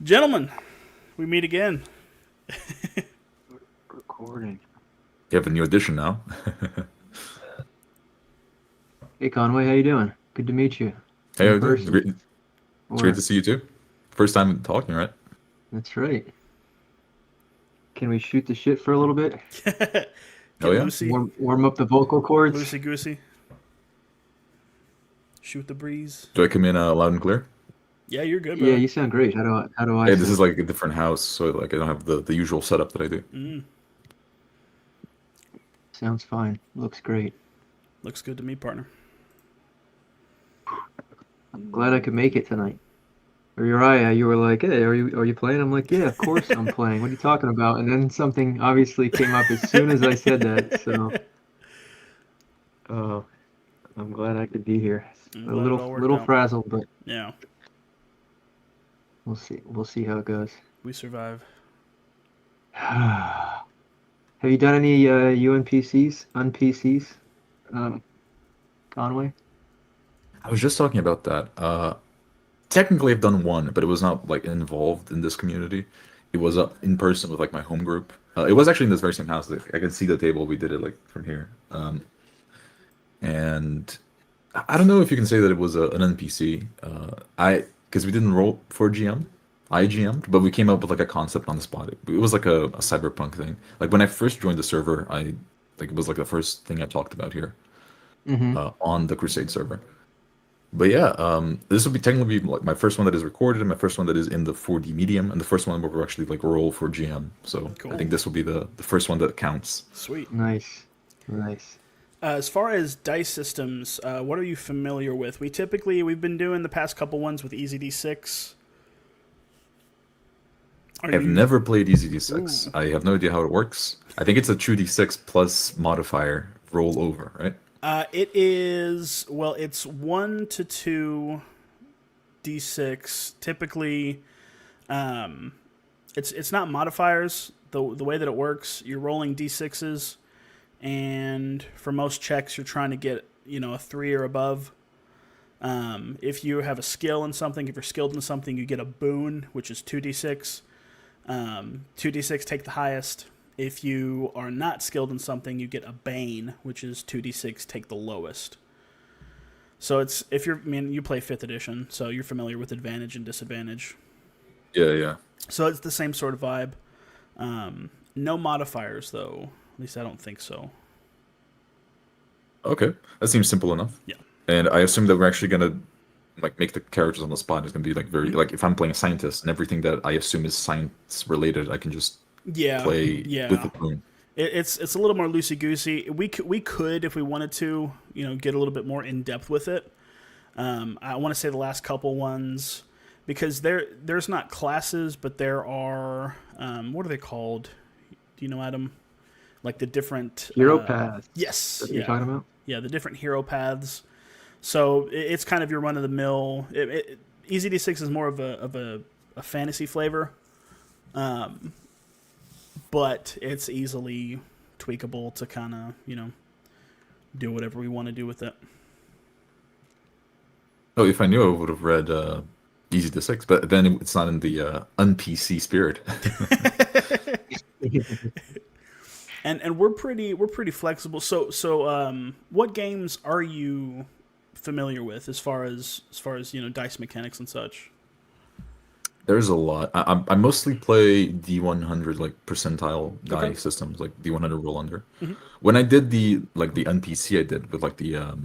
Gentlemen, we meet again. Recording. You have a new addition now. Hey Conway, how you doing? Good to meet you Hey, in how you doing? person. It's great to see you too. First time talking, right? That's right. Can we shoot the shit for a little bit? Get Oh yeah. Warm up the vocal cords. loosey goosey. Shoot the breeze. Do I come in loud and clear? Yeah, you're good, Yeah, brother. you sound great. How do I Hey, this is sound? like a different house, so like I don't have the usual setup that I do. Sounds fine. Looks great. Looks good to me, partner. I'm glad I could make it tonight. Or Uriah, you were like, "Hey, are you playing?" I'm like, "Yeah, of course I'm playing. What are you talking about?" And then something obviously came up as soon as I said that. So, uh, I'm glad I could be here. I'm A glad it all worked little out. frazzled, but Yeah, we'll see. We'll see how it goes. we survive. Have you done any UNPCs, unPCs, Conway? I was just talking about that. Technically, I've done one, but it was not like involved in this community. It was up in person with like my home group. It was actually in this very same house. Like, I can see the table. We did it like from here. And I don't know if you can say that it was an NPC. Because we didn't roll for GM. I GM'd, but we came up with like a concept on the spot. It was like a cyberpunk thing. Like when I first joined the server, I like it was like the first thing I talked about here Mm-hmm. on the Crusade server. But yeah, this will be technically like my first one that is recorded, and my first one that is in the 4D medium, and the first one where we're actually like roll for GM. So Cool. I think this will be the first one that counts. Sweet. Nice, nice. As far as dice systems, what are you familiar with? We've been doing the past couple ones with Easy D6. I've never played Easy D6. I have no idea how it works. I think it's a 2D6 plus modifier roll over, right? It is, well, it's 1 to 2 D6. Typically, it's not modifiers. The way that it works, you're rolling D6s, and for most checks, you're trying to get a 3 or above. If you have a skill in something, if you're skilled in something, you get a boon, which is 2d6. 2d6 take the highest. If you are not skilled in something, you get a bane, which is 2d6 take the lowest. So you play 5th edition, so you're familiar with advantage and disadvantage. Yeah. So it's the same sort of vibe. No modifiers, though. At least I don't think so. Okay, that seems simple enough. Yeah. And I assume that we're actually gonna like make the characters on the spot is gonna be like very like if I'm playing a scientist and everything that I assume is science related, I can just play with the boon. It's a little more loosey goosey. We could if we wanted to, get a little bit more in depth with it. I want to say the last couple ones, because there's not classes, but there are what are they called? Do you know, Adam? Like the different Hero paths. Yes, That's what you're talking about? Yeah, the different hero paths. So it's kind of your run of the mill. Easy D6 is more of a fantasy flavor. But it's easily tweakable to kind of, do whatever we want to do with it. Oh, if I knew, I would have read Easy to Six, but then it's not in the un-PC spirit. And we're pretty flexible. So what games are you familiar with as far as dice mechanics and such? There's a lot. I mostly play D100 like percentile die systems, like D100 roll under. Mm-hmm. When I did the NPC I did with like the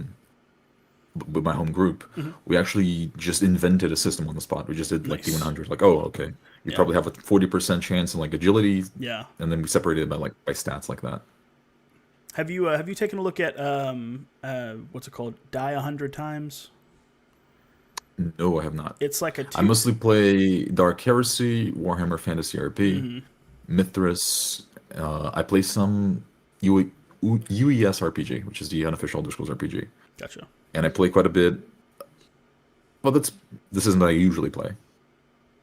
with my home group, we actually just invented a system on the spot. We just did like Nice. D100. Like, oh, okay, you probably have a 40% chance in like agility. Yeah. And then we separated it by stats like that. Have you taken a look at what's it called? Die 100 times? No, I have not. It's like I mostly play Dark Heresy, Warhammer Fantasy RP, Mithras. I play some UES RPG, which is the unofficial Elder Scrolls RPG. Gotcha. And I play quite a bit. Well, this isn't what I usually play.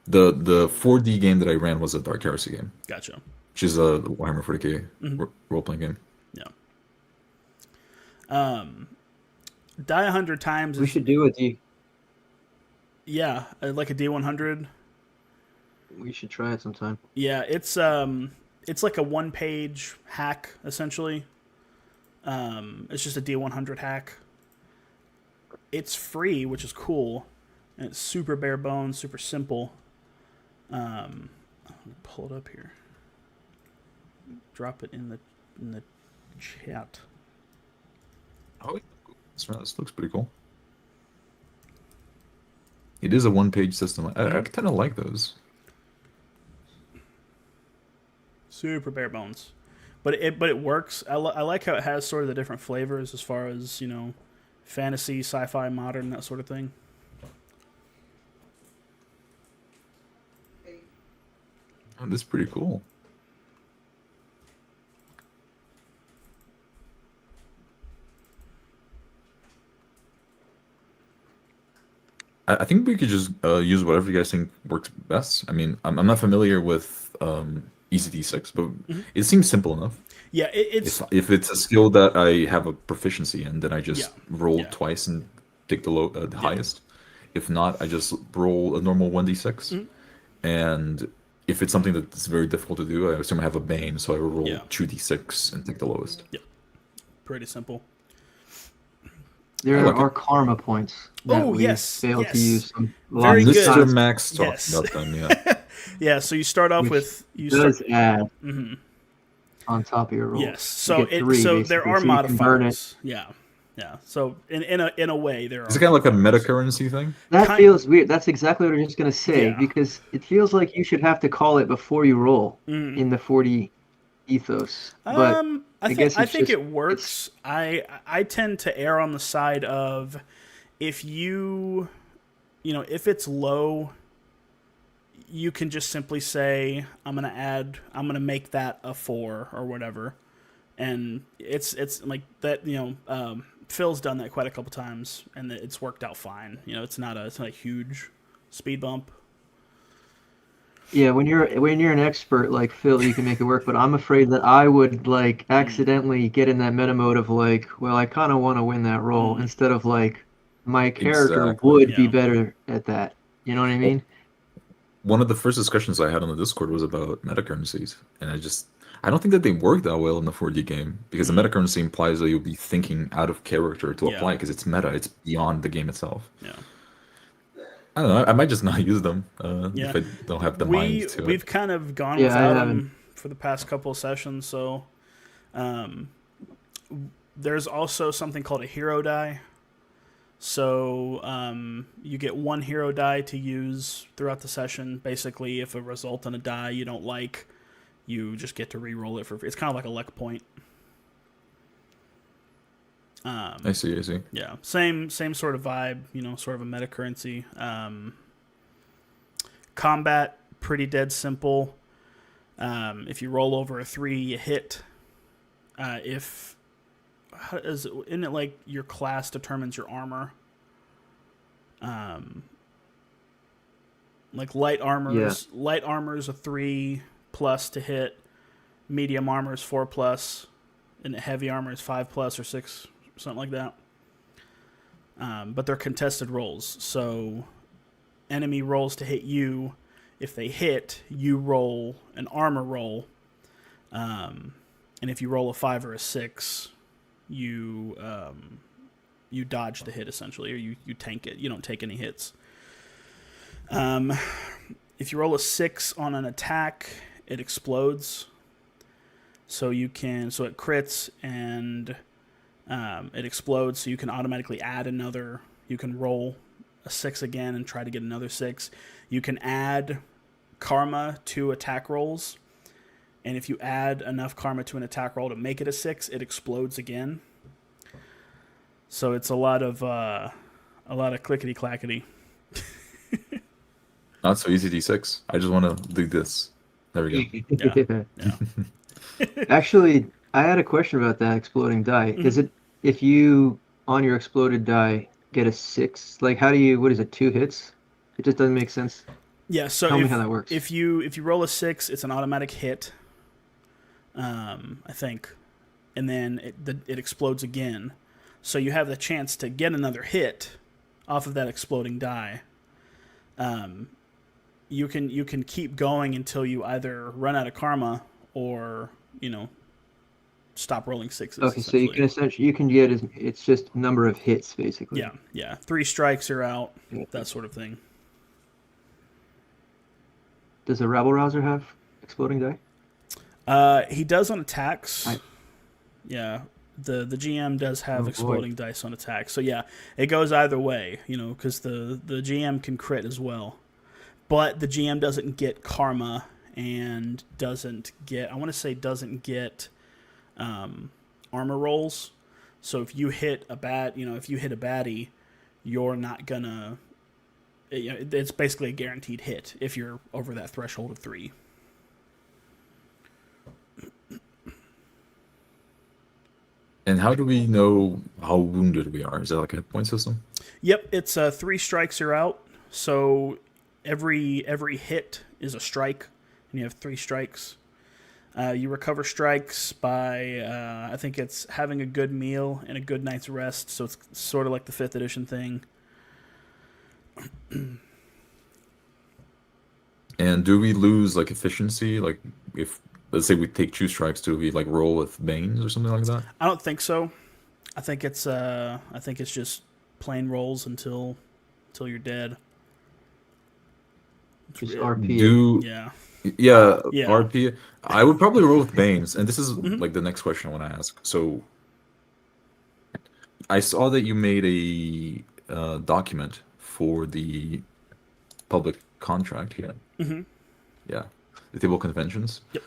The 4D game that I ran was a Dark Heresy game. Gotcha. Which is a Warhammer 40k role-playing game. Yeah. Die 100 times. We should do a D. Yeah, like a D100. We should try it sometime. Yeah, it's like a 1-page hack essentially. It's just a D100 hack. It's free, which is cool, and it's super bare bones, super simple. I'm gonna pull it up here. Drop it in the chat. Oh, this looks pretty cool. It is a 1-page system. I kind of like those. Super bare bones, but it works. I like how it has sort of the different flavors as far as, you know, fantasy, sci-fi, modern, that sort of thing. Oh, this is pretty cool. I think we could just use whatever you guys think works best. I mean, I'm not familiar with ECD6, but it seems simple enough. Yeah, it's If it's a skill that I have a proficiency in, then I just roll Yeah. twice and pick the highest. If not, I just roll a normal 1d6. And if it's something that's very difficult to do, I assume I have a Bane, so I will roll 2d6 and take the lowest. Yeah, pretty simple. There like are karma points that we failed to use. Very good. Mr. Max talked Yes. about them, yeah. Yeah, so you start off Which with does add on top of your roll. Yes, so You get three, there basically, are so you can burn it. modifiers. Yeah. So in a way there are. Is it kind of like a meta currency thing? That feels weird. That's exactly what I was just gonna say, Yeah. because it feels like you should have to call it before you roll in the 40 ethos. But I guess think it works. I tend to err on the side of, if if it's low, you can just simply say, I'm gonna make that a 4 or whatever, and it's like that. Phil's done that quite a couple times, and it's worked out fine. It's not a huge speed bump. yeah, when you're an expert like Phil, you can make it work. But I'm afraid that I would accidentally get in that meta mode of well, I kind of want to win that roll instead of my character Exactly. would be better at that. You know what I mean? One of the first discussions I had on the Discord was about meta currencies, and I don't think that they work that well in the 4D game, because the meta currency implies that you'll be thinking out of character to apply, because it's meta, it's beyond the game itself. Yeah. I don't know, I might just not use them if I don't have the mind to We've it. kind of gone Yeah, without them for the past couple of sessions, so there's also something called a hero die. So you get 1 hero die to use throughout the session. Basically, if a result on a die you don't like, you just get to re-roll it for free. It's kind of like a luck point. I see. Yeah, same sort of vibe, sort of a meta currency. Combat, pretty dead simple. If you roll over a 3, you hit. Isn't it like your class determines your armor? Like light armors. Yeah. Light armor is a 3+ to hit. Medium armor is 4+, and heavy armor is 5+ or 6, something like that. But they're contested rolls, so enemy rolls to hit you. If they hit, you roll an armor roll, and if you roll a 5 or a 6, you dodge the hit essentially, or you tank it. You don't take any hits. If you roll a 6 on an attack, it explodes. So it crits and it explodes. So you can automatically add another. You can roll a 6 again and try to get another 6. You can add karma to attack rolls. And if you add enough karma to an attack roll to make it a 6, it explodes again. So it's a lot of clickety clackety. Not so easy D6. I just want to do this. There we go. Actually, I had a question about that exploding die. Is it, if you on your exploded die get a 6, how do you? What is it? 2 hits? It just doesn't make sense. Yeah. So tell me how that works. If you roll a 6, it's an automatic hit. I think, and then it explodes again. So you have the chance to get another hit off of that exploding die. you can keep going until you either run out of karma or stop rolling sixes. Okay, so you can essentially get it's just number of hits basically. Yeah. 3 strikes, you're out. Yeah. That sort of thing. Does a rabble rouser have exploding die? He does on attacks. Yeah. The GM does have exploding dice on attacks. So yeah, it goes either way, because the GM can crit as well. But the GM doesn't get karma and doesn't get armor rolls. So if you hit a baddie, you're not gonna. It's basically a guaranteed hit if you're over that threshold of 3. And how do we know how wounded we are? Is that like a hit point system? Yep, it's 3 strikes, you're out. So every hit is a strike, and you have 3 strikes. You recover strikes by, I think it's having a good meal and a good night's rest, so it's sort of like the 5th edition thing. And do we lose like efficiency? Like if, let's say we take 2 strikes, do we like roll with Banes or something like that? I don't think so. I think it's just plain rolls until you're dead. Just RP. Yeah, RP. I would probably roll with Banes, and this is like the next question I want to ask. So, I saw that you made a document for the public contract here. Mm-hmm. Yeah, the table conventions. Yep.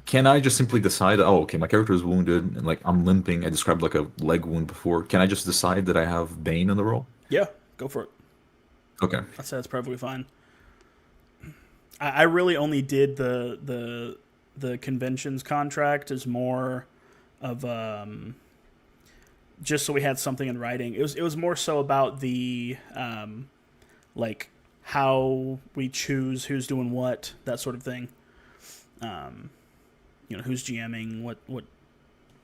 Can I just simply decide, oh, okay, my character is wounded, and like I'm limping. I described like a leg wound before. Can I just decide that I have Bane in the roll? Yeah, go for it. Okay. I say that's perfectly fine. I really only did the conventions contract as more of just so we had something in writing. It was more so about the like how we choose who's doing what, that sort of thing. Who's GMing,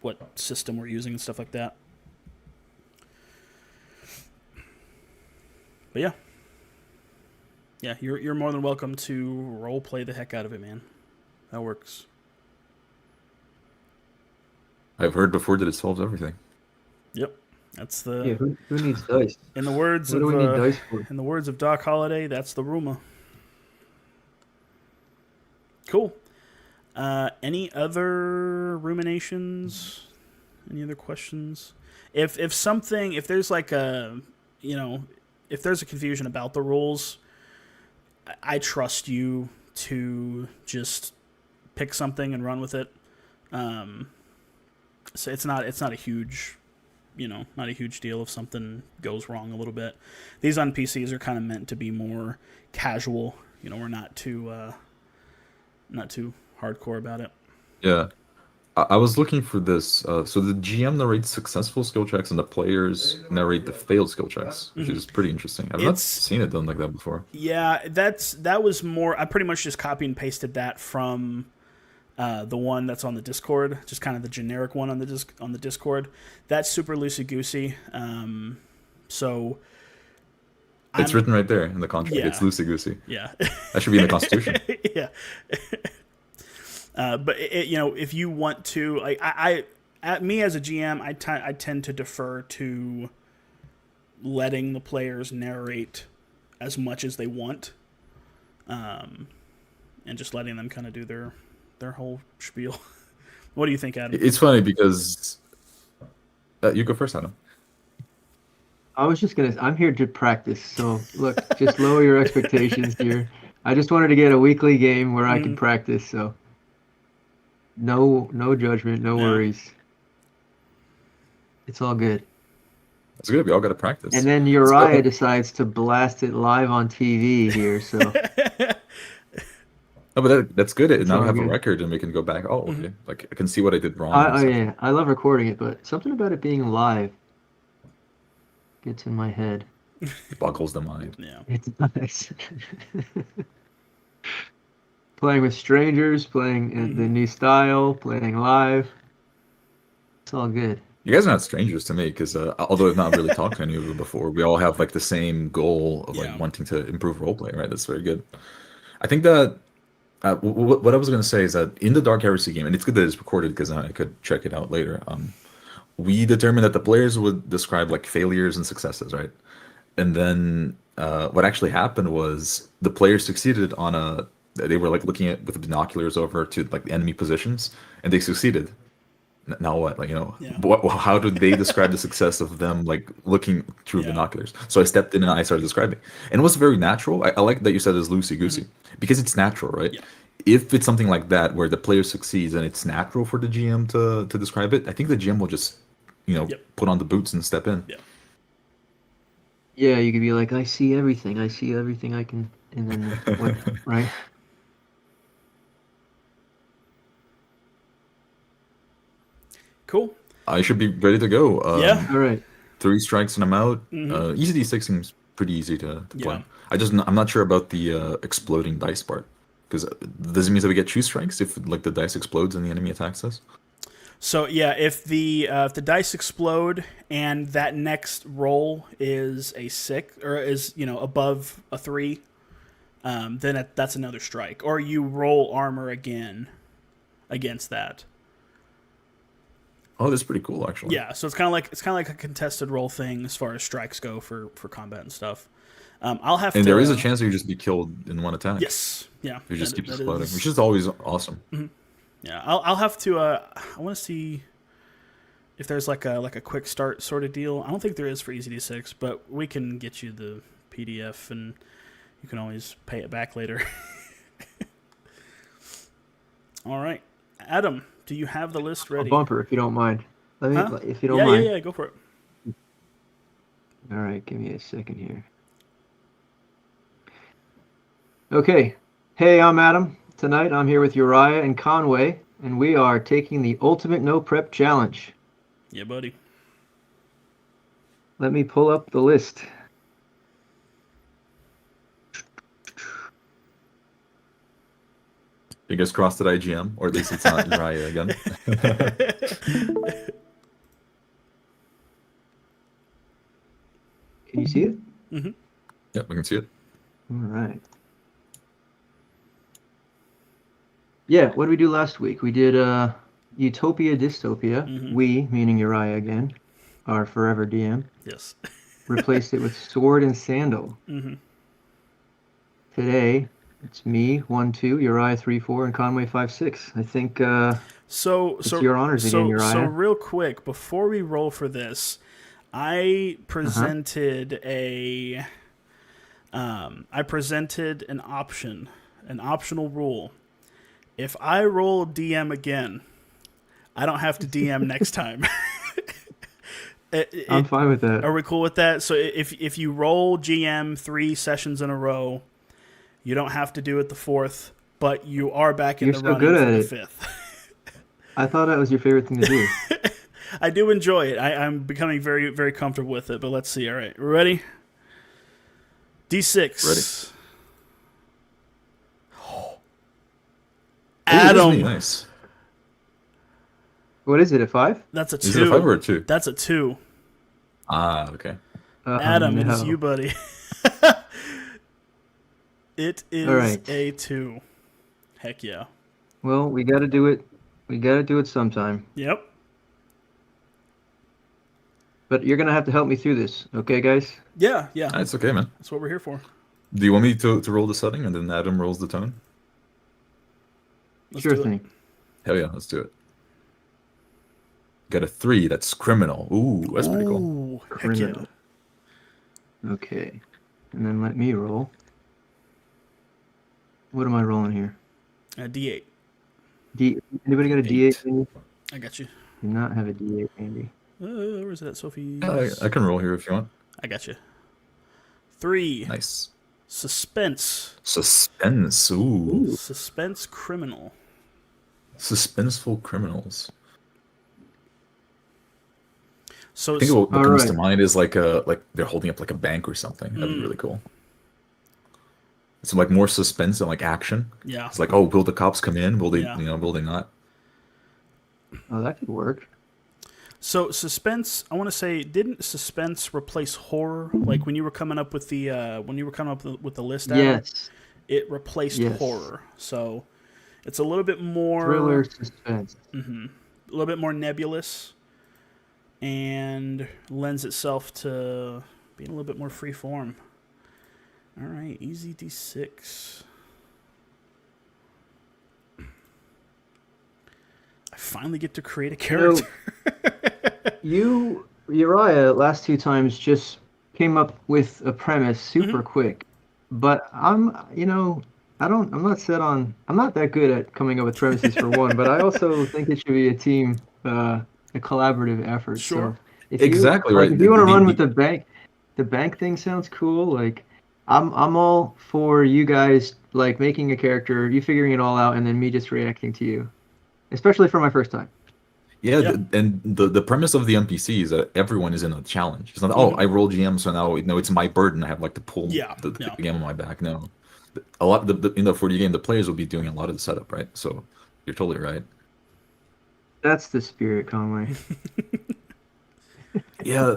what system we're using and stuff like that. But yeah. Yeah, you're more than welcome to role play the heck out of it, man. That works. I've heard before that it solves everything. Yep, that's the. Yeah, who needs dice? In the words what of do we need dice for? In the words of Doc Holliday, that's the rumor. Cool. Any other ruminations? Any other questions? If there's like a if there's a confusion about the rules, I trust you to just pick something and run with it. So it's not a huge, not a huge deal if something goes wrong a little bit. These NPCs are kind of meant to be more casual. We're not too hardcore about it. Yeah. I was looking for this. So the GM narrates successful skill checks and the players narrate the failed skill checks, which is pretty interesting. I've not seen it done like that before. Yeah, that was more. I pretty much just copy and pasted that from the one that's on the Discord, just kind of the generic one on the Discord. That's super loosey goosey. So it's written right there in the contract. Yeah. It's loosey goosey. Yeah, that should be in the Constitution. Yeah. But if you want to, like, at me as a GM, I tend to defer to letting the players narrate as much as they want, and just letting them kind of do their whole spiel. What do you think, Adam? It's funny because you go first, Adam. I was just I'm here to practice, so look, just lower your expectations here. I just wanted to get a weekly game where I can practice, so. No judgment, no worries. It's all good. That's good. We all got to practice. And then Uriah decides to blast it live on TV here, so. No, but that's good. Now I have a record, and we can go back. Oh, okay. Like I can see what I did wrong. Yeah, I love recording it, but something about it being live gets in my head. Boggles the mind. Yeah. It's nice. Playing with strangers, playing in the new style, playing live. It's all good. You guys are not strangers to me because although I've not really talked to any of you before, we all have like the same goal of like Yeah. wanting to improve roleplay, right? That's very good. I think that what I was going to say is that in the Dark Heresy game, and it's good that it's recorded because I could check it out later. We determined that the players would describe like failures and successes, right? And then what actually happened was the players succeeded on a. They were like looking at with the binoculars over to like the enemy positions, and they succeeded. Now what? Like, Yeah. how did they describe the success of them like looking through Yeah. binoculars? So I stepped in and I started describing, and it was very natural. I like that you said it's loosey goosey because it's natural, right? Yeah. If it's something like that where the player succeeds and it's natural for the GM to describe it, I think the GM will just Yep. put on the boots and step in. Yeah. Yeah, you could be like, I see everything I can, and then what, right? Cool. I should be ready to go. Yeah. All right. 3 strikes and I'm out. Mhm. Easy D6 seems pretty easy to play. Yeah. I'm not sure about the exploding dice part because does it mean that we get 2 strikes if like the dice explodes and the enemy attacks us? So yeah, if the dice explode and that next roll is a 6 or is above a 3, then that's another strike. Or you roll armor again against that. Oh, that's pretty cool actually. Yeah, so it's kind of like a contested roll thing as far as strikes go for combat and stuff. I'll have And to. there is a chance that you just be killed in one attack. Yes. Yeah. You just keep that exploding, is- which is always awesome. Yeah, I'll have to. I want to see if there's like a quick start sort of deal. I don't think there is for Easy D6, but we can get you the PDF and you can always pay it back later. All right, Adam, do you have the list A ready? bumper, if you don't mind. Let me, Huh? if you don't Yeah, mind. yeah, go for it. All right, give me a second here. Okay. Hey, I'm Adam. Tonight I'm here with Uriah and Conway, and we are taking the Ultimate No Prep Challenge. Yeah, buddy. Let me pull up the list. Fingers crossed at IGM, or at least it's not Uriah again. Can you see it? Yep, we can see it. All right. Yeah, what did we do last week? We did Utopia Dystopia. We, meaning Uriah again, our forever DM, Yes. replaced it with Sword and Sandal. Today, it's me, 1-2, Uriah 3-4, and Conway 5-6. I think So it's your honors again, Uriah. So real quick, before we roll for this, I presented an option, an optional rule. If I roll DM again, I don't have to DM next time. I'm fine with that. Are we cool with that? So if you roll GM 3 sessions in a row, you don't have to do it the 4th, but you are back in You're the so running good for at the it. 5th. I thought that was your favorite thing to do. I do enjoy it. I'm becoming very, very comfortable with it, but let's see. All right, ready? D6. Ready. Adam. Ooh, nice. What is it, a 5? That's a 2. Is it a 5 or a 2? That's a 2. Ah, okay. Adam, it is no. you, buddy. It is All right. a 2. Heck yeah. Well, we got to do it. We got to do it sometime. Yep. But you're going to have to help me through this, okay, guys? Yeah, yeah. It's okay, man. That's what we're here for. Do you want me to roll the setting and then Adam rolls the tone? Let's Sure do it. thing. Hell yeah, let's do it. Got a 3. That's criminal. Ooh, that's pretty cool. Ooh, heck yeah. Criminal. Okay. And then let me roll. What am I rolling here? D8. Anybody got a D8 handy? I got you. Do not have a D8 handy. Where is that, Sophie? I can roll here if you want. I got you. 3. Nice. Suspense. Suspense. Ooh. Suspense criminal. Suspenseful criminals. So I think what All comes right. to mind is like they're holding up like a bank or something. That'd be really cool. It's like more suspense than like action. yeah. It's like, oh, will the cops come in? Will they, Yeah. will they not? Oh, that could work. So suspense, I want to say, didn't suspense replace horror? Like when you were coming up with the with the list, Adam, Yes. it replaced Yes. horror. So it's a little bit more Thriller suspense. a little bit more nebulous, and lends itself to being a little bit more free form. All right, easy D6. I finally get to create a character. Uriah, last two times just came up with a premise super quick, but I'm not that good at coming up with premises for one, but I also think it should be a team, a collaborative effort. Sure. So if Exactly you, like, right. if you want to run with The- the bank thing sounds cool. Like, I'm all for you guys like making a character, you figuring it all out, and then me just reacting to you, especially for my first time. Yeah, Yeah. and the premise of the NPC is that everyone is in a challenge. It's not, I roll GM, so now it's my burden. I have like to pull the game on my back. No, a lot in the 40 game, the players will be doing a lot of the setup, right? So you're totally right. That's the spirit, Conway. Yeah,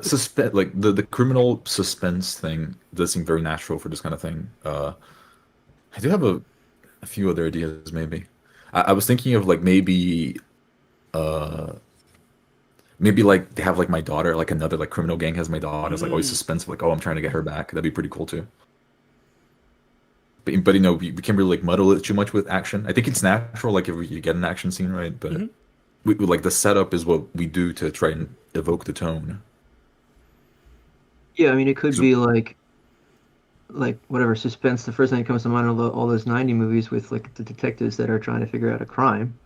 like the criminal suspense thing does seem very natural for this kind of thing. I do have a few other ideas. Maybe I was thinking of like maybe like they have like my daughter, like another like criminal gang has my daughter. It's like always suspense, like, oh, I'm trying to get her back. That'd be pretty cool too. But we can't really like muddle it too much with action. I think it's natural, like if you get an action scene, right? But we like the setup is what we do to try and evoke the tone. Yeah, I mean, it could be like whatever suspense. The first thing that comes to mind are all those 90 movies with like the detectives that are trying to figure out a crime.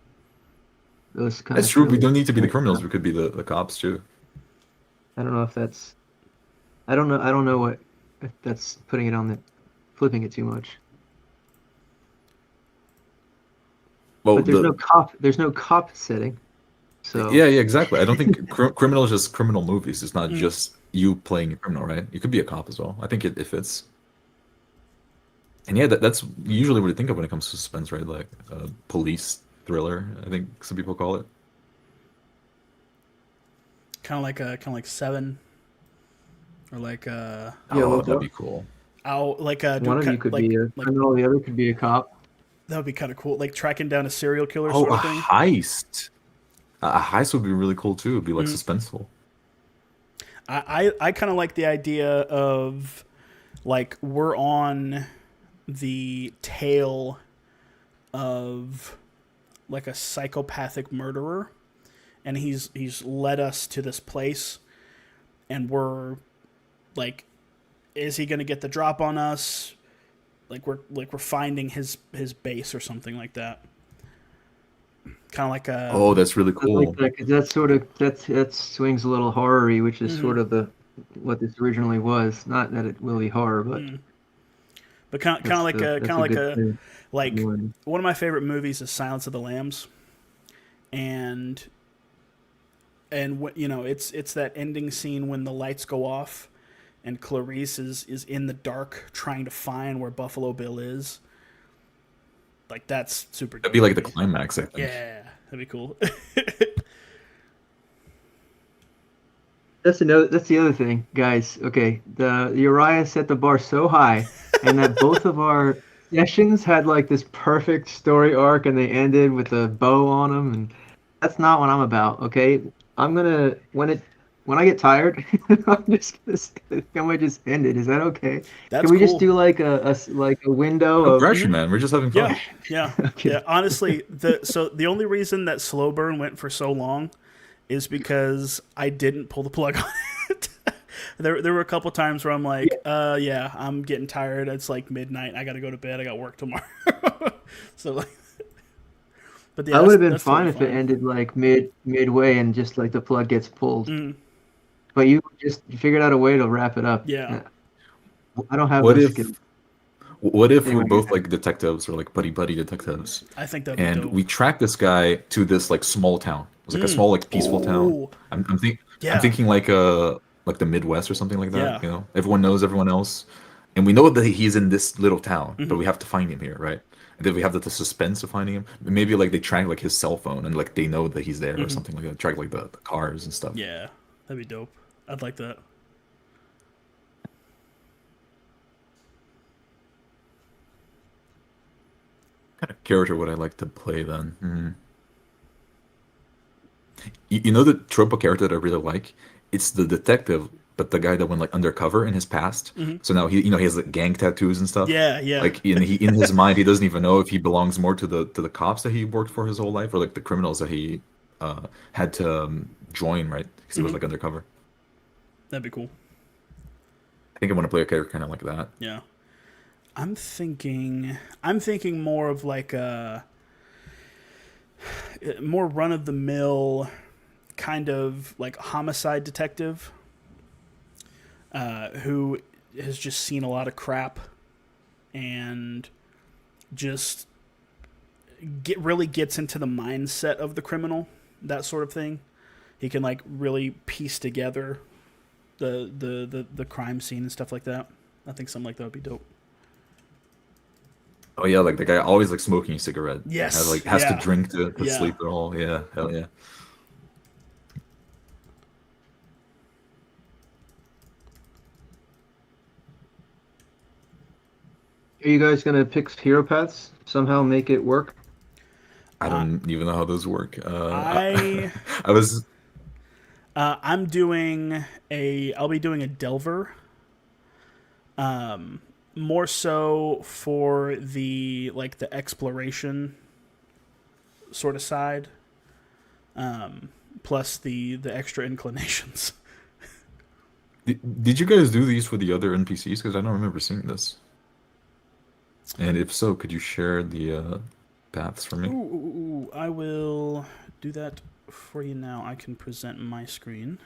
Those kind That's of true. We don't need to be the criminals. We could be the cops too. I don't know if that's. I don't know what if that's flipping it too much. Well, But there's no cop setting. So yeah, exactly. I don't think criminal is just criminal movies. It's not just you playing a criminal, right? You could be a cop as well. I think it fits. And yeah, that's usually what you think of when it comes to suspense, right? Like police thriller, I think some people call it. Kind of like Seven, or like That'd be cool. one of you could be a criminal, the other could be a cop. That would be kind of cool, like tracking down a serial killer Oh, sort of a thing. heist. A heist would be really cool too. It'd be like suspenseful. I kind of like the idea of like we're on the tail of like a psychopathic murderer, and he's led us to this place, and we're like, is he going to get the drop on us? Like we're finding his base or something like that. Kind of like a. Oh, that's really cool. I like that, 'cause that's sort of that swings a little horror-y, which is sort of what this originally was. Not that it will be horror, but kind of like like one of my favorite movies is Silence of the Lambs, and it's that ending scene when the lights go off, and Clarice is in the dark trying to find where Buffalo Bill is. Like that's super. That'd be like the climax, I think. Yeah, that'd be cool. That's the other thing, guys. Okay, the Uriah set the bar so high, and that both of our sessions had like this perfect story arc, and they ended with a bow on them, and that's not what I'm about. Okay, I'm gonna when I get tired, I'm gonna just end it. Is that okay? That's Can we cool. just do like a window No of pressure, man. We're just having fun. Yeah. Okay. Yeah. Honestly, the only reason that slow burn went for so long is because I didn't pull the plug on it. There were a couple times where I'm like, I'm getting tired. It's like midnight. I got to go to bed. I got work tomorrow. So like, but yeah, I would have been that's fine totally if it ended like midway and just like the plug gets pulled. But you figured out a way to wrap it up. Yeah. I don't have What those if skills. what if Anyway. we're both like detectives or like buddy detectives? I think that'd be And dope. we track this guy to this like small town. It's like a small like peaceful town. Ooh. I'm Yeah. thinking like the Midwest or something like that. Yeah. You know, everyone knows everyone else. and we know that he's in this little town, but Mhm. we have to find him here, right? And then we have the suspense of finding him. Maybe like they track like his cell phone and like they know that he's there or Mhm. something like that. Track like the cars and stuff. Yeah, that'd be dope. I'd like that. Kind of character would I like to play then? You know the trope of character that I really like? It's the detective, but the guy that went like undercover in his past. Mhm. So now he has like gang tattoos and stuff. Yeah, yeah. Like in his mind, he doesn't even know if he belongs more to the cops that he worked for his whole life, or like the criminals that he had to join, right? Because he was Mhm. like undercover. That'd be cool. I think I want to play a character kind of like that. Yeah. I'm thinking more of like a more run of the mill kind of like homicide detective who has just seen a lot of crap and just really gets into the mindset of the criminal, that sort of thing. He can like really piece together the crime scene and stuff like that. I think something like that would be dope. Oh yeah, like the guy always like smoking a cigarette. Yes, Has to yeah. drink to Yeah. sleep at all. Yeah, hell yeah. Are you guys gonna pick hero paths? Somehow make it work? I don't even know how those work. I I was I'll be doing a Delver. More so for the like the exploration sort of side. Plus the extra inclinations. did you guys do these for the other NPCs? Because I don't remember seeing this. And if so, could you share the paths for me? Ooh, I will do that for you now. I can present my screen.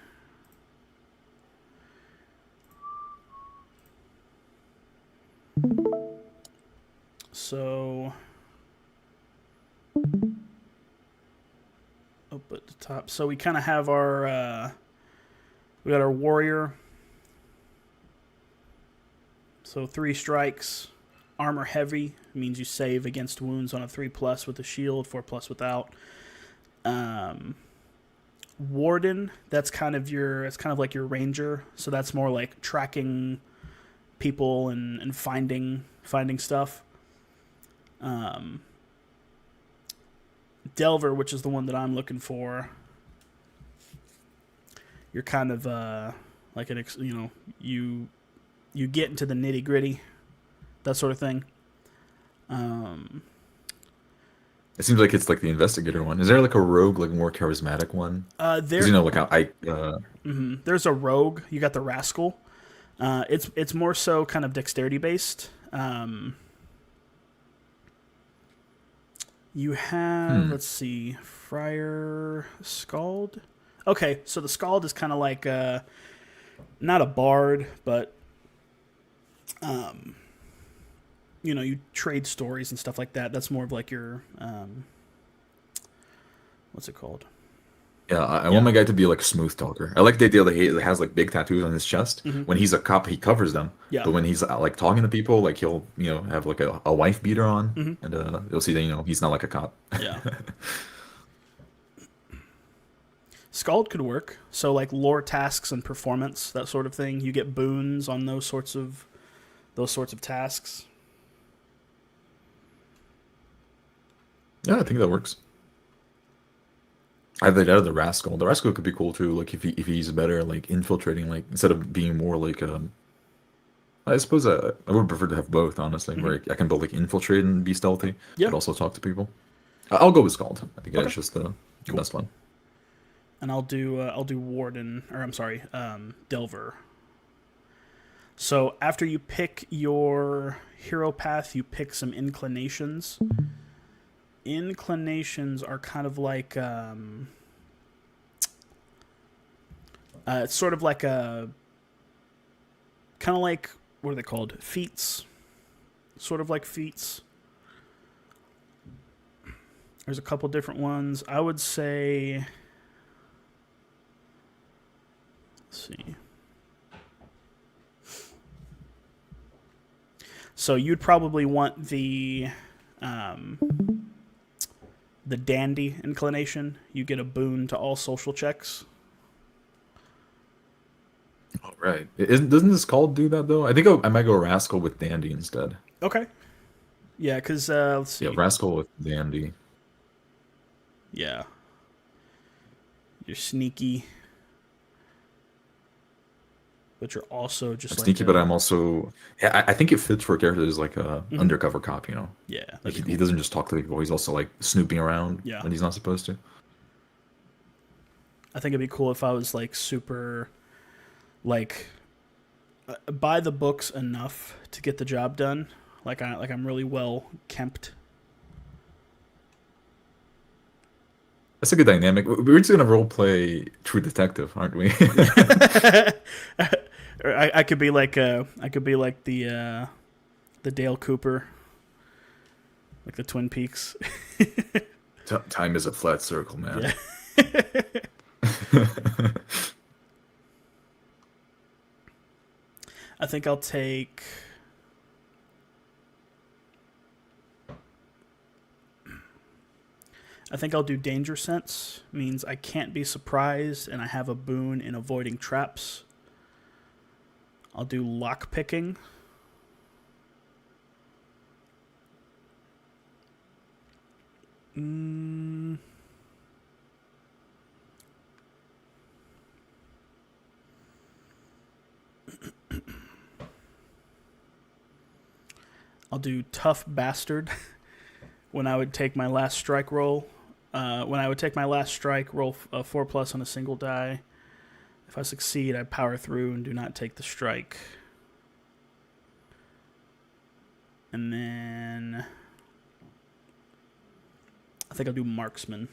So, up at the top. So we kind of have we got our warrior. So 3 strikes. Armor heavy means you save against wounds on a 3+ with a shield, 4+ without. Warden, it's kind of like your ranger. So that's more like tracking people and finding stuff. Delver, which is the one that I'm looking for, you're kind of like you get into the nitty gritty, that sort of thing. It seems like it's like the investigator one. Is there like a rogue, like more charismatic one? Because you know, like how there's a rogue. You got the rascal. It's more so kind of dexterity based. You have let's see, Friar Scald. Okay, so the Scald is kind of like not a bard, but you trade stories and stuff like that. That's more of like your what's it called? yeah, I want my guy to be like a smooth talker. I like the idea that he has like big tattoos on his chest. Mm-hmm. When he's a cop, he covers them. Yeah. But when he's like talking to people, like he'll have like a wife beater on, Mm-hmm. and you'll see that he's not like a cop. Yeah. Scald could work. So like lore tasks and performance, that sort of thing. You get boons on those sorts of tasks. Yeah, I think that works. Either that or the rascal. The rascal could be cool too. Like if he's better like infiltrating, like instead of being more like I suppose I would prefer to have both, honestly, where I can both like infiltrate and be stealthy, Yeah. but also talk to people. I'll go with Scald. I think Okay. that's just the best one. And I'll do Warden, or I'm sorry, Delver. So after you pick your hero path, you pick some inclinations. Inclinations are kind of like it's sort of like a kind of like, what are they called? Feats. Sort of like feats. There's a couple different ones. I would say, let's see. So you'd probably want the dandy inclination. You get a boon to all social checks. All right. Doesn't this call do that though? I think I might go rascal with dandy instead. Okay. Yeah, because let's see. Yeah, rascal with dandy. Yeah. You're sneaky. But you're also just I'm like sneaky, but I'm also. Yeah, I think it fits for a character that's like a undercover cop. Yeah. Like That'd be he cool. doesn't just talk to people. He's also like snooping around Yeah. when he's not supposed to. I think it'd be cool if I was like super, like, by the books enough to get the job done. Like I'm really well kempt. That's a good dynamic. We're just gonna role play True Detective, aren't we? Or I could be like the Dale Cooper, like the Twin Peaks. Time is a flat circle, man. Yeah. I think I'll take. I think I'll do Danger Sense. Means I can't be surprised, and I have a boon in avoiding traps. I'll do Lock Picking. I'll do Tough Bastard. When I would take my last strike roll, roll a 4+ on a single die. If I succeed, I power through and do not take the strike. And then I think I'll do Marksman.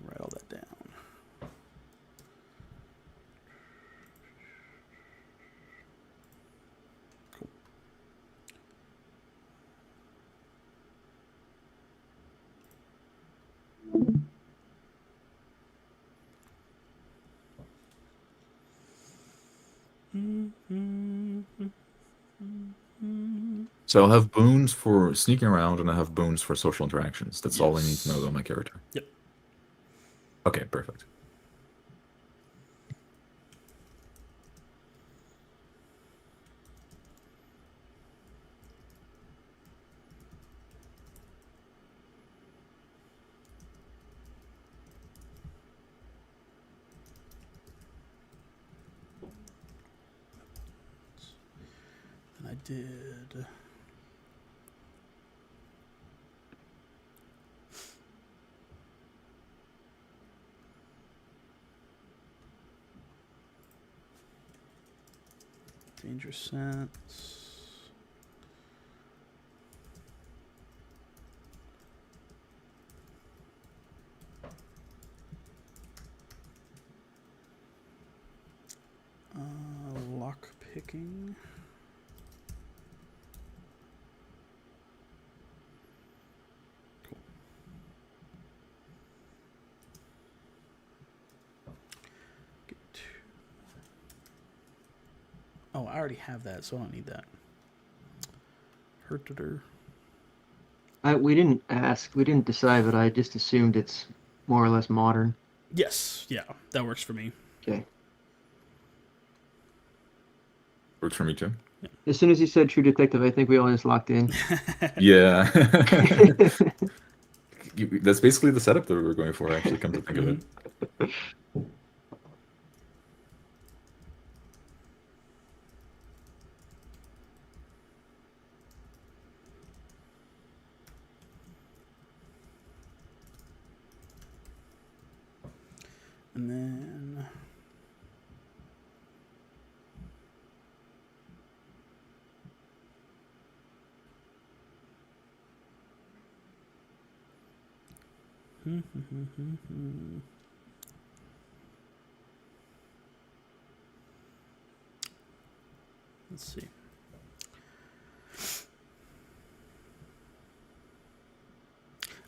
Write all that down. So I'll have boons for sneaking around, and I have boons for social interactions. That's all I need to know about my character. Yep. Okay, perfect. And I did. Danger Sense. Lock picking. Cool. Get two. Oh, I already have that, so I don't need that. Herteter. We didn't ask, we didn't decide, but I just assumed it's more or less modern. Yes, yeah, that works for me. Okay. Works for me too. As soon as you said True Detective, I think we all just locked in. Yeah. That's basically the setup that we were going for, actually, come to think of it. And then let's see.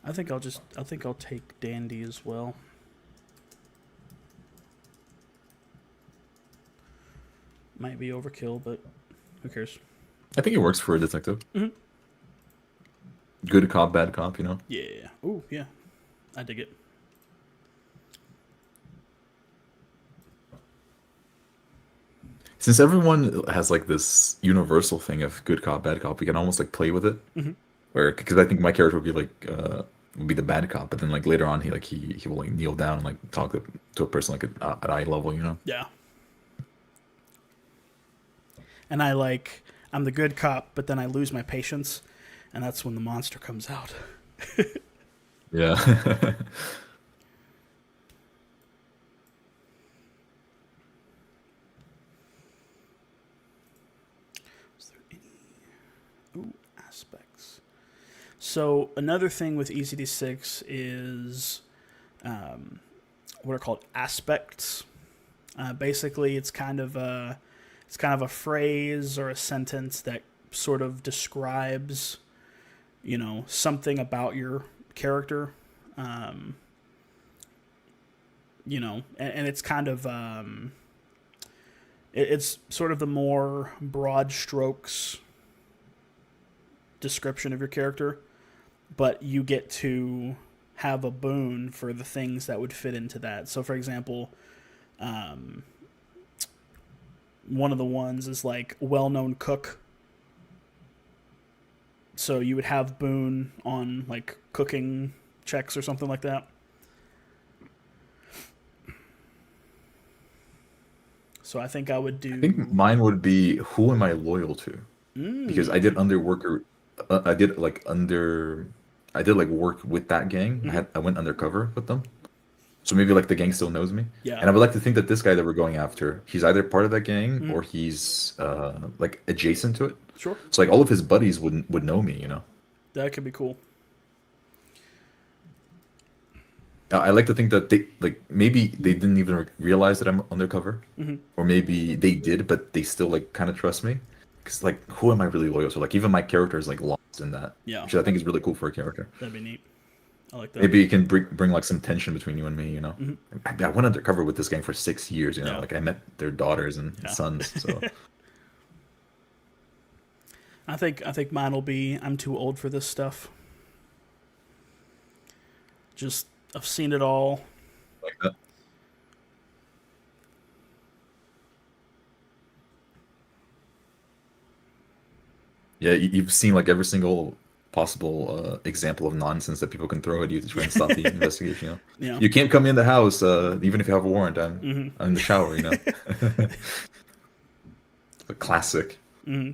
I think I'll take Dandy as well. Might be overkill, but who cares? I think it works for a detective. Mhm. Good cop, bad cop, you know? Yeah. Ooh, yeah. I dig it. Since everyone has like this universal thing of good cop, bad cop, we can almost like play with it. Mm-hmm. Where, because I think my character would be like, would be the bad cop, but then like later on, he will like kneel down and like talk to a person like at eye level, you know? Yeah. And I'm the good cop, but then I lose my patience, and that's when the monster comes out. Yeah. Is there any aspects? So another thing with ECD6 is what are called aspects. Basically, it's kind of a phrase or a sentence that sort of describes, something about your character. And it's kind of it's sort of the more broad strokes description of your character, but you get to have a boon for the things that would fit into that. So, for example, one of the ones is like well-known cook. So you would have boon on like cooking checks or something like that. So I think I would do. I think mine would be who am I loyal to? Because I did underworker, I did like work with that gang. I went undercover with them, so maybe like the gang still knows me. Yeah. And I would like to think that this guy that we're going after, he's either part of that gang or he's like adjacent to it. Sure. So like all of his buddies would know me, you know. That could be cool. I like to think that they like maybe they didn't even realize that I'm undercover, or maybe they did, but they still like kind of trust me. Because like, who am I really loyal to? Like, even my character is like lost in that, Yeah. which I think is really cool for a character. That'd be neat. I like that. Maybe you can bring like some tension between you and me, you know. I went undercover with this gang for 6 years, you know. Yeah. Like I met their daughters and sons. So I think mine will be I'm too old for this stuff. Just I've seen it all. like that. Yeah, you've seen like every single possible example of nonsense that people can throw at you to try and stop the investigation. You know, Yeah. you can't come in the house even if you have a warrant. I'm in the shower. You know, a classic. Mm-hmm.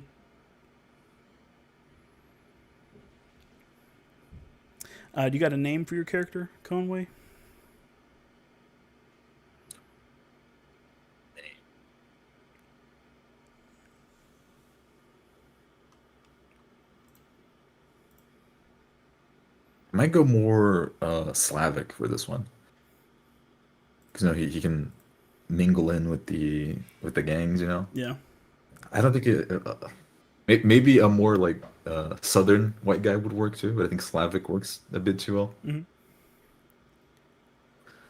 Do you got a name for your character, Conway? I might go more Slavic for this one, because you know he can mingle in with the gangs. You know, Yeah. I don't think maybe a more like southern white guy would work too, but I think Slavic works a bit too well. Mm-hmm.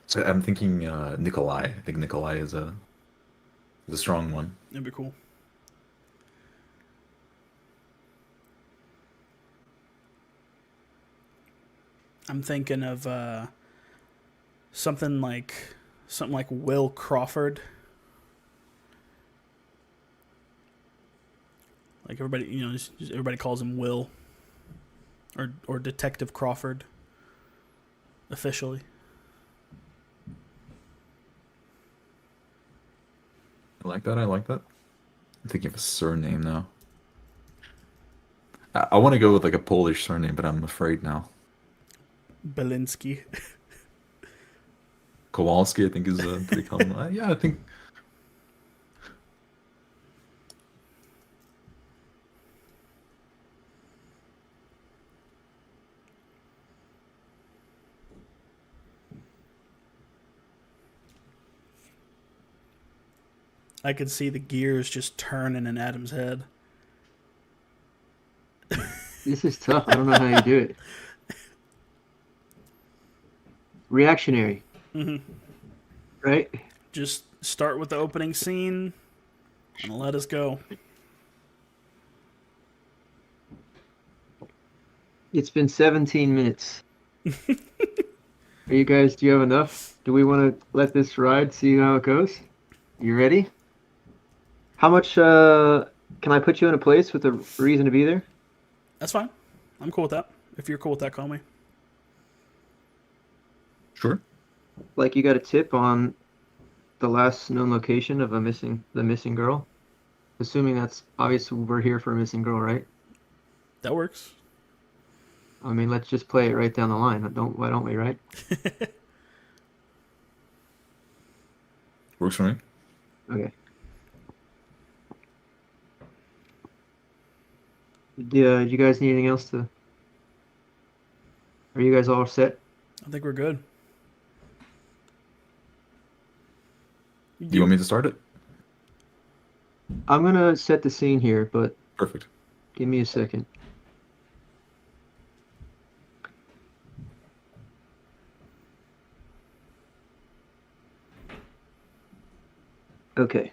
So I'm thinking Nikolai. I think Nikolai is a strong one. That'd be cool. I'm thinking of something like Will Crawford. Like everybody, just everybody calls him Will, or Detective Crawford. Officially. I like that. I like that. I'm thinking of a surname now. I want to go with like a Polish surname, but I'm afraid now. Belinsky. Kowalski, I think, is pretty common. Yeah, I think. I could see the gears just turning in Adam's head. This is tough. I don't know how you do it. Reactionary. Mm-hmm. Right? Just start with the opening scene, And let us go. It's been 17 minutes. Are you guys, do you have enough? Do we want to let this ride, see how it goes? You ready? How much, can I put you in a place with a reason to be there? That's fine. I'm cool with that. If you're cool with that, Conway. Sure. Like you got a tip on the last known location of the missing girl? Assuming that's, obviously we're here for a missing girl, right? That works. I mean, let's just play it right down the line. Why don't we, right? Works for me. Okay. Do you guys need anything else to... Are you guys all set? I think we're good. Do you want me to start it? I'm gonna set the scene here, but Perfect. give me a second. Okay.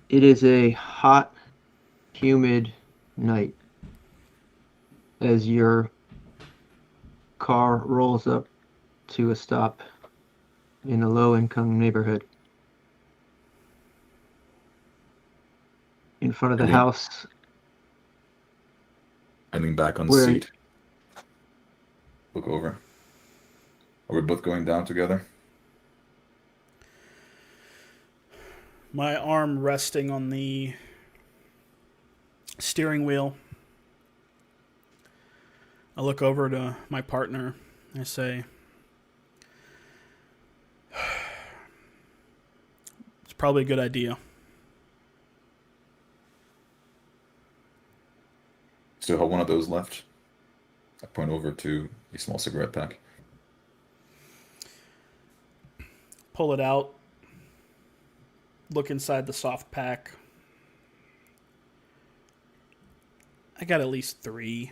It is a hot, humid night as your car rolls up to a stop in a low-income neighborhood. In front of the Okay. house I lean back on the Where- seat. Look over. Are we both going down together? My arm resting on the steering wheel. I look over to my partner. I say, it's probably a good idea. Still have one of those left. I point over to a small cigarette pack. Pull it out. Look inside the soft pack. I got at least 3.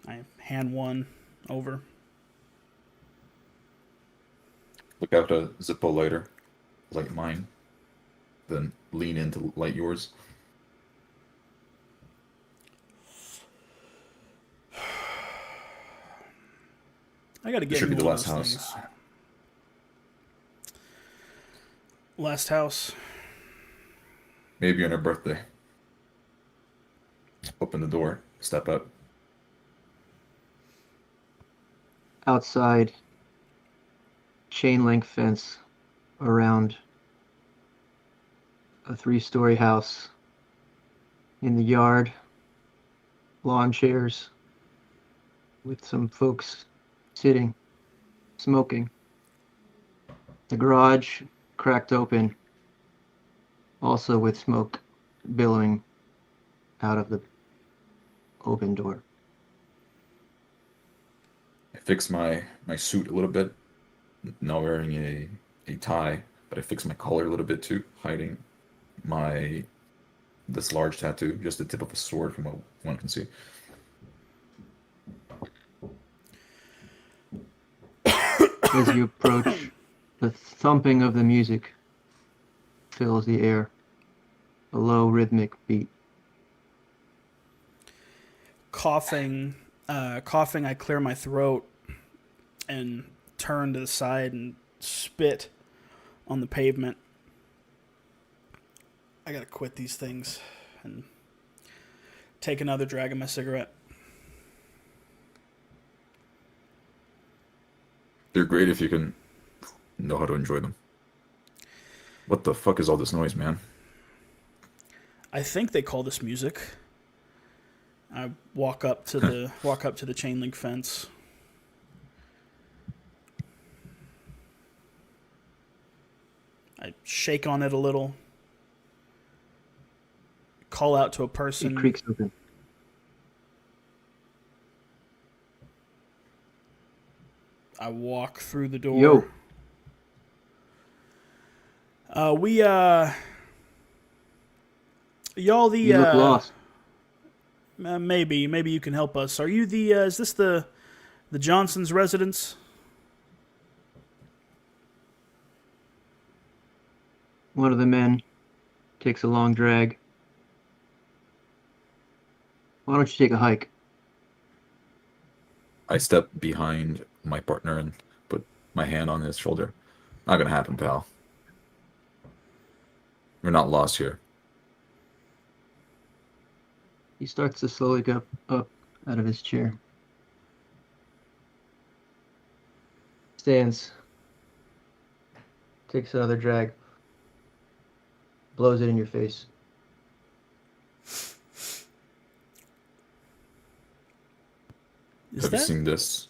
I hand one over. Look out a Zippo lighter, light mine. Then lean in to light yours. I gotta This get should be into the one last of house. those things. Last house. Maybe on her birthday. Open the door. Step out. outside, chain link fence around a 3-story house. In the yard, lawn chairs with some folks sitting, smoking. The garage cracked open, also with smoke billowing out of the open door. I fix my suit a little bit. Not wearing a tie, but I fix my collar a little bit too, hiding this large tattoo, just the tip of a sword from what one can see. As you approach, the thumping of the music fills the air, a low rhythmic beat. Coughing, I clear my throat and turn to the side and spit on the pavement. I gotta quit these things and take another drag of my cigarette. They're great if you can know how to enjoy them. What the fuck is all this noise, man? I think they call this music. I walk up to the chain link fence. I shake on it a little. Call out to a person. It creaks open. I walk through the door. Yo. Y'all the You look lost. maybe you can help us. Are you the is this the Johnson's residence? One of the men takes a long drag. Why don't you take a hike? I step behind my partner and put my hand on his shoulder. Not gonna happen, pal. We're not lost here. He starts to slowly get up out of his chair. Stands. Takes another drag. Blows it in your face. Have you seen this?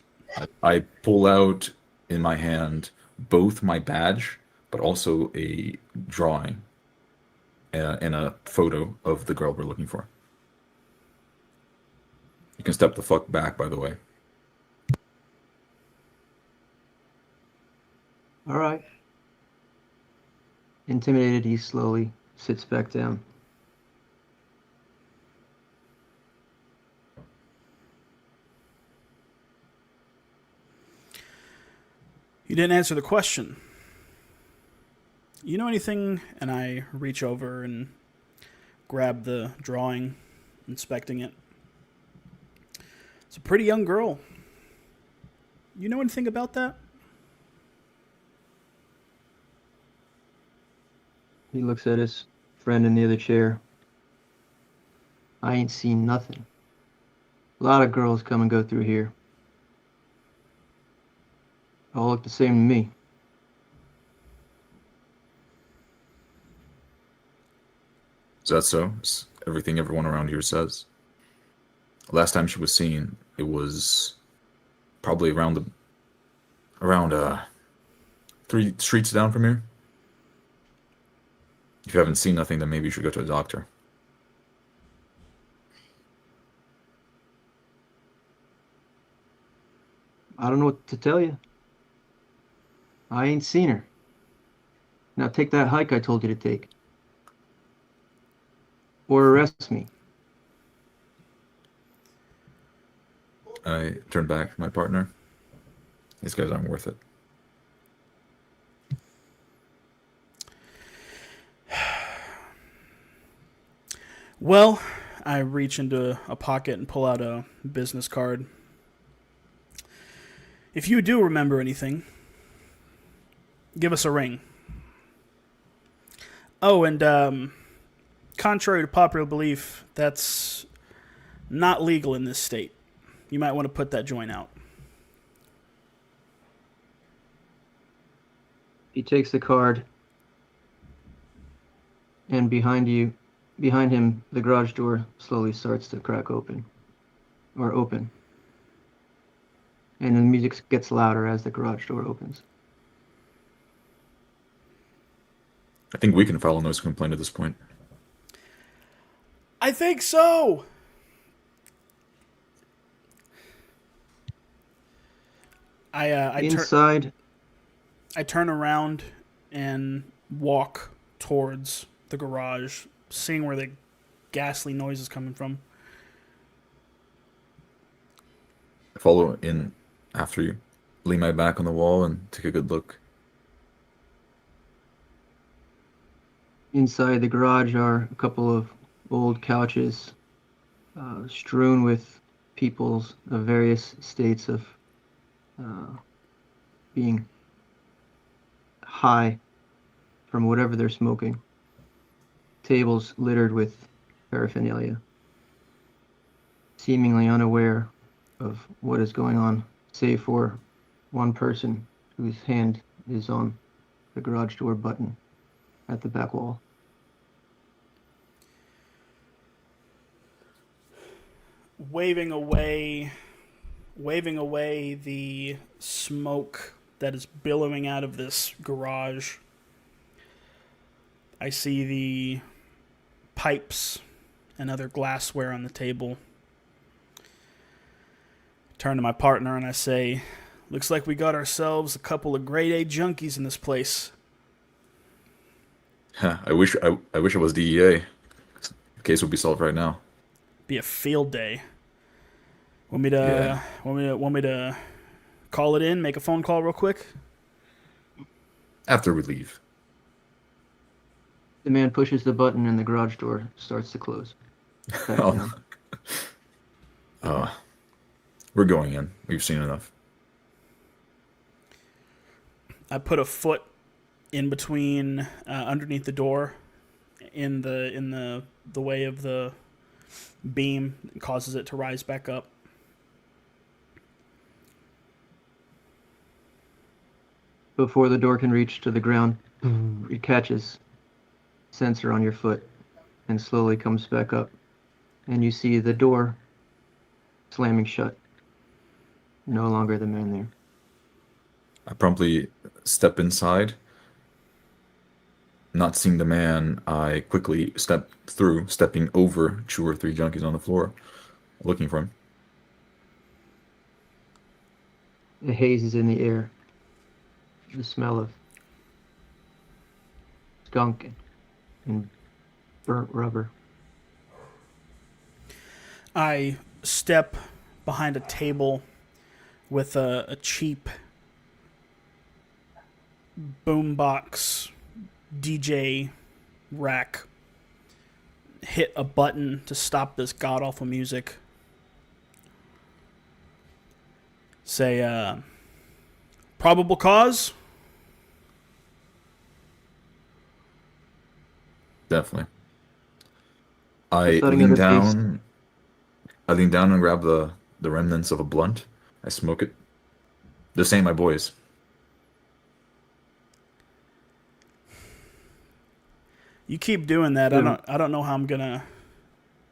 I pull out in my hand both my badge, but also a drawing and a photo of the girl we're looking for. You can step the fuck back, by the way. All right. Intimidated, he slowly sits back down. You didn't answer the question. You know anything? And I reach over and grab the drawing, inspecting it. It's a pretty young girl. You know anything about that? He looks at his friend in the other chair. I ain't seen nothing. A lot of girls come and go through here. All look the same to me. Is that so? It's everything everyone around here says. Last time she was seen, it was probably around 3 streets down from here. If you haven't seen nothing, then maybe you should go to a doctor. I don't know what to tell you. I ain't seen her. Now take that hike I told you to take. Or arrest me. I turn back to my partner. These guys aren't worth it. Well, I reach into a pocket and pull out a business card. If you do remember anything, give us a ring. Oh, and contrary to popular belief, that's not legal in this state. You might want to put that joint out. He takes the card, and behind him, the garage door slowly starts to crack open. Or open. And the music gets louder as the garage door opens. I think we can file a notice of complaint at this point. I think so! Inside, I turn around and walk towards the garage, seeing where the ghastly noise is coming from. I follow in after you, lean my back on the wall, and take a good look. inside the garage are a couple of old couches strewn with peoples of various states of being high from whatever they're smoking. Tables littered with paraphernalia, seemingly unaware of what is going on, save for one person whose hand is on the garage door button at the back wall. Waving away the smoke that is billowing out of this garage, I see the pipes and other glassware on the table. Turn to my partner and I say, "Looks like we got ourselves a couple of grade A junkies in this place." I wish it was DEA. The case would be solved right now. Be a field day. Want me to call it in? Make a phone call real quick. After we leave. The man pushes the button and the garage door starts to close. Back Oh, down. we're going in. We've seen enough. I put a foot in between, underneath the door, in the way of the beam, that causes it to rise back up. Before the door can reach to the ground, it catches sensor on your foot and slowly comes back up. And you see the door slamming shut. No longer the man there. I promptly step inside. Not seeing the man, I quickly step through, stepping over 2 or 3 junkies on the floor, looking for him. The haze is in the air. The smell of skunk and burnt rubber. I step behind a table with a cheap boombox DJ rack. Hit a button to stop this god-awful music. Say, probable cause? Definitely. I Just letting lean it at face. down. I lean down and grab the remnants of a blunt. I smoke it. They're saying my boys. You keep doing that. Yeah. I don't know how I'm gonna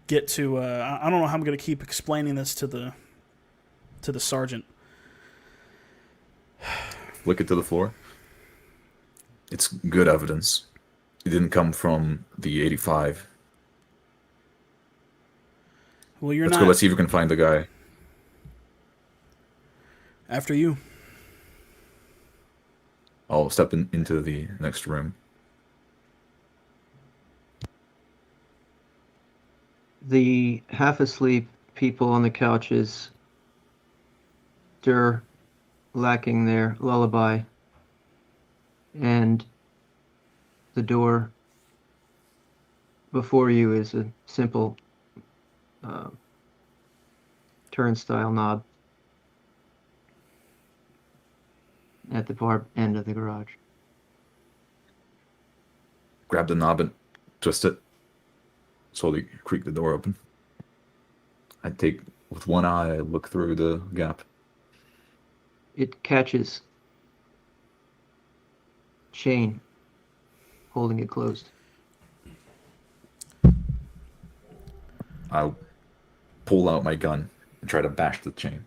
get to. I don't know how I'm gonna keep explaining this to the sergeant. Flick it to the floor. It's good evidence. It didn't come from the 85. Well, you're Let's not. go. Let's see if we can find the guy. After you. I'll step into the next room. The half asleep people on the couches stir, lacking their lullaby, and the door before you is a simple turnstile knob at the far end of the garage. Grab the knob and twist it. Slowly creak the door open. I take, with one eye, I look through the gap. It catches chain holding it closed. I'll pull out my gun and try to bash the chain.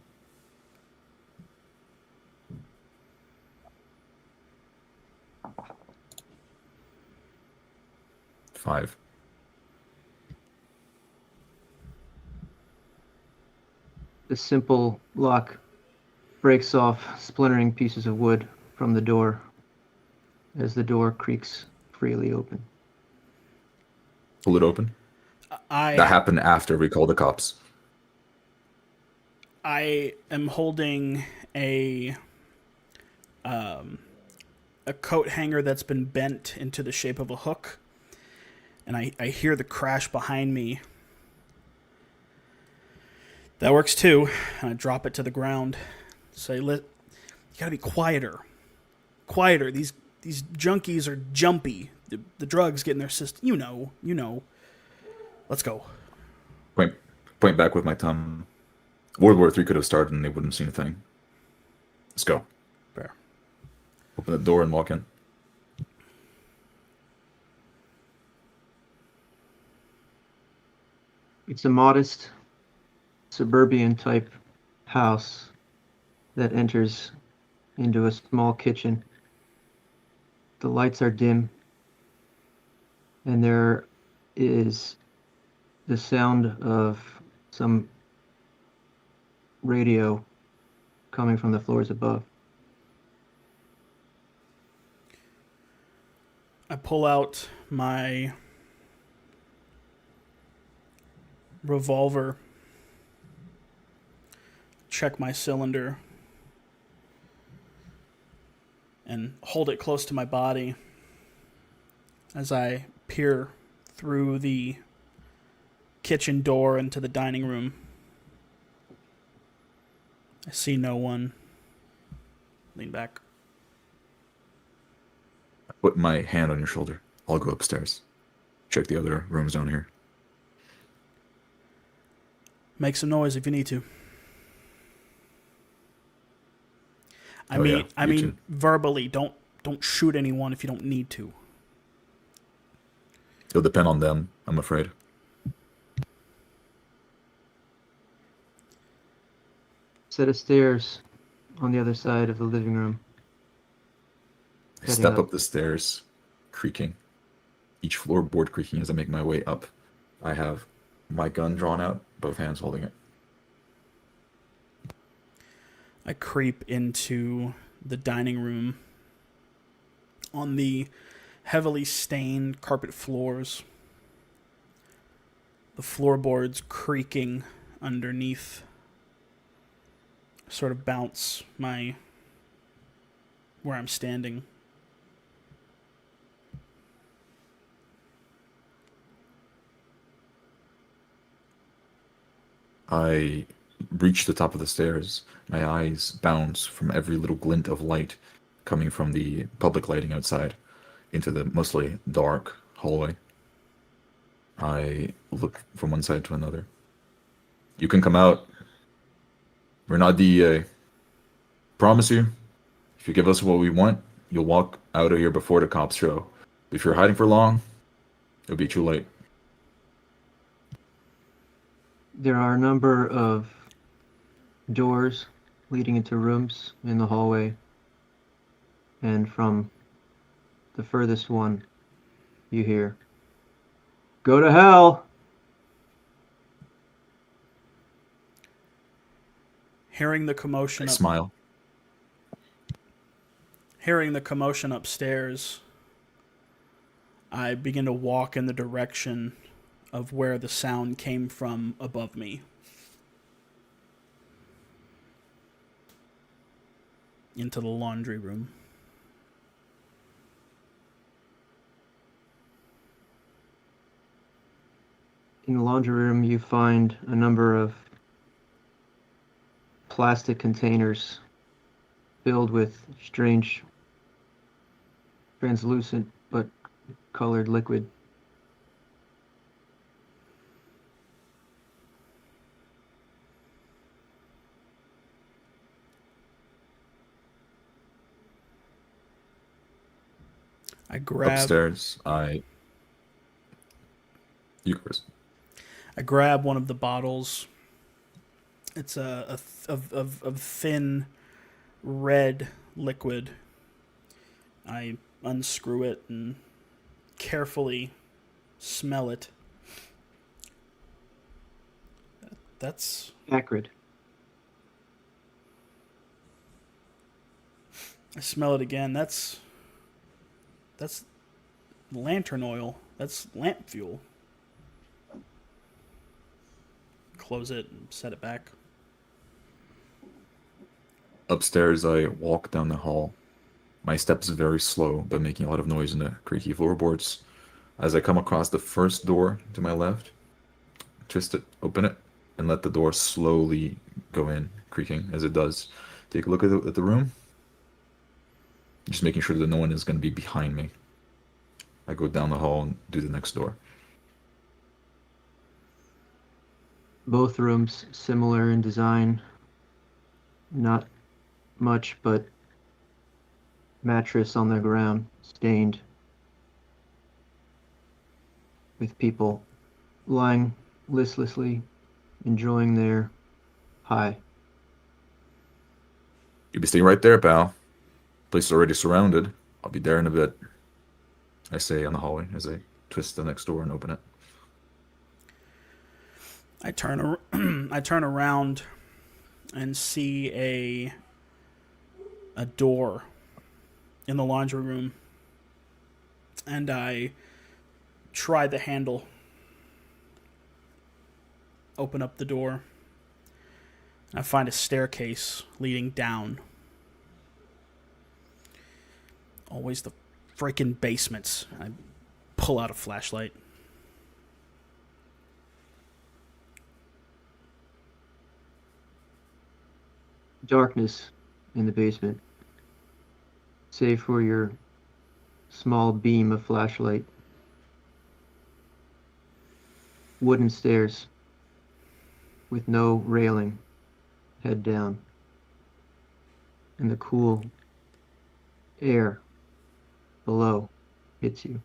Five. The simple lock breaks off splintering pieces of wood from the door as the door creaks freely open. Pull it open. That happened after we called the cops. I am holding a coat hanger that's been bent into the shape of a hook, and I hear the crash behind me. That works too. And I drop it to the ground. Say, you gotta be quieter. Quieter. These junkies are jumpy. The drugs get in their system. You know. Let's go. Point back with my thumb. World War III could have started and they wouldn't have seen a thing. Let's go. Fair. Open the door and walk in. It's a modest suburban type house that enters into a small kitchen. The lights are dim, and there is the sound of some radio coming from the floors above. I pull out my revolver, check my cylinder, and hold it close to my body as I peer through the kitchen door into the dining room. I see no one. Lean back. I put my hand on your shoulder. I'll go upstairs. Check the other rooms down here. Make some noise if you need to. I Oh, mean, yeah, verbally. Don't shoot anyone if you don't need to. It'll depend on them, I'm afraid. Set of stairs on the other side of the living room. I Heading step up. up the stairs, creaking. Each floorboard creaking as I make my way up. I have my gun drawn out, both hands holding it. I creep into the dining room. On the heavily stained carpet floors, the floorboards creaking underneath sort of bounce where I'm standing. I reach the top of the stairs. My eyes bounce from every little glint of light coming from the public lighting outside into the mostly dark hallway. I look from one side to another. You can come out. We're not DEA. Promise you, if you give us what we want, you'll walk out of here before the cops show. If you're hiding for long, it'll be too late. There are a number of doors leading into rooms in the hallway. And from the furthest one, you hear, "Go to hell!" Hearing the I commotion smile. Hearing the commotion upstairs, I begin to walk in the direction of where the sound came from above me. Into the laundry room. In the laundry room, you find a number of plastic containers filled with strange, translucent but colored liquid. I grab Upstairs, You first. I grab one of the bottles. It's a thin red liquid. I unscrew it and carefully smell it. That's Acrid. I smell it again. That's lantern oil. That's lamp fuel. Close it and set it back. Upstairs, I walk down the hall. My steps very slow, but making a lot of noise in the creaky floorboards. As I come across the first door to my left, twist it, open it, and let the door slowly go in, creaking as it does. Take a look at the room. Just making sure that no one is going to be behind me. I go down the hall and do the next door. Both rooms similar in design. Not much, but mattress on the ground, stained, with people lying listlessly, enjoying their high. You be staying right there, pal. Place is already surrounded. I'll be there in a bit. I say on the hallway as I twist the next door and open it. I turn around and see a door in the laundry room, and I try the handle. Open up the door. I find a staircase leading down. Always the freaking basements. I pull out a flashlight. Darkness in the basement, save for your small beam of flashlight. Wooden stairs with no railing, head down, and the cool air below hits you.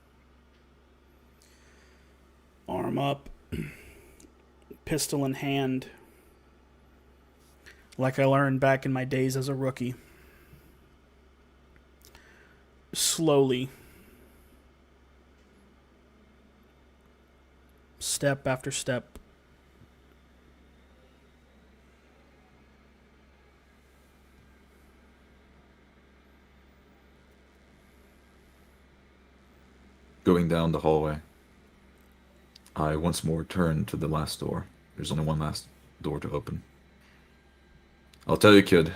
Arm up, pistol in hand, like I learned back in my days as a rookie. Slowly, step after step, Going down the hallway, I once more turn to the last door. There's only one last door to open. I'll tell you, kid,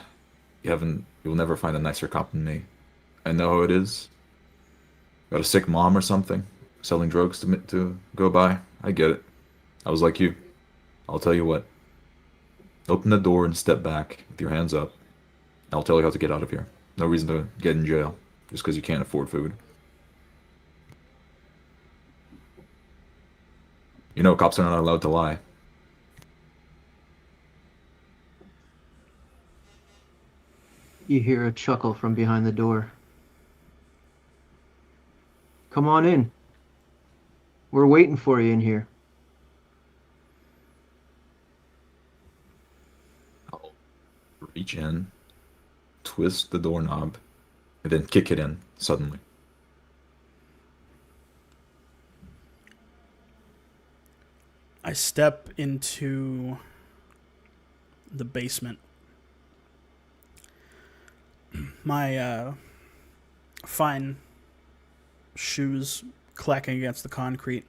you'll never find a nicer cop than me. I know how it is. Got a sick mom or something, selling drugs to go by. I get it. I was like you. I'll tell you what. Open the door and step back with your hands up. I'll tell you how to get out of here. No reason to get in jail just because you can't afford food. You know, cops are not allowed to lie. You hear a chuckle from behind the door. Come on in. We're waiting for you in here. I'll reach in, twist the doorknob, and then kick it in suddenly. I step into the basement. My fine shoes clacking against the concrete,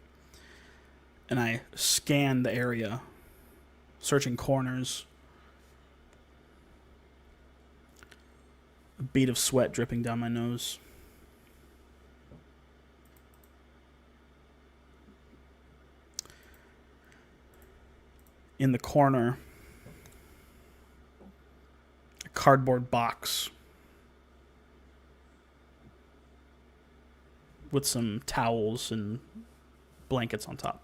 and I scan the area, searching corners. A bead of sweat dripping down my nose. In the corner, a cardboard box with some towels and blankets on top.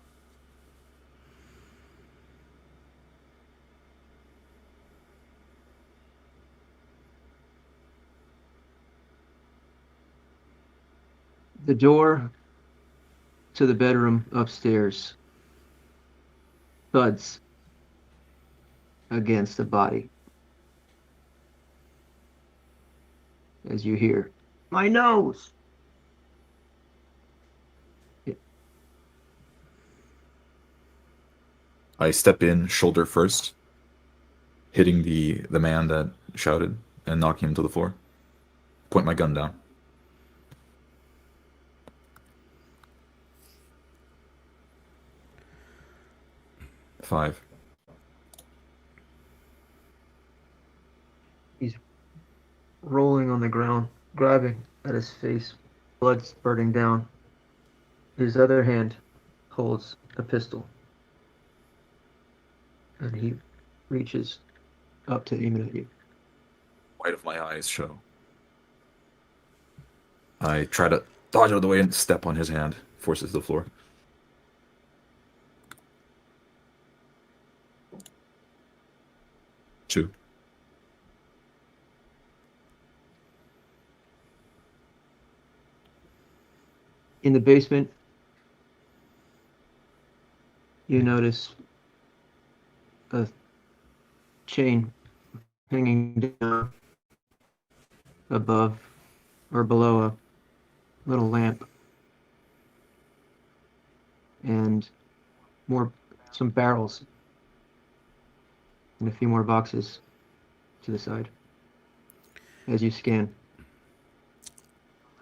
The door to the bedroom upstairs thuds against the body as you hear, "My nose!" I step in shoulder first, hitting the man that shouted and knocking him to the floor. Point my gun down. Five. He's rolling on the ground, grabbing at his face, blood spurting down. His other hand holds a pistol, and he reaches up to aim it at you. White of my eyes show. I try to dodge out of the way and step on his hand, forces to the floor. Two. In the basement, you notice a chain hanging down above or below a little lamp, and some barrels and a few more boxes to the side as you scan,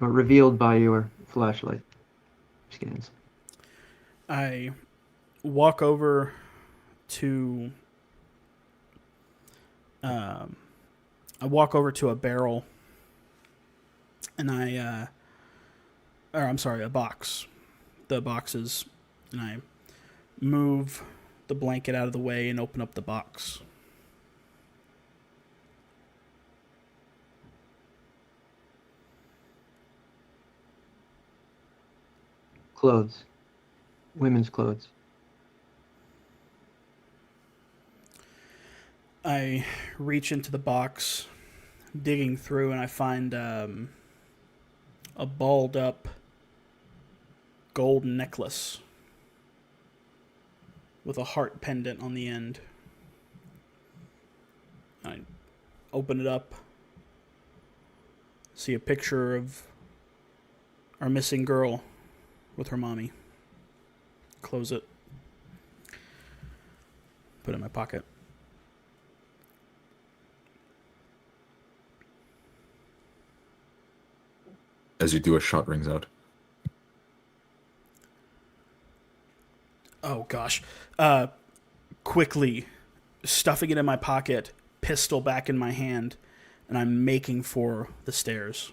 or revealed by your flashlight scans. I walk over to a barrel, and a box, the boxes, and I move the blanket out of the way and open up the box. Clothes. Women's clothes. I reach into the box, digging through, and I find a balled up gold necklace with a heart pendant on the end. I open it up, see a picture of our missing girl with her mommy. Close it. Put it in my pocket. As you do, a shot rings out. Oh gosh. Quickly stuffing it in my pocket, pistol back in my hand, and I'm making for the stairs.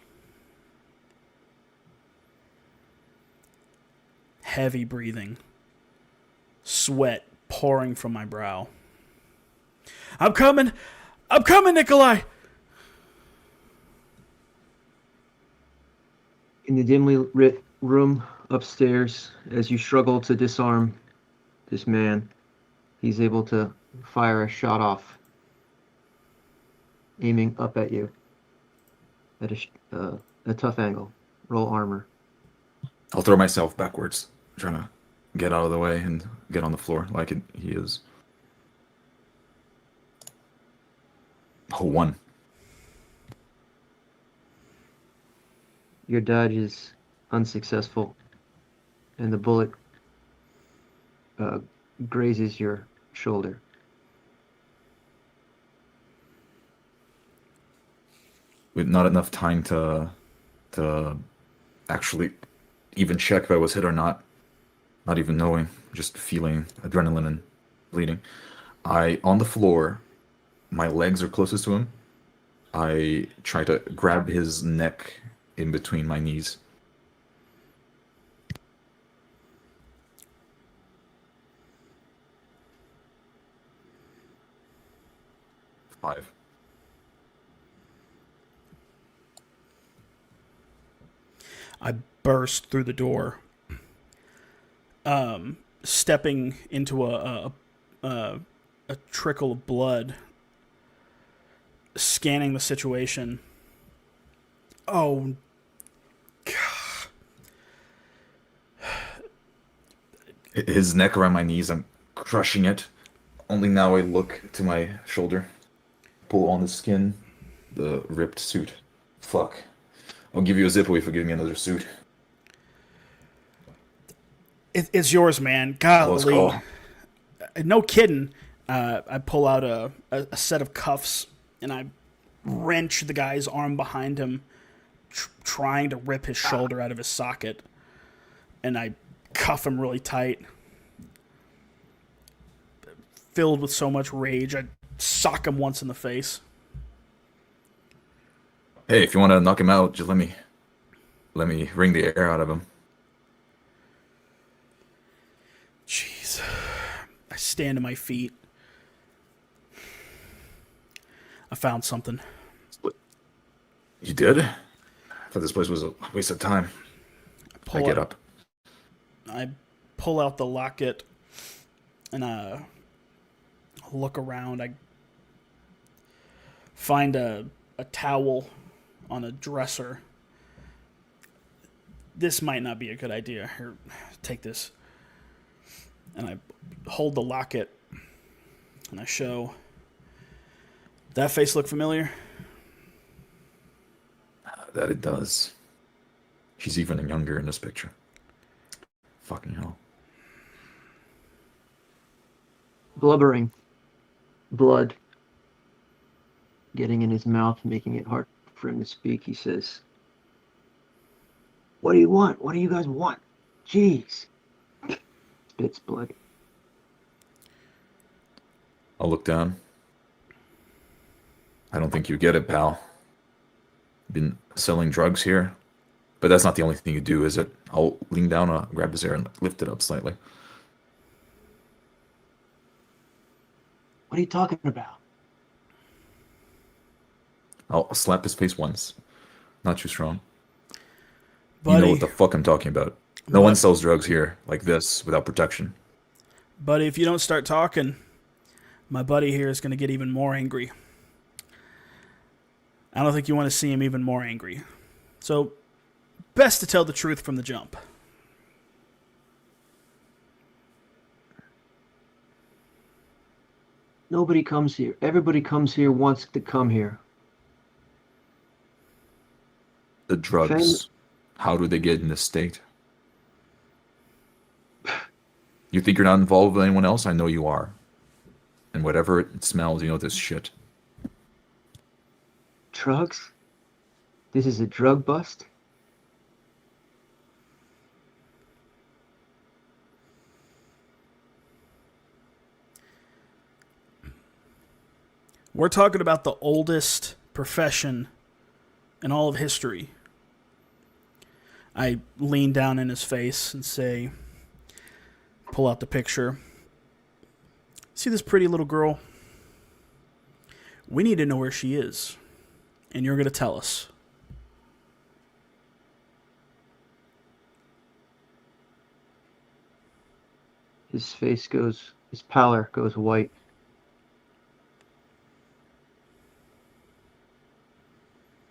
Heavy breathing. Sweat pouring from my brow. I'm coming! I'm coming, Nikolai! In the dimly lit room upstairs, as you struggle to disarm this man, he's able to fire a shot off, aiming up at you at a tough angle. Roll armor. I'll throw myself backwards, trying to get out of the way and get on the floor like he is. Oh, 1. Your dodge is unsuccessful, and the bullet grazes your shoulder. With not enough time to actually even check if I was hit or not. Not even knowing, just feeling adrenaline and bleeding. On the floor, my legs are closest to him. I try to grab his neck in between my knees. Five. I burst through the door, stepping into a trickle of blood, scanning the situation. Oh, God. His neck around my knees, I'm crushing it. Only now I look to my shoulder, pull on the skin, the ripped suit. Fuck. I'll give you a Zippo if you give me another suit. It's yours, man. Close Golly. call. No kidding. I pull out a set of cuffs, and I wrench the guy's arm behind him, trying to rip his shoulder out of his socket. And I cuff him really tight. Filled with so much rage, I sock him once in the face. Hey, if you want to knock him out, just let me wring the air out of him. Jeez. I stand to my feet. I found something. You did? I thought this place was a waste of time. I get up. I pull out the locket and look around. I find a towel on a dresser. This might not be a good idea. Here, take this. And I hold the locket and I show. That face look familiar? That it does. She's even younger in this picture. Fucking hell. Blubbering. Blood getting in his mouth, making it hard for him to speak. He says, "What do you want? What do you guys want? Jeez." Spits blood. I'll look down. I don't think you get it, pal. Been selling drugs here But that's not the only thing you do, is it? I'll lean down, grab his hair, and lift it up slightly. What are you talking about? I'll slap his face once. Not too strong. Buddy, You know what the fuck I'm talking about. No one sells drugs here like this without protection. Buddy, if you don't start talking, my buddy here is going to get even more angry. I don't think you want to see him even more angry. So, best to tell the truth from the jump. Nobody comes here. Everybody comes here wants to come here. The drugs. How do they get in this state? You think you're not involved with anyone else? I know you are. And whatever it smells, you know this shit. Drugs? This is a drug bust? We're talking about the oldest profession in all of history. I lean down in his face and say, pull out the picture. See this pretty little girl? We need to know where she is. And you're going to tell us. His face goes, his pallor goes white.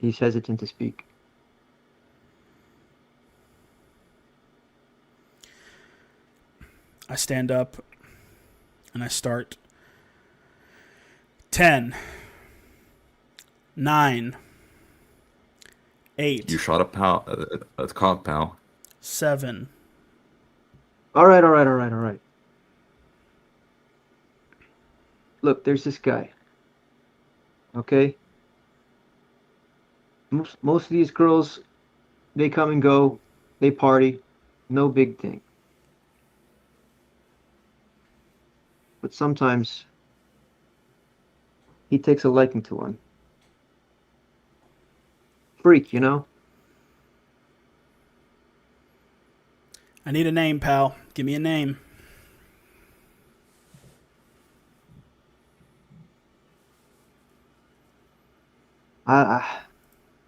He's hesitant to speak. I stand up and I start. 10, 9, 8. You shot a cop, pal. 7. All right. Look, there's this guy. Okay? Most of these girls, they come and go. They party. No big thing. But sometimes he takes a liking to one. Freak, you know? I need a name, pal. Give me a name.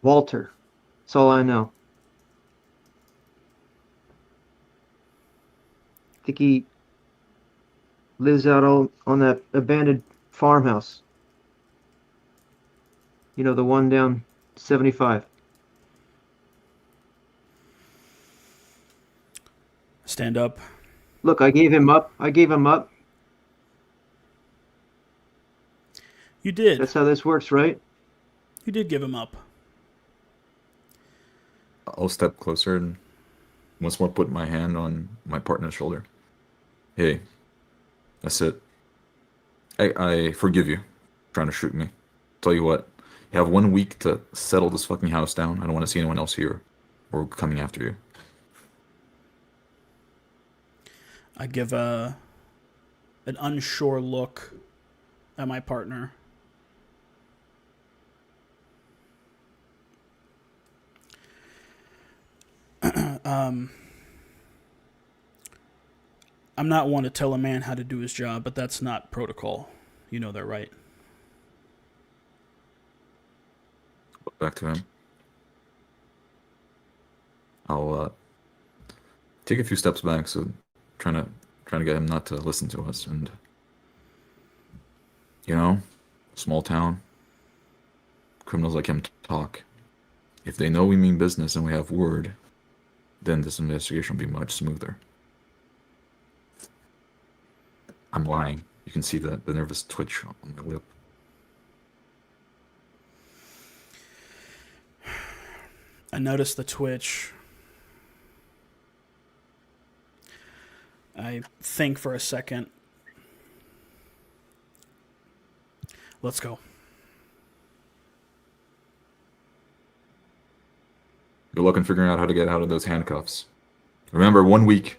Walter. That's all I know. I think he lives out on that abandoned farmhouse. You know, the one down 75. Stand up. Look, I gave him up. You did. That's how this works, right? You did give him up. I'll step closer and once more put my hand on my partner's shoulder. Hey, that's it. I forgive you for trying to shoot me. Tell you what, you have 1 week to settle this fucking house down. I don't want to see anyone else here or coming after you. I give an unsure look at my partner. I'm not one to tell a man how to do his job, but that's not protocol. You know that, right? Back to him. I'll take a few steps back, so trying to get him not to listen to us. And you know, small town, criminals like him talk. If they know we mean business and we have word, then this investigation will be much smoother. I'm lying. You can see the nervous twitch on my lip. I notice the twitch. I think for a second. Let's go. Good luck in figuring out how to get out of those handcuffs. Remember, 1 week.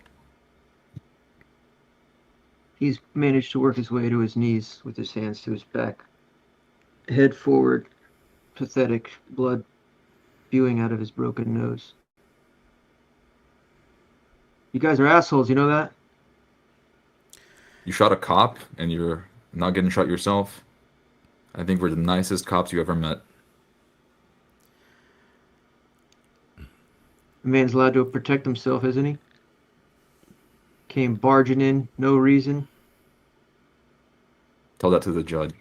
He's managed to work his way to his knees with his hands to his back. Head forward, pathetic, blood spewing out of his broken nose. You guys are assholes, you know that? You shot a cop and you're not getting shot yourself. I think we're the nicest cops you ever met. A man's allowed to protect himself, isn't he? Came barging in, no reason. Tell that to the judge.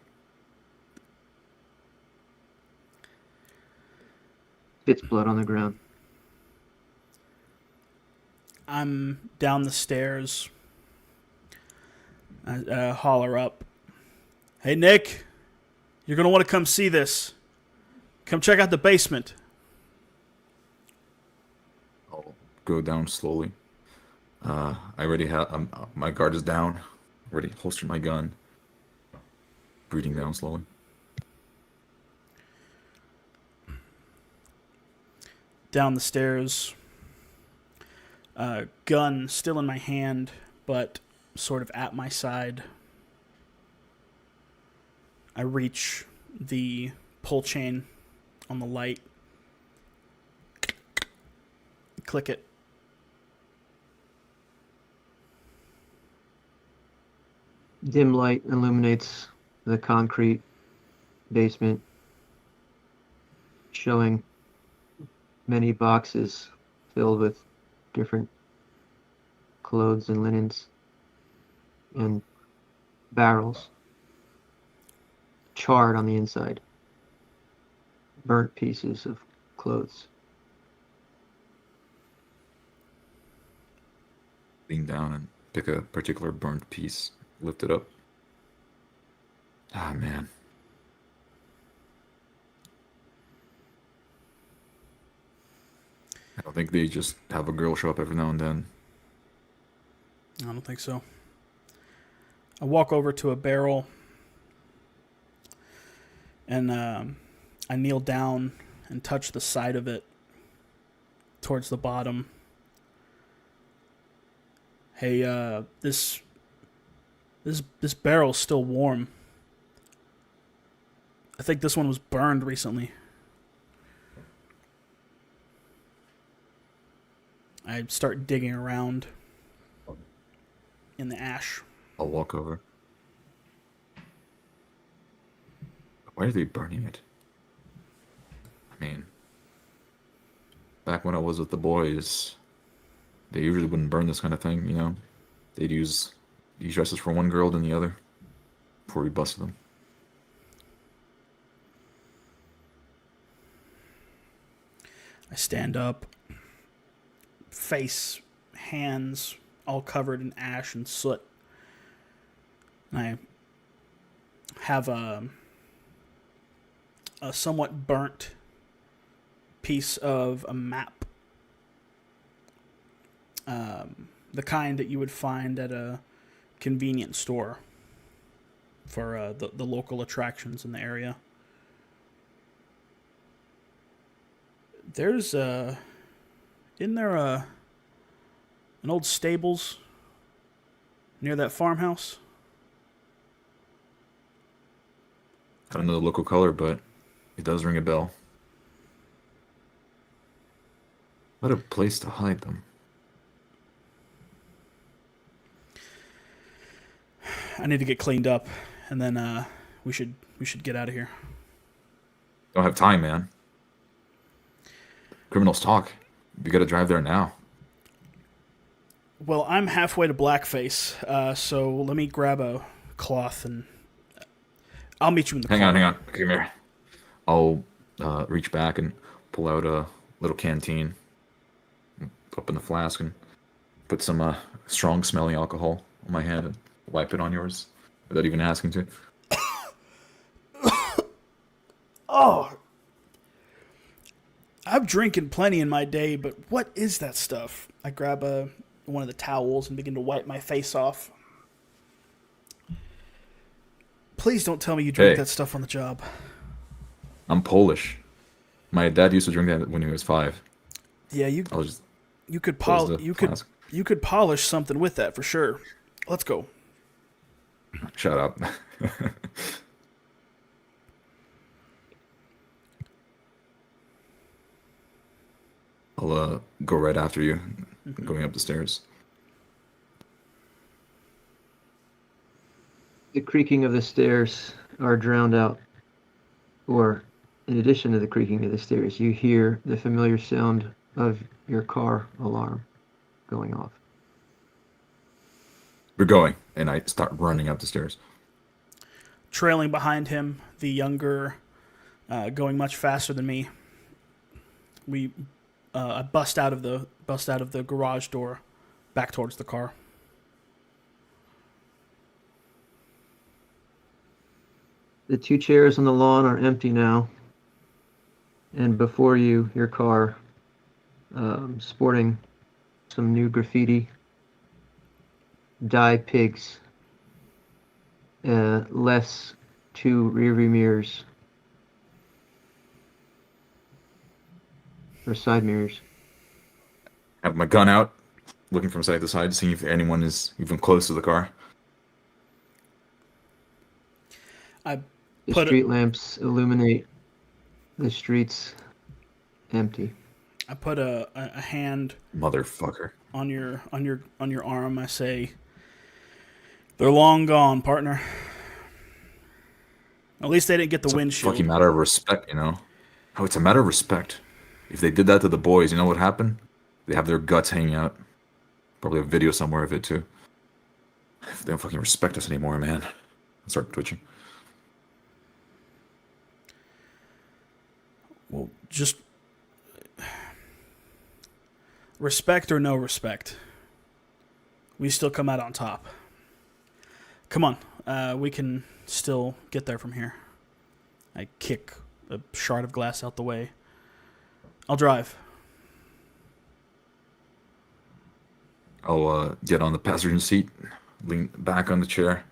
Spits blood on the ground. I'm down the stairs. I holler up. Hey, Nick, you're going to want to come see this. Come check out the basement. I'll go down slowly. I already have my guard is down. Already holstered my gun. Breathing down slowly. Down the stairs. Gun still in my hand, but sort of at my side. I reach the pull chain on the light. Click it. Dim light illuminates the concrete basement, showing many boxes filled with different clothes and linens and barrels, charred on the inside, burnt pieces of clothes. Lean down and pick a particular burnt piece. Lift it up. Ah, man. I don't think they just have a girl show up every now and then. I don't think so. I walk over to a barrel and I kneel down and touch the side of it towards the bottom. Hey, this barrel's still warm. I think this one was burned recently. I start digging around in the ash. I'll walk over. Why are they burning it? I mean, back when I was with the boys, they usually wouldn't burn this kind of thing, you know? They'd use these dresses for one girl than the other before we busted them. I stand up, face, hands all covered in ash and soot. And I have a somewhat burnt piece of a map. The kind that you would find at a convenience store for the local attractions in the area. There's isn't there an old stables near that farmhouse? I don't know the local color, but it does ring a bell. What a place to hide them. I need to get cleaned up, and then we should get out of here. Don't have time, man. Criminals talk. We gotta drive there now. Well, I'm halfway to blackface, so let me grab a cloth and I'll meet you in the car. Hang on. Come here. I'll reach back and pull out a little canteen, open the flask, and put some strong-smelling alcohol on my hand and wipe it on yours without even asking to. Oh, I'm drinking plenty in my day, but what is that stuff? I grab one of the towels and begin to wipe my face off. Please don't tell me you drink that stuff on the job. I'm Polish. My dad used to drink that when he was 5. Yeah, you could polish something with that for sure. Let's go. Shut up. I'll go right after you, going up the stairs. The creaking of the stairs are drowned out, or in addition to the creaking of the stairs, you hear the familiar sound of your car alarm going off. We're going, and I start running up the stairs. Trailing behind him, the younger, going much faster than me. I bust out of the garage door, back towards the car. The 2 chairs on the lawn are empty now, and before you, your car, sporting some new graffiti, die pigs, less 2 rearview mirrors, or side mirrors. I have my gun out, looking from side to side, seeing if anyone is even close to the car. The street lamps illuminate the streets empty. I put a hand Motherfucker. on your arm. I say, "They're long gone, partner." At least they didn't get the windshield. Fucking matter of respect, you know. Oh, it's a matter of respect. If they did that to the boys, you know what happened? They have their guts hanging out. Probably a video somewhere of it too. If they don't fucking respect us anymore, man. I start twitching. Well, just respect or no respect, we still come out on top. Come on, we can still get there from here. I kick a shard of glass out the way. I'll drive. I'll get on the passenger seat, lean back on the chair,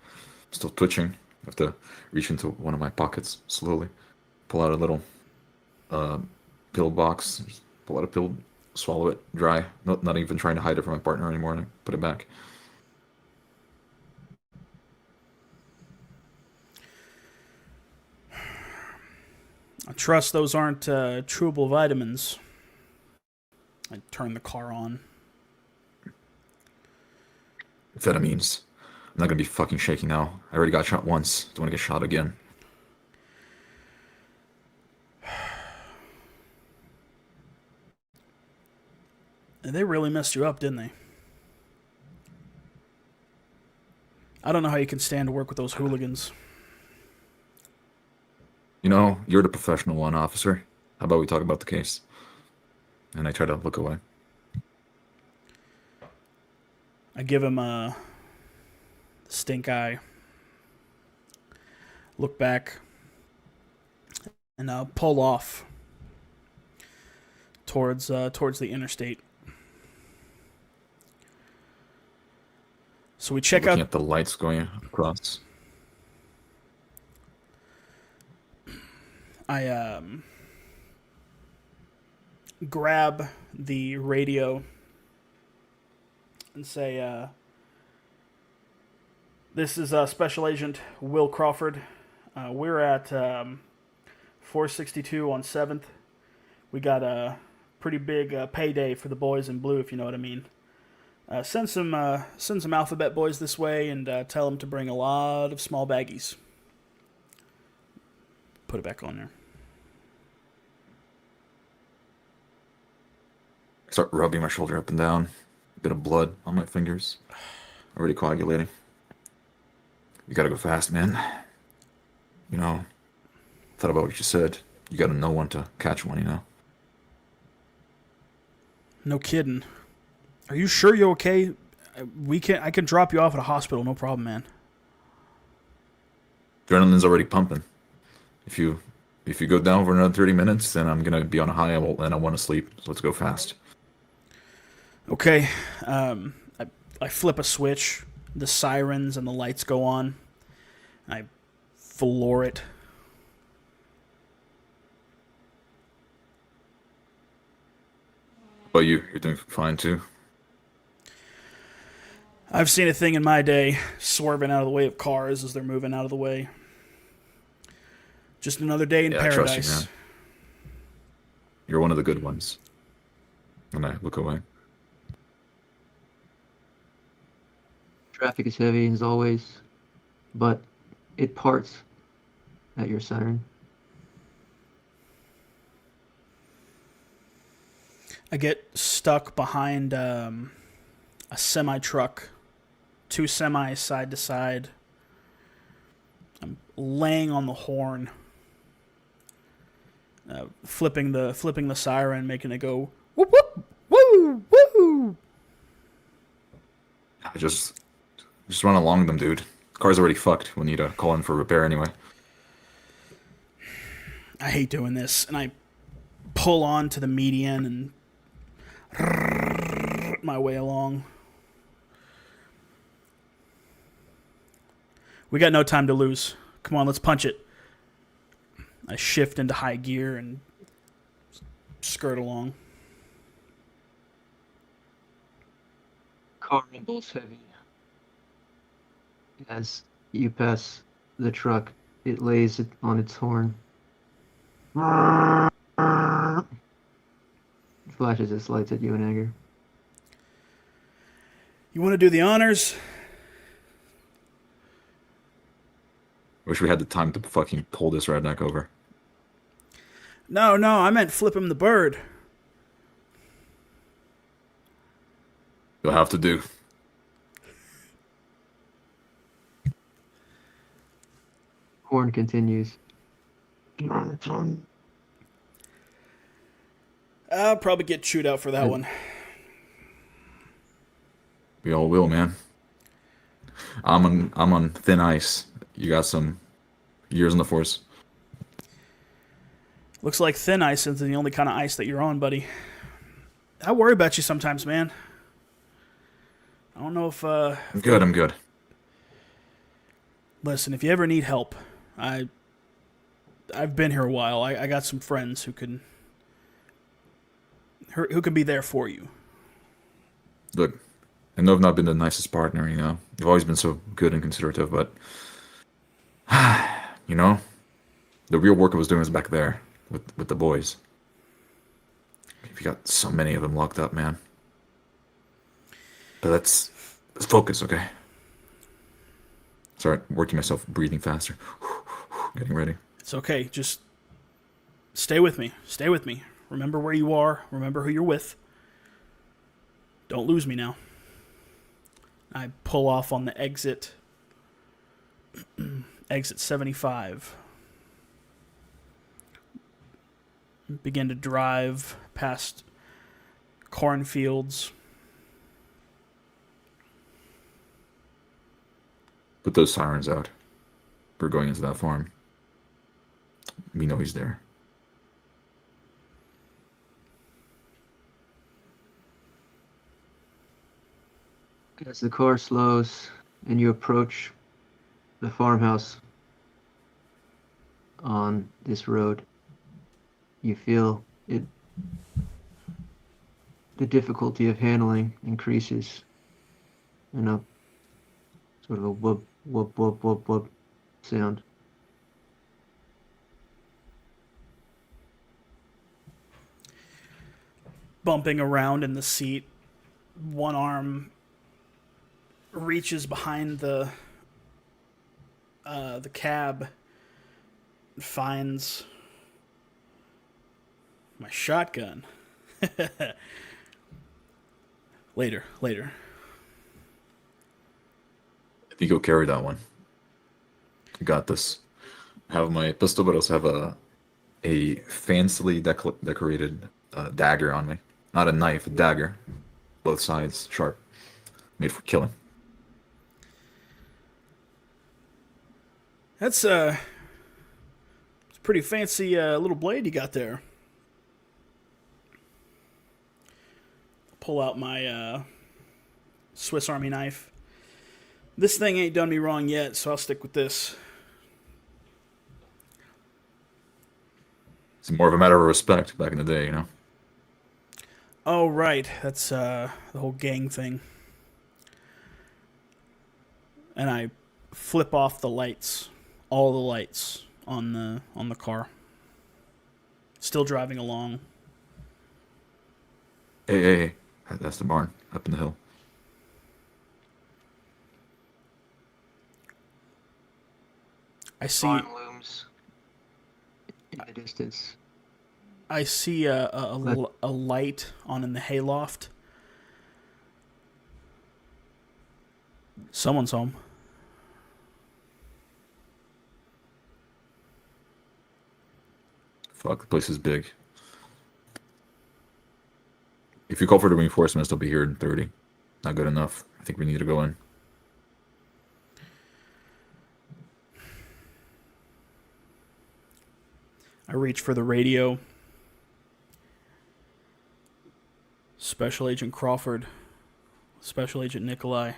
still twitching. I have to reach into one of my pockets slowly, pull out a little pill box, just pull out a pill, swallow it dry, not even trying to hide it from my partner anymore, and I put it back. I trust those aren't chewable vitamins. I turn the car on. Amphetamines. I'm not gonna be fucking shaking now. I already got shot once. Don't want to get shot again. And they really messed you up, didn't they? I don't know how you can stand to work with those hooligans. You know, you're the professional one, officer. How about we talk about the case? And I try to look away. I give him a stink eye. Look back. And pull off towards the interstate. So we check Looking out at the lights going across. I grab the radio and say, "This is Special Agent Will Crawford. We're at 462 on 7th. We got a pretty big payday for the boys in blue, if you know what I mean. Send some alphabet boys this way and tell them to bring a lot of small baggies." Put it back on there. I start rubbing my shoulder up and down. A bit of blood on my fingers. Already coagulating. You gotta go fast, man. You know, thought about what you said. You gotta know when to catch one, you know? No kidding. Are you sure you're okay? I can drop you off at a hospital, no problem, man. Adrenaline's already pumping. If you go down for another 30 minutes, then I'm gonna be on a high and I want to sleep. So let's go fast. Okay. I flip a switch. The sirens and the lights go on. I floor it. But you're doing fine too. I've seen a thing in my day, swerving out of the way of cars as they're moving out of the way. Just another day in paradise. I trust you, man. You're one of the good ones. And I look away. Traffic is heavy as always. but it parts at your siren. I get stuck behind a semi truck, 2 semis side to side. I'm laying on the horn, flipping the siren, making it go whoop whoop woo woo. Just run along them, dude. Car's already fucked. We'll need to call in for repair anyway. I hate doing this, and I pull on to the median and my way along. We got no time to lose. Come on, let's punch it. I shift into high gear and skirt along. Car rumbles heavy. As you pass the truck, it lays it on its horn. Flashes its lights at you in anger. You want to do the honors? Wish we had the time to fucking pull this redneck over. No, I meant flip him the bird. You'll have to do. Horn continues. I'll probably get chewed out for that one. We all will, man. I'm on thin ice. You got some years in the force. Looks like thin ice is the only kind of ice that you're on, buddy. I worry about you sometimes, man. I don't know if... I'm good. Listen, if you ever need help, I've been here a while. I got some friends who can be there for you. Look, I know I've not been the nicest partner, you know. You've always been so good and considerative, but... you know, the real work I was doing was back there with the boys. You got so many of them locked up, man. But let's focus, okay? Sorry, working myself, breathing faster. Getting ready. It's okay. Just stay with me. Stay with me. Remember where you are. Remember who you're with. Don't lose me now. I pull off on the exit. Exit 75. Begin to drive past cornfields. Put those sirens out. We're going into that farm. We know he's there. As the car slows and you approach the farmhouse on this road, you feel it. The difficulty of handling increases, and a sort of a whoop, whoop, whoop, whoop, whoop sound. Bumping around in the seat, one arm reaches behind the cab, finds my shotgun. Later. I think you'll carry that one. I got this. I have my pistol, but I also have a fancily decorated dagger on me. Not a knife, a dagger. Both sides sharp. Made for killing. It's a pretty fancy little blade you got there. Pull out my Swiss Army knife. This thing ain't done me wrong yet, so I'll stick with this. It's more of a matter of respect back in the day, you know? Oh, right. That's the whole gang thing. And I flip off the lights. All the lights on the car. Still driving along. Hey. That's the barn up in the hill. I see. Barn looms in the distance. I see a light on in the hayloft. Someone's home. Fuck, the place is big. If you call for the reinforcements, they'll be here in 30. Not good enough. I think we need to go in. I reach for the radio. Special Agent Crawford. Special Agent Nikolai.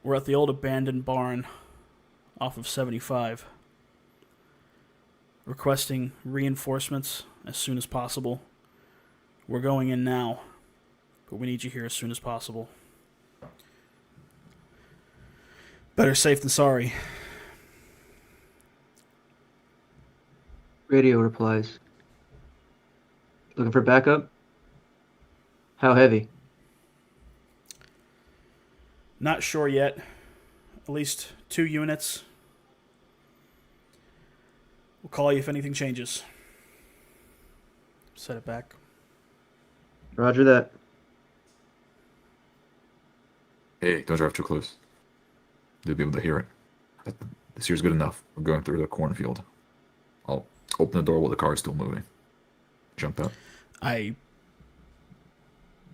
We're at the old abandoned barn off of 75. Requesting reinforcements as soon as possible. We're going in now, but we need you here as soon as possible. Better safe than sorry. Radio replies. Looking for backup? How heavy? Not sure yet. At least 2 units. We'll call you if anything changes. Set it back. Roger that. Hey, don't drive too close. They'll be able to hear it. This here's good enough. We're going through the cornfield. I'll open the door while the car is still moving. Jump out. I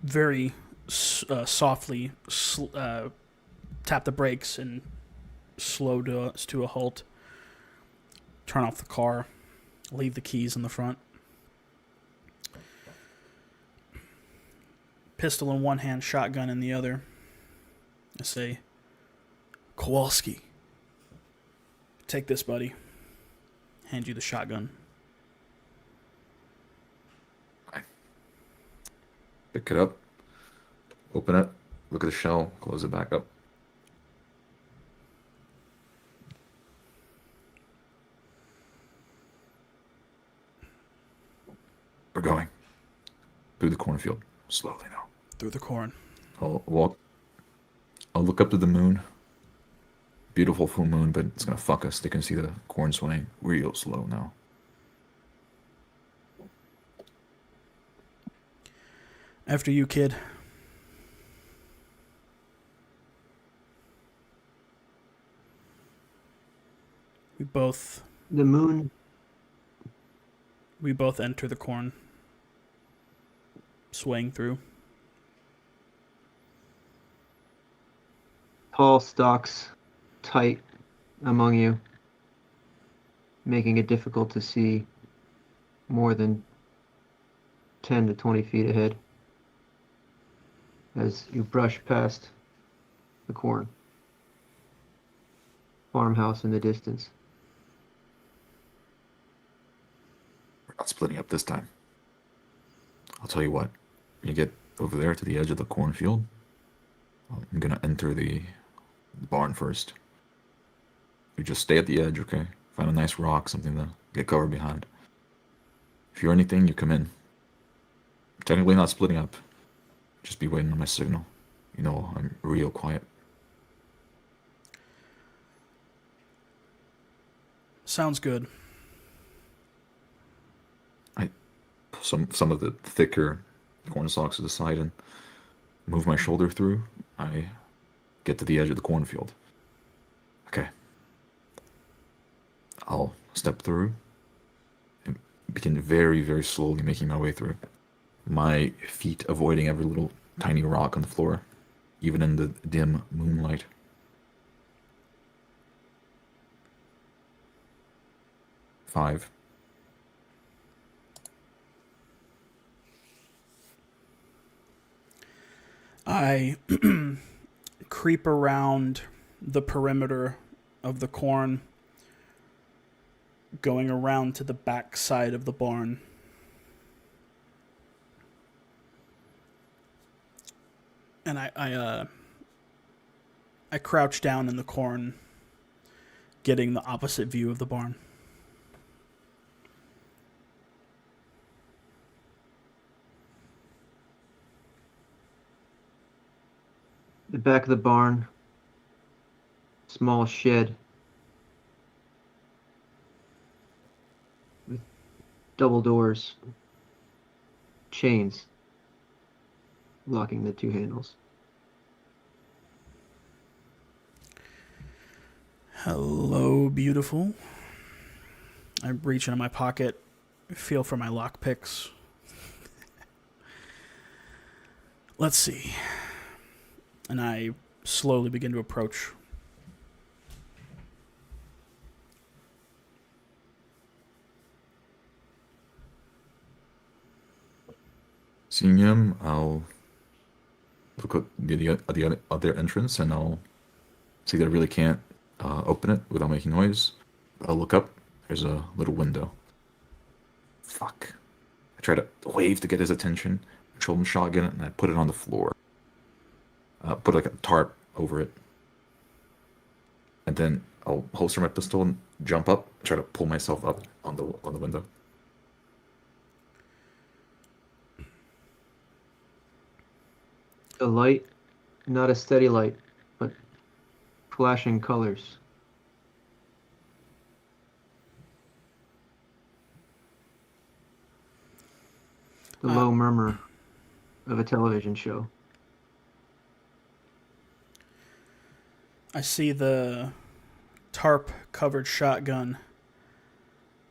very softly tap the brakes and slow to a halt. Turn off the car. Leave the keys in the front. Pistol in one hand, shotgun in the other. I say, Kowalski, take this, buddy. Hand you the shotgun. Pick it up. Open it. Look at the shell. Close it back up. We're going. Through the cornfield. Slowly now. Through the corn. I'll walk. I'll look up to the moon. Beautiful full moon, but it's gonna fuck us. They can see the corn swaying real slow now. After you, kid. We both The moon. enter the corn. Swaying through. Tall stalks tight among you, making it difficult to see more than 10 to 20 feet ahead as you brush past the corn. Farmhouse in the distance. We're not splitting up this time. I'll tell you what. When you get over there to the edge of the cornfield, I'm gonna enter the barn first. You just stay at the edge, okay? Find a nice rock, something to get cover behind. If you hear anything, you come in. Technically not splitting up. Just be waiting on my signal. You know, I'm real quiet. Sounds good. I pull some of the thicker corn stalks to the side and move my shoulder through. I get to the edge of the cornfield. Okay. I'll step through and begin very, very slowly making my way through. My feet avoiding every little tiny rock on the floor, even in the dim moonlight. Five. I creep around the perimeter of the corn, going around to the back side of the barn. And I crouch down in the corn, getting the opposite view of the barn. The back of the barn, small shed with double doors, chains locking the two handles. Hello, beautiful. I reach into my pocket, feel for my lockpicks. Let's see. And I slowly begin to approach. Seeing him, I'll look at the other entrance, and I'll see that I really can't open it without making noise. I'll look up. There's a little window. Fuck. I try to wave to get his attention, control him shotgun it, and I put it on the floor. Put like a tarp over it. And then I'll holster my pistol and jump up, try to pull myself up on the window. The light, not a steady light, but flashing colors. The low murmur of a television show. I see the tarp-covered shotgun.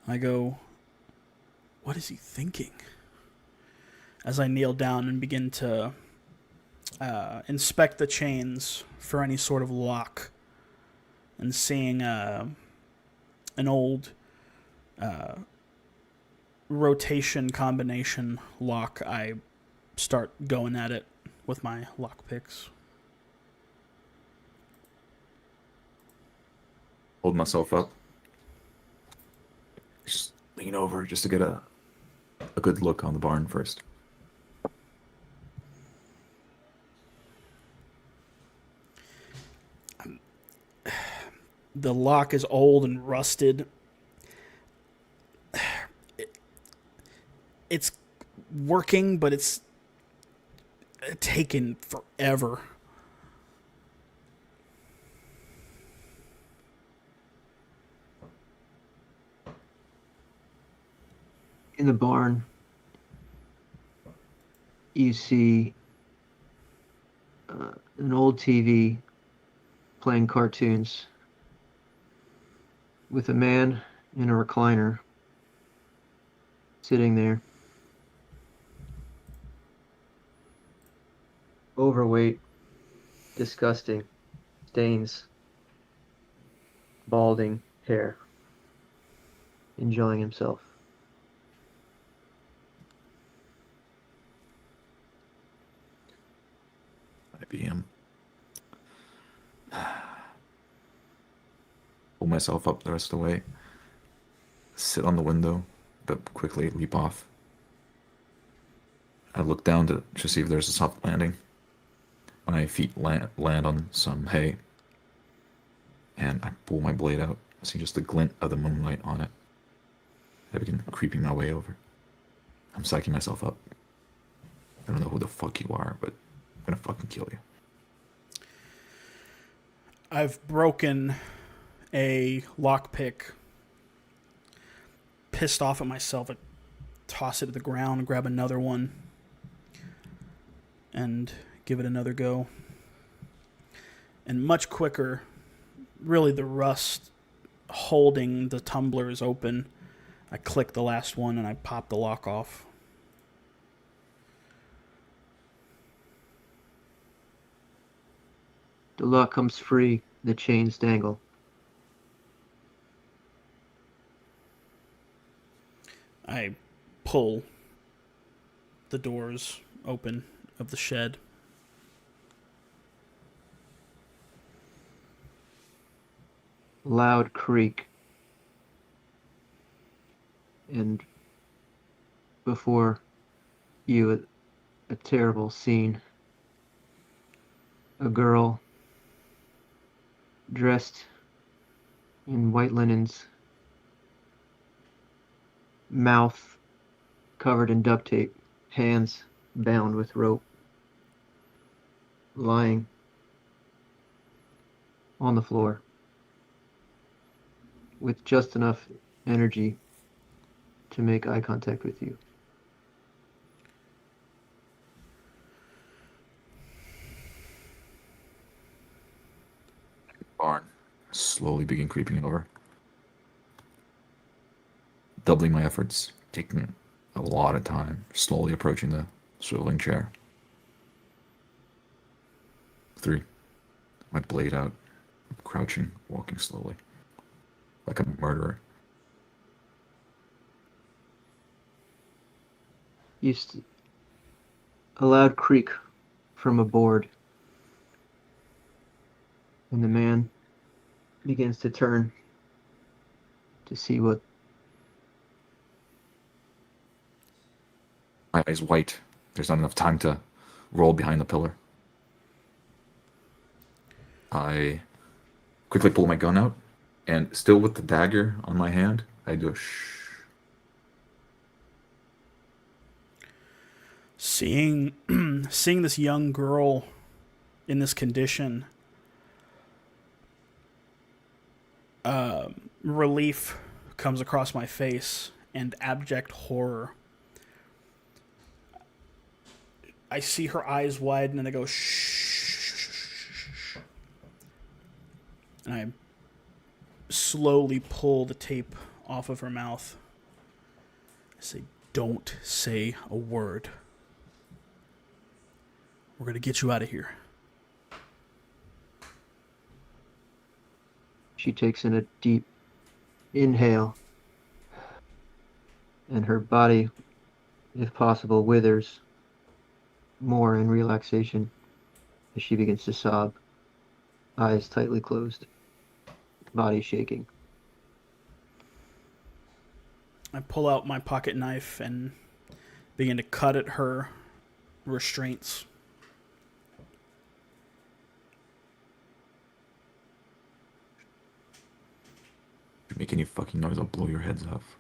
I go, what is he thinking? As I kneel down and begin to inspect the chains for any sort of lock, and seeing an old rotation combination lock, I start going at it with my lock picks. Hold myself up. Just lean over just to get a good look on the barn first. The lock is old and rusted. It's working, but it's taken forever. In the barn, you see an old TV playing cartoons with a man in a recliner sitting there. Overweight, disgusting, stains, balding hair, enjoying himself. IBM. Pull myself up the rest of the way. Sit on the window, but quickly leap off. I look down to see if there's a soft landing. My feet land on some hay, and I pull my blade out. I see just the glint of the moonlight on it. I begin creeping my way over. I'm psyching myself up. I don't know who the fuck you are, but I'm gonna fucking kill you. I've broken a lockpick. Pissed off at myself, I toss it to the ground, grab another one, and give it another go. And much quicker, really the rust holding the tumbler is open. I click the last one and I pop the lock off. The lock comes free, the chains dangle. I pull the doors open of the shed. Loud creak. And before you, a terrible scene. A girl dressed in white linens, mouth covered in duct tape, hands bound with rope, lying on the floor. with just enough energy to make eye contact with you. Barn. Slowly begin creeping over. Doubling my efforts, taking a lot of time, slowly approaching the swiveling chair. 3. My blade out, crouching, walking slowly, like a murderer. A loud creak from a board, and the man begins to turn to see what. My eyes white. There's not enough time to roll behind the pillar. I quickly pull my gun out, and still with the dagger on my hand, I do a shh. Seeing this young girl in this condition, relief comes across my face and abject horror. I see her eyes widen and they go shh. And I slowly pull the tape off of her mouth. I say, "Don't say a word. We're going to get you out of here." She takes in a deep inhale, and her body, if possible, withers more in relaxation as she begins to sob, eyes tightly closed, body shaking. I pull out my pocket knife and begin to cut at her restraints. If you make any fucking noise, I'll blow your heads off.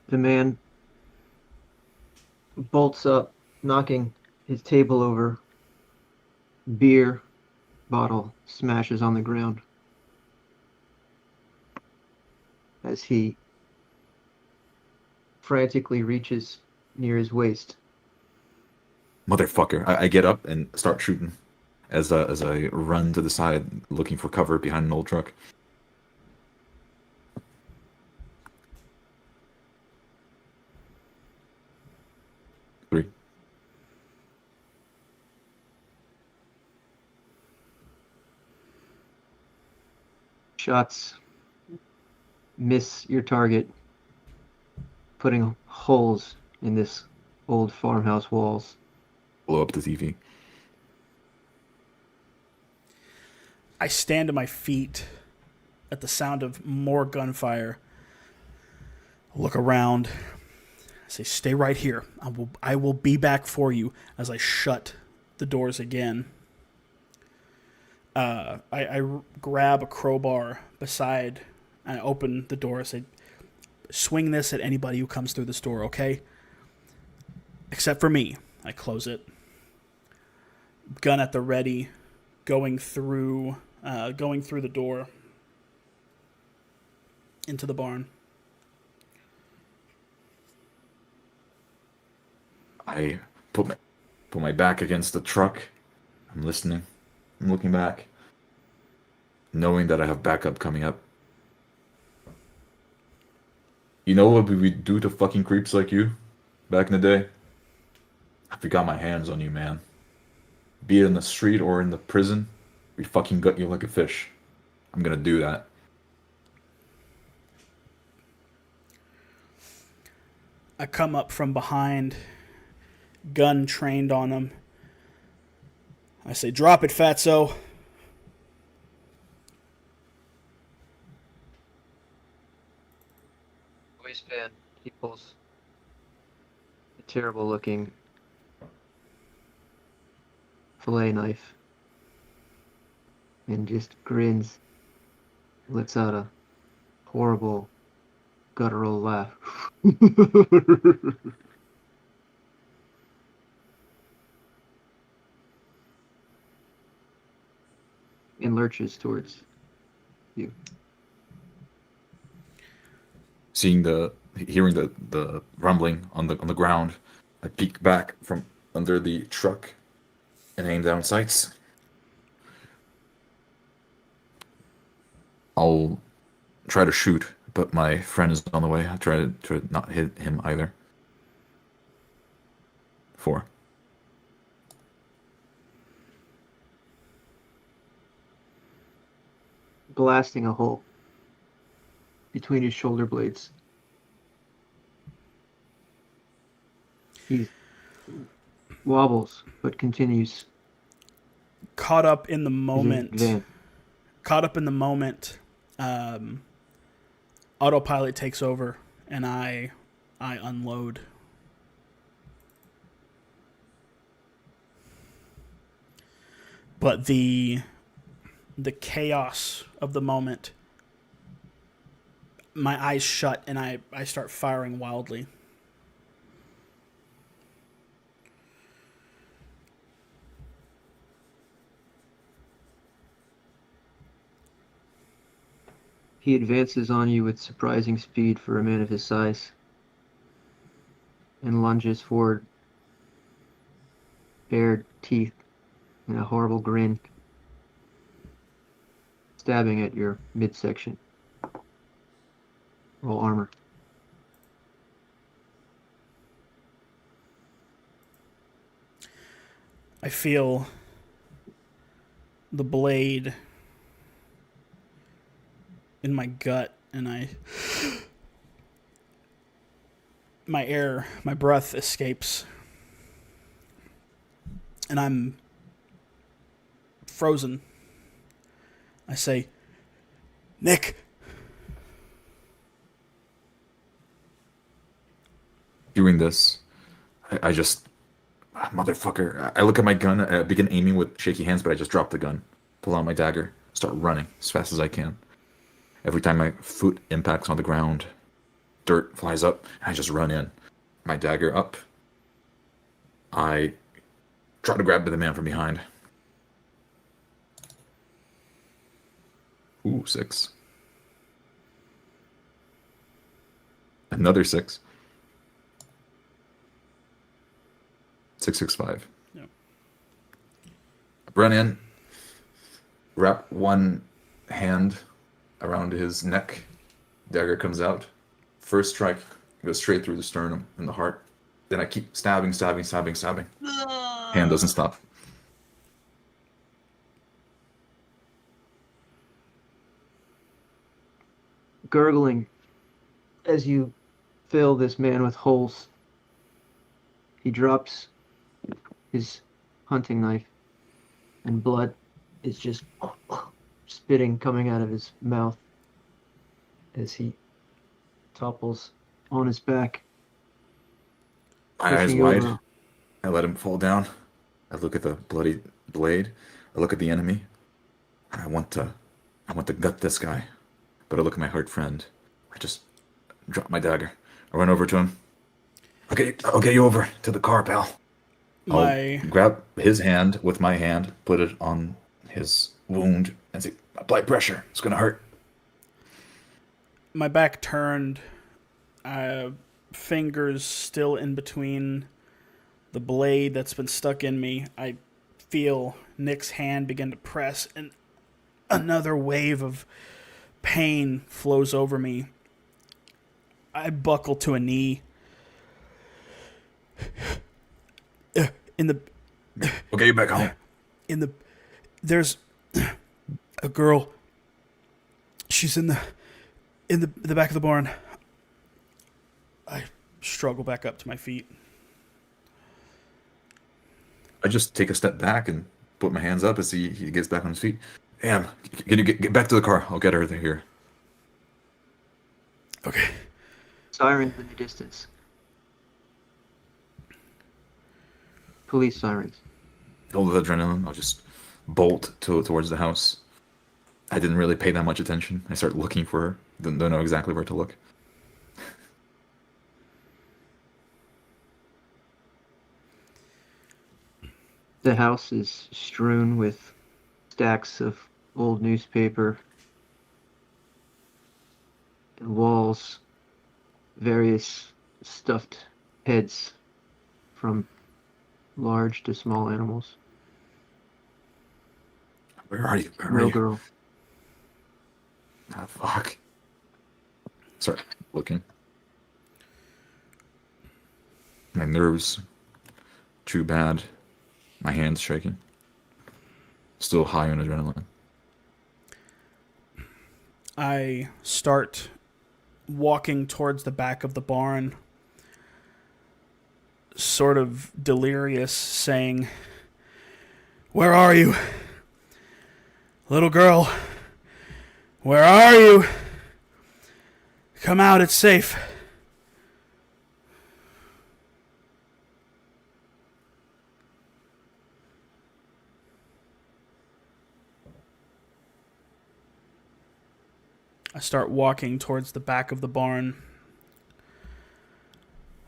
The man bolts up, knocking his table over. Beer bottle smashes on the ground as he frantically reaches near his waist. Motherfucker. I get up and start shooting as I run to the side looking for cover behind an old truck. Three. Shots miss your target, putting holes in this old farmhouse walls. Blow up the TV. I stand to my feet at the sound of more gunfire. Look around. I say, "Stay right here. I will be back for you," as I shut the doors again. I grab a crowbar beside, and I open the door. I say, "Swing this at anybody who comes through this door, okay? Except for me." I close it. Gun at the ready, going through the door into the barn. I put my back against the truck. I'm listening. I'm looking back, knowing that I have backup coming up. You know what we would do to fucking creeps like you back in the day? If we got my hands on you, man. Be it in the street or in the prison, we fucking gut you like a fish. I'm gonna do that. I come up from behind, gun trained on him. I say, "Drop it, fatso." Waistband, he pulls a terrible looking fillet knife and just grins, lets out a horrible guttural laugh. and lurches towards you. Hearing the rumbling on the ground, I peek back from under the truck and aim down sights. I'll try to shoot, but my friend is on the way. I try to not hit him either. 4. Blasting a hole between his shoulder blades. He wobbles, but continues. Caught up in the his moment. advance. Autopilot takes over, and I unload. But the chaos of the moment, my eyes shut, and I start firing wildly. He advances on you with surprising speed for a man of his size and lunges forward, bared teeth and a horrible grin, stabbing at your midsection. Roll armor. I feel the blade in my gut, and my breath escapes, and I'm frozen. I say, Nick. Doing this, I just, motherfucker. I look at my gun. I begin aiming with shaky hands, but I just drop the gun, pull out my dagger, start running as fast as I can. Every time my foot impacts on the ground, dirt flies up, and I just run in. My dagger up. I try to grab the man from behind. Ooh, 6. Another 6. 665. Yep. Run in. Wrap one hand around his neck. Dagger comes out. First strike goes straight through the sternum and the heart. Then I keep stabbing. Hand doesn't stop. Gurgling as you fill this man with holes, he drops his hunting knife, and blood is just spitting coming out of his mouth as he topples on his back. My eyes pushing wide. over. I let him fall down. I look at the bloody blade. I look at the enemy. I want to gut this guy. But I look at my hurt friend. I just drop my dagger. I run over to him. Okay, I'll get you over to the car, pal. I'll grab his hand with my hand, put it on his wound, and say, apply pressure. It's gonna hurt. My back turned, fingers still in between the blade that's been stuck in me. I feel Nick's hand begin to press, and another wave of pain flows over me. I buckle to a knee. We'll get you back home. There's a girl. She's in the back of the barn. I struggle back up to my feet. I just take a step back and put my hands up as he gets back on his feet. Am, can you get back to the car? I'll get her here. Okay. Sirens in the distance. Police sirens. Filled with adrenaline, I'll just bolt towards the house. I didn't really pay that much attention. I start looking for her. Don't know exactly where to look. The house is strewn with stacks of old newspaper, and walls, various stuffed heads from large to small animals. Where are you? Where are No you? girl. Ah, fuck. Sorry, looking. My nerves too bad. My hands shaking. Still high on adrenaline. I start walking towards the back of the barn, sort of delirious, saying, "Where are you? Little girl, where are you? Come out, it's safe." I start walking towards the back of the barn.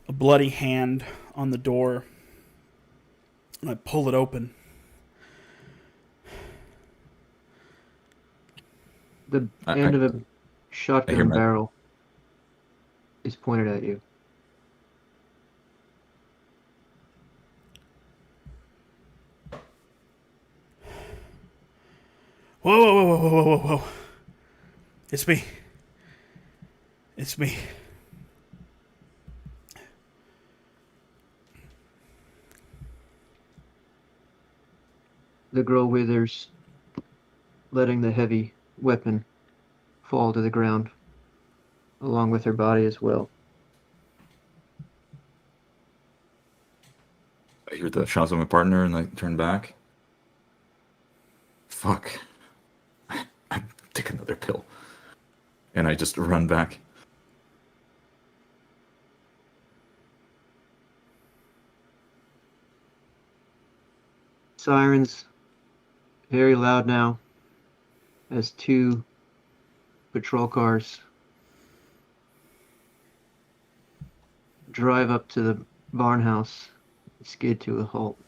A bloody hand on the door, and I pull it open. The I- end I- of a I hear shotgun my- barrel is pointed at you. Whoa, whoa, whoa, whoa, whoa, whoa, whoa. It's me. It's me. The girl withers, letting the heavy weapon fall to the ground, along with her body as well. I hear the shots of my partner and I turn back. Fuck. I take another pill. And I just run back. Sirens, very loud now, as two patrol cars drive up to the barn house, skid to a halt.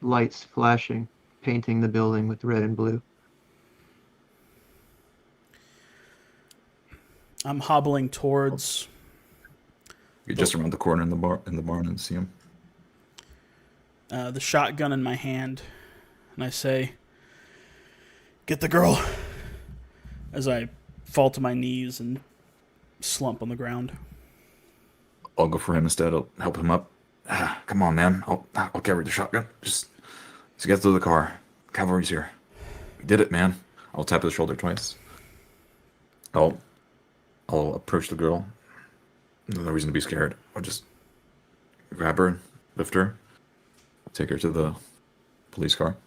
Lights flashing, painting the building with red and blue. I'm hobbling towards You just around the corner in the barn and see him. the shotgun in my hand, and I say, "Get the girl," as I fall to my knees and slump on the ground. I'll go for him instead. I'll help him up. Come on, man. I'll carry the shotgun. Just get to the car. Cavalry's here. We did it, man. I'll tap his shoulder twice. I'll approach the girl. No reason to be scared. I'll just grab her, lift her, take her to the police car.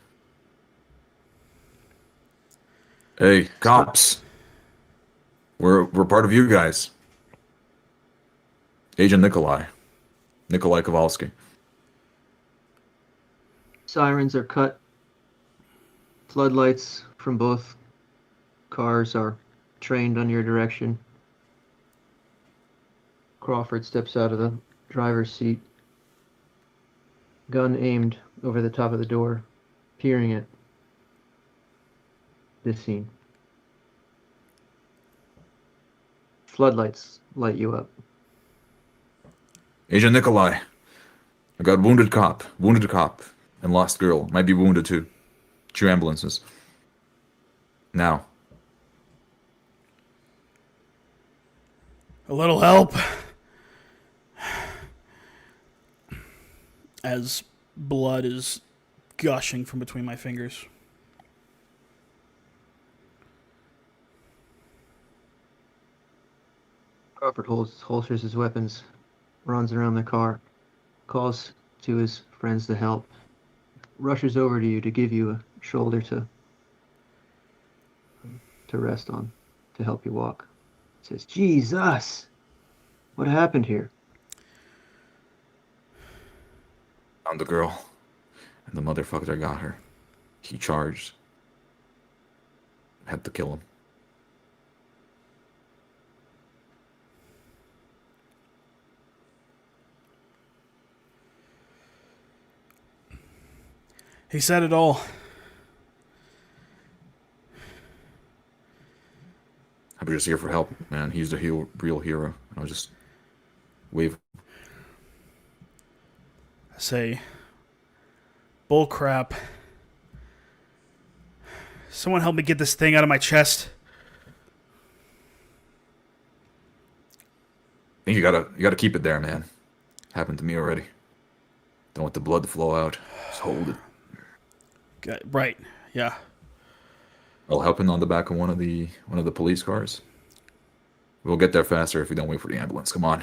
Hey, cops! We're part of you guys. Agent Nikolai Kowalski. Sirens are cut. Floodlights from both cars are trained on your direction. Crawford steps out of the driver's seat, gun aimed over the top of the door, peering at this scene. Floodlights light you up. Agent Nikolai. I got wounded cop, and lost girl. Might be wounded too. 2 ambulances. Now. A little help. As blood is gushing from between my fingers. Crawford holsters his weapons, runs around the car, calls to his friends to help, rushes over to you to give you a shoulder to rest on, to help you walk. Says, "Jesus, what happened here?" Found the girl. And the motherfucker got her. He charged. Had to kill him. He said it all. I'm just here for help, man. He's the real hero. I'll just wave. I say, bull crap. Someone help me get this thing out of my chest. I think you gotta keep it there, man. Happened to me already. Don't want the blood to flow out. Just hold it. Right. Yeah. I'll help him on the back of one of the police cars. We'll get there faster if we don't wait for the ambulance. Come on.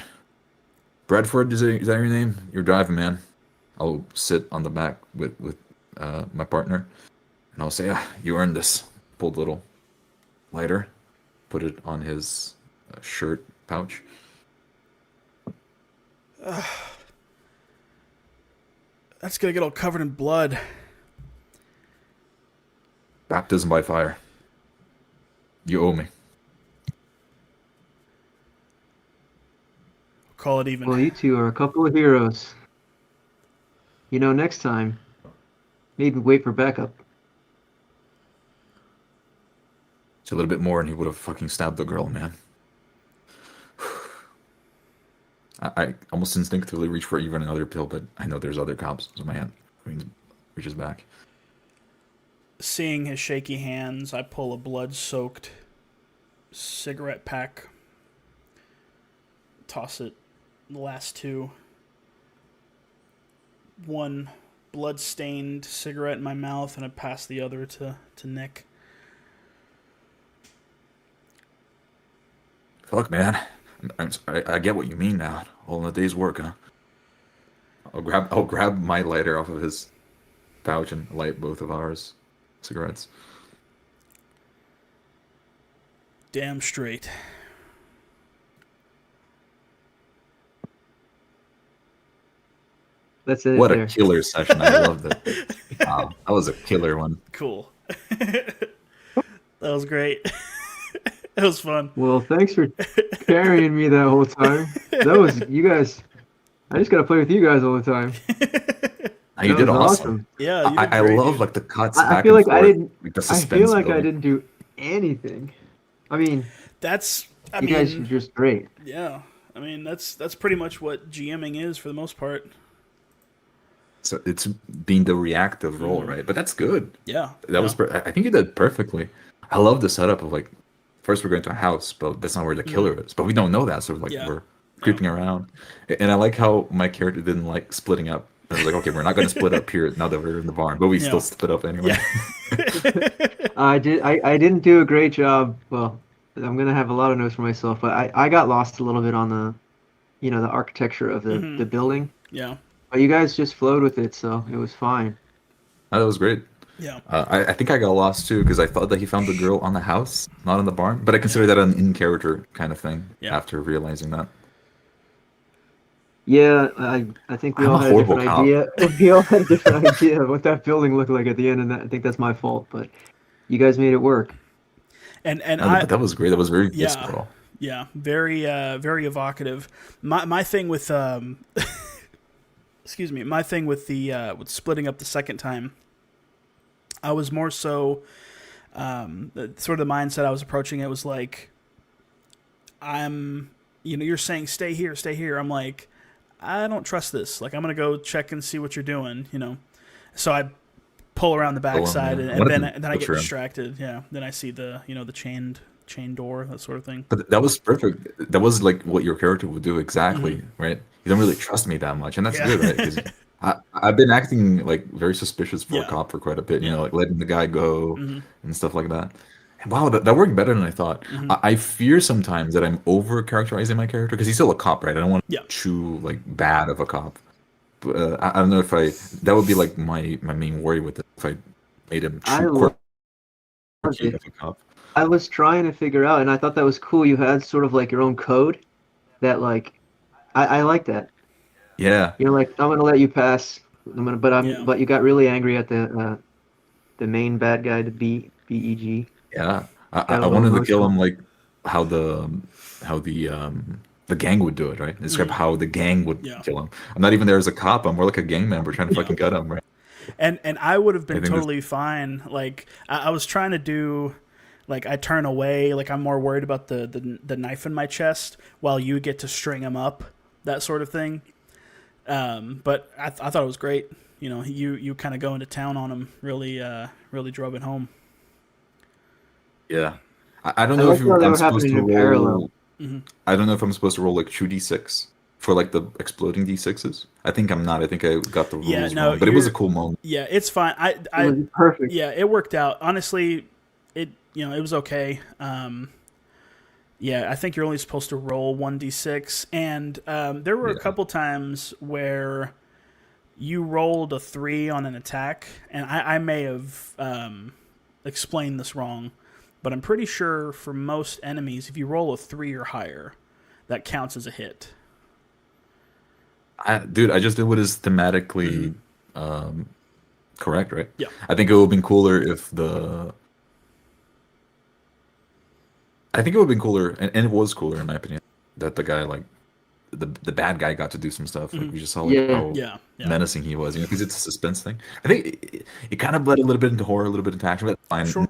Bradford, is that your name? You're driving, man. I'll sit on the back with my partner, and I'll say, you earned this. Pulled a little lighter, put it on his shirt pouch. That's gonna get all covered in blood. Baptism by fire. You owe me. Call it even. Well, you two are a couple of heroes. You know, next time, maybe wait for backup. It's a little bit more, and he would have fucking stabbed the girl, man. I almost instinctively reach for even another pill, but I know there's other cops, so my hand reaches back. Seeing his shaky hands, I pull a blood-soaked cigarette pack, toss it, the last two. One blood-stained cigarette in my mouth, and I pass the other to Nick. Fuck, man. I get what you mean now. All in a day's work, huh? I'll grab my lighter off of his pouch and light both of ours cigarettes. Damn straight. That's it. What there. a killer session. I loved it. Wow, that was a killer one. Cool. That was great. It was fun. Well, thanks for carrying me that whole time. That was you guys. I just gotta play with you guys all the time. You did awesome. Yeah, you did I great, love dude. like the cuts. I back feel and like I forth, didn't. like, the I suspense feel like I building. didn't do anything. I mean, I you guys are mean, just great. yeah. I mean, that's pretty much what GMing is for the most part. So it's being the reactive role, right? But that's good. Yeah. That was. I think you did perfectly. I love the setup of like, first we're going to a house, but that's not where the killer is. But we don't know that, so like we're creeping around. And I like how my character didn't like splitting up. I was like, okay, we're not going to split up here now that we're in the barn, but we still split up anyway. Yeah. I didn't do a great job. Well, I'm gonna have a lot of notes for myself, but I got lost a little bit on the, the architecture of the building. Yeah. But you guys just flowed with it, so it was fine. Oh, that was great. Yeah. I think I got lost too because I thought that he found the girl on the house, not in the barn. But I consider that an in-character kind of thing after realizing that. Yeah, I think we all had a different idea. We all had a different idea of what that building looked like at the end, and I think that's my fault. But you guys made it work. And that was great. That was very visceral. Yeah, very very evocative. My thing with excuse me, my thing with the with splitting up the second time, I was more so sort of the mindset I was approaching it was like, you're saying stay here. I'm like, I don't trust this. Like, I'm gonna go check and see what you're doing, So I pull around the backside and then I get distracted. Yeah. Then I see the the chain door, that sort of thing. But that was perfect. That was like what your character would do exactly, right? You don't really trust me that much, and that's good, right? Because I've been acting like very suspicious for a cop for quite a bit, like letting the guy go and stuff like that. And wow, that worked better than I thought. I fear sometimes that I'm over characterizing my character because he's still a cop, right? I don't want to chew like bad of a cop. But I don't know if that would be like my main worry with it if I made him chew of a cop. I was trying to figure out, and I thought that was cool. You had sort of like your own code that like I like that. Yeah. You're like, I'm gonna let you pass. But you got really angry at the main bad guy, the BEG. Yeah. I wanted to kill him like how the gang would do it, right? Describe how the gang would kill him. I'm not even there as a cop. I'm more like a gang member trying to fucking gut him, right? And I would have been totally fine. Like I was trying to do like I turn away, like I'm more worried about the knife in my chest while you get to string him up, that sort of thing. But I thought it was great. You know, you kind of go into town on him, really drove it home. Yeah. I don't I know like if how they I'm were supposed happening to in roll. parallel. I don't know if I'm supposed to roll like 2d6 for like the exploding d6s. I think I'm not. I think I got the Yeah, rules no, wrong. But it was a cool moment. Yeah, it's fine. It was perfect. Yeah, it worked out. Honestly, it it was okay. Yeah, I think you're only supposed to roll 1d6, and there were a Yeah. couple times where you rolled a 3 on an attack, and I may have explained this wrong, but I'm pretty sure for most enemies, if you roll a 3 or higher, that counts as a hit. Dude, I just did what is thematically correct, right? Yeah. I think it would have been cooler if the. I think it would have been cooler, and it was cooler in my opinion, that the guy like the bad guy got to do some stuff. Like we just saw like Yeah. how Yeah. menacing he was, because it's a suspense thing. I think it kind of bled a little bit into horror, a little bit into action, but fine. Sure.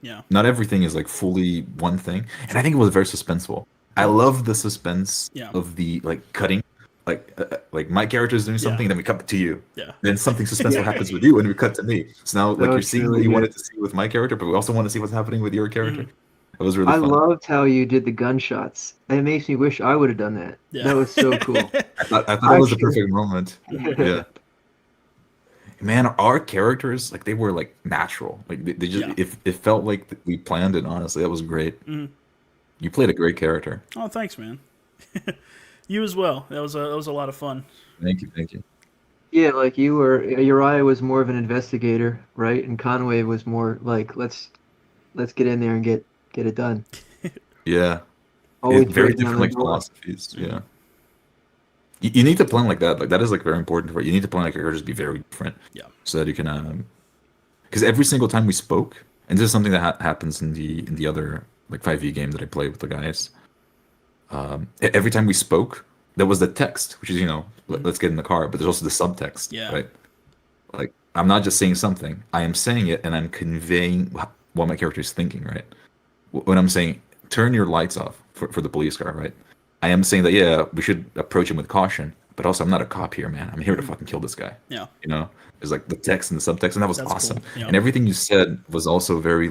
Yeah. Not everything is like fully one thing, and I think it was very suspenseful. I love the suspense of the like cutting, like my character is doing something, then we cut to you. Yeah. Then something suspenseful happens with you, and we cut to me. So now like you're was seeing really what you good. wanted to see with my character, but we also want to see what's happening with your character. It was really I fun. loved how you did the gunshots. It makes me wish I would have done that. Yeah. That was so cool. I thought it was a perfect moment. Yeah. Man, our characters, like they were like natural. Like they just it felt like we planned it, honestly. That was great. You played a great character. Oh, thanks, man. You as well. That was a lot of fun. Thank you. Yeah, like Uriah was more of an investigator, right? And Conway was more like, let's get in there and get it done. Yeah. Always Very breaking down different like the door. philosophies. Yeah. You need to plan like that. Like that is like very important for you. You need to plan like your characters be very different. Yeah. So that you can because every single time we spoke, and this is something that happens in the other like 5e game that I play with the guys. Every time we spoke, there was the text, which is let's get in the car, but there's also the subtext, right? Like I'm not just saying something; I am saying it, and I'm conveying what my character is thinking, right? When I'm saying turn your lights off for the police car, right? I am saying that we should approach him with caution, but also I'm not a cop here, man. I'm here to fucking kill this guy. Yeah. There's like the text and the subtext, and that was That's awesome. cool. Yeah. And everything you said was also very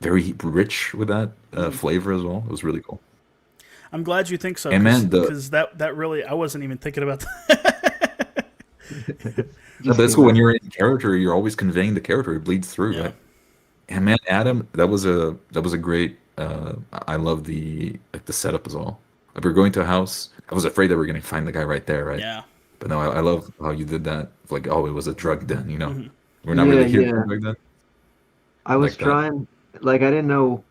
rich with that flavor as well. It was really cool. I'm glad you think so, And man, because that really, I wasn't even thinking about that. No, but it's cool when you're in character. You're always conveying the character. It bleeds through, Yeah. right? And man, Adam, that was a great. I love the setup as well. Like we're going to a house. I was afraid that we are gonna find the guy right there, right? Yeah. But no, I love how you did that. Like, it was a drug den, We're not really here for a drug den. I was like that. trying, like I didn't know.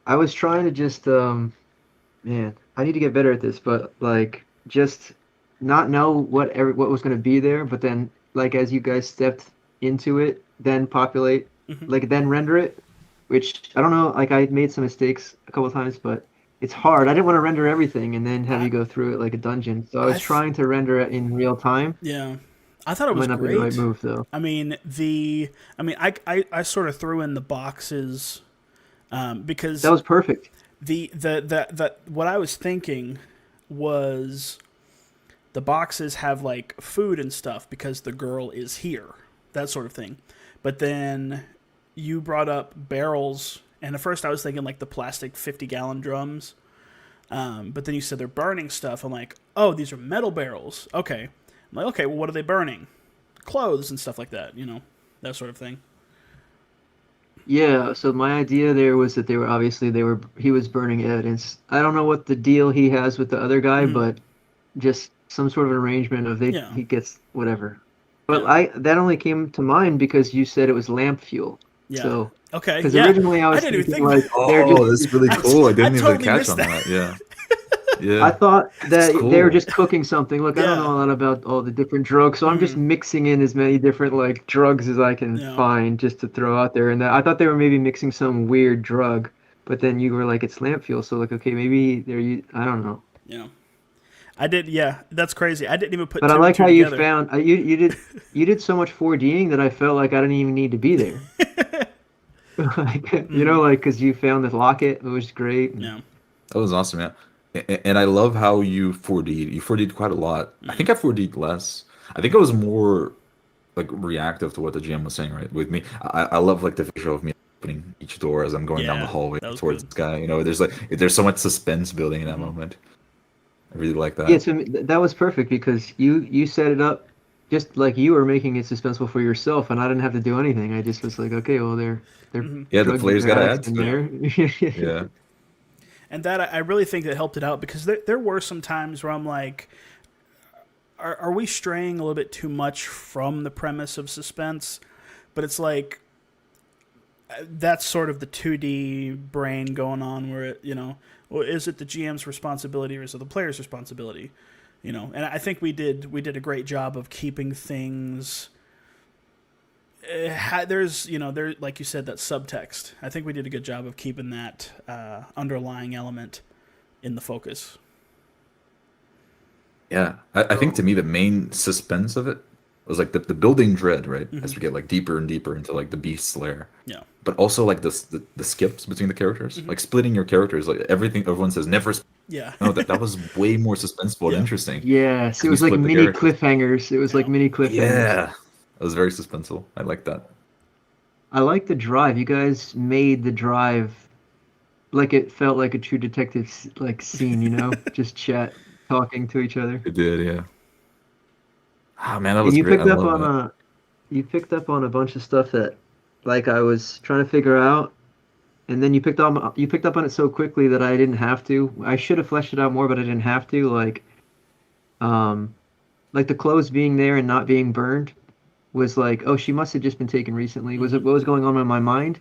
I was trying to just, man, I need to get better at this, but like just not know what was going to be there, but then like as you guys stepped into it, then populate, like then render it, which I don't know. Like I made some mistakes a couple of times, but it's hard. I didn't want to render everything and then have you go through it like a dungeon. So I was trying to render it in real time. Yeah. I thought it was Might not be great. the right move though. I mean, I sort of threw in the boxes because That was perfect. the what I was thinking was the boxes have like food and stuff because the girl is here, that sort of thing. But then you brought up barrels, and at first I was thinking like the plastic 50-gallon drums. But then you said they're burning stuff. I'm like, oh, these are metal barrels. Okay. I'm like, okay, well, what are they burning? Clothes and stuff like that, that sort of thing. Yeah, so my idea there was that he was burning evidence. I don't know what the deal he has with the other guy, but just some sort of an arrangement of he gets whatever. But that only came to mind because you said it was lamp fuel. Yeah. So okay. because Yeah. originally I was didn't even thinking think like they're just. That's really cool. I didn't even totally catch missed on that. Yeah. I Yeah. thought that cool. they were just cooking something. Look, I Yeah. don't know a lot about all the different drugs, so I'm just mixing in as many different like drugs as I can find just to throw out there. And I thought they were maybe mixing some weird drug, but then you were like, it's lamp fuel, so like, okay, maybe I don't know. Yeah. I did. Yeah, that's crazy. I didn't even put. But two I like and two how you together. found you did so much 4Ding that I felt like I didn't even need to be there. Like, you know, like because you found the locket, it was great. Yeah. That was awesome, yeah. And I love how you 4D'd. You 4D'd quite a lot. I think I 4D'd less. I think I was more like reactive to what the GM was saying, right? With me, I love like the visual of me opening each door as I'm going down the Yeah, hallway that was towards good. this guy. You know, there's so much suspense building in that moment. I really like Yeah, that. to me, that was perfect because you set it up just like you were making it suspenseful for yourself, and I didn't have to do anything. I just was like, okay, well, they're Yeah, the drug players they're gotta addicts add in to it. there. Yeah. And that I really think that helped it out because there were some times where I'm like, are we straying a little bit too much from the premise of suspense? But it's like that's sort of the 2D brain going on where it, well, is it the GM's responsibility or is it the player's responsibility? And I think we did a great job of keeping things. There's there, like you said, that subtext. I think we did a good job of keeping that underlying element in the focus. Yeah. I think to me the main suspense of it was like the building dread, right? Mm-hmm. As we get like deeper and deeper into like the beast's lair. Yeah. But also like the skips between the characters, like splitting your characters, like everything everyone says never. Yeah. No, that was way more suspenseful and Yeah. interesting. Yes, it We was like split the mini characters. cliffhangers. It was like Yeah. mini cliffhangers. Yeah, that was very suspenseful. I like that. I like the drive. You guys made the drive like it felt like a true detective like scene, just chat, talking to each other. It did, yeah. Ah, man, that And was great. I love that. you picked up on a bunch of stuff that like I was trying to figure out, and then you picked up on it so quickly that I didn't have to. I should have fleshed it out more, but I didn't have to. Um, like the clothes being there and not being burned was like, oh, she must have just been taken recently. Was it what was going on in my mind?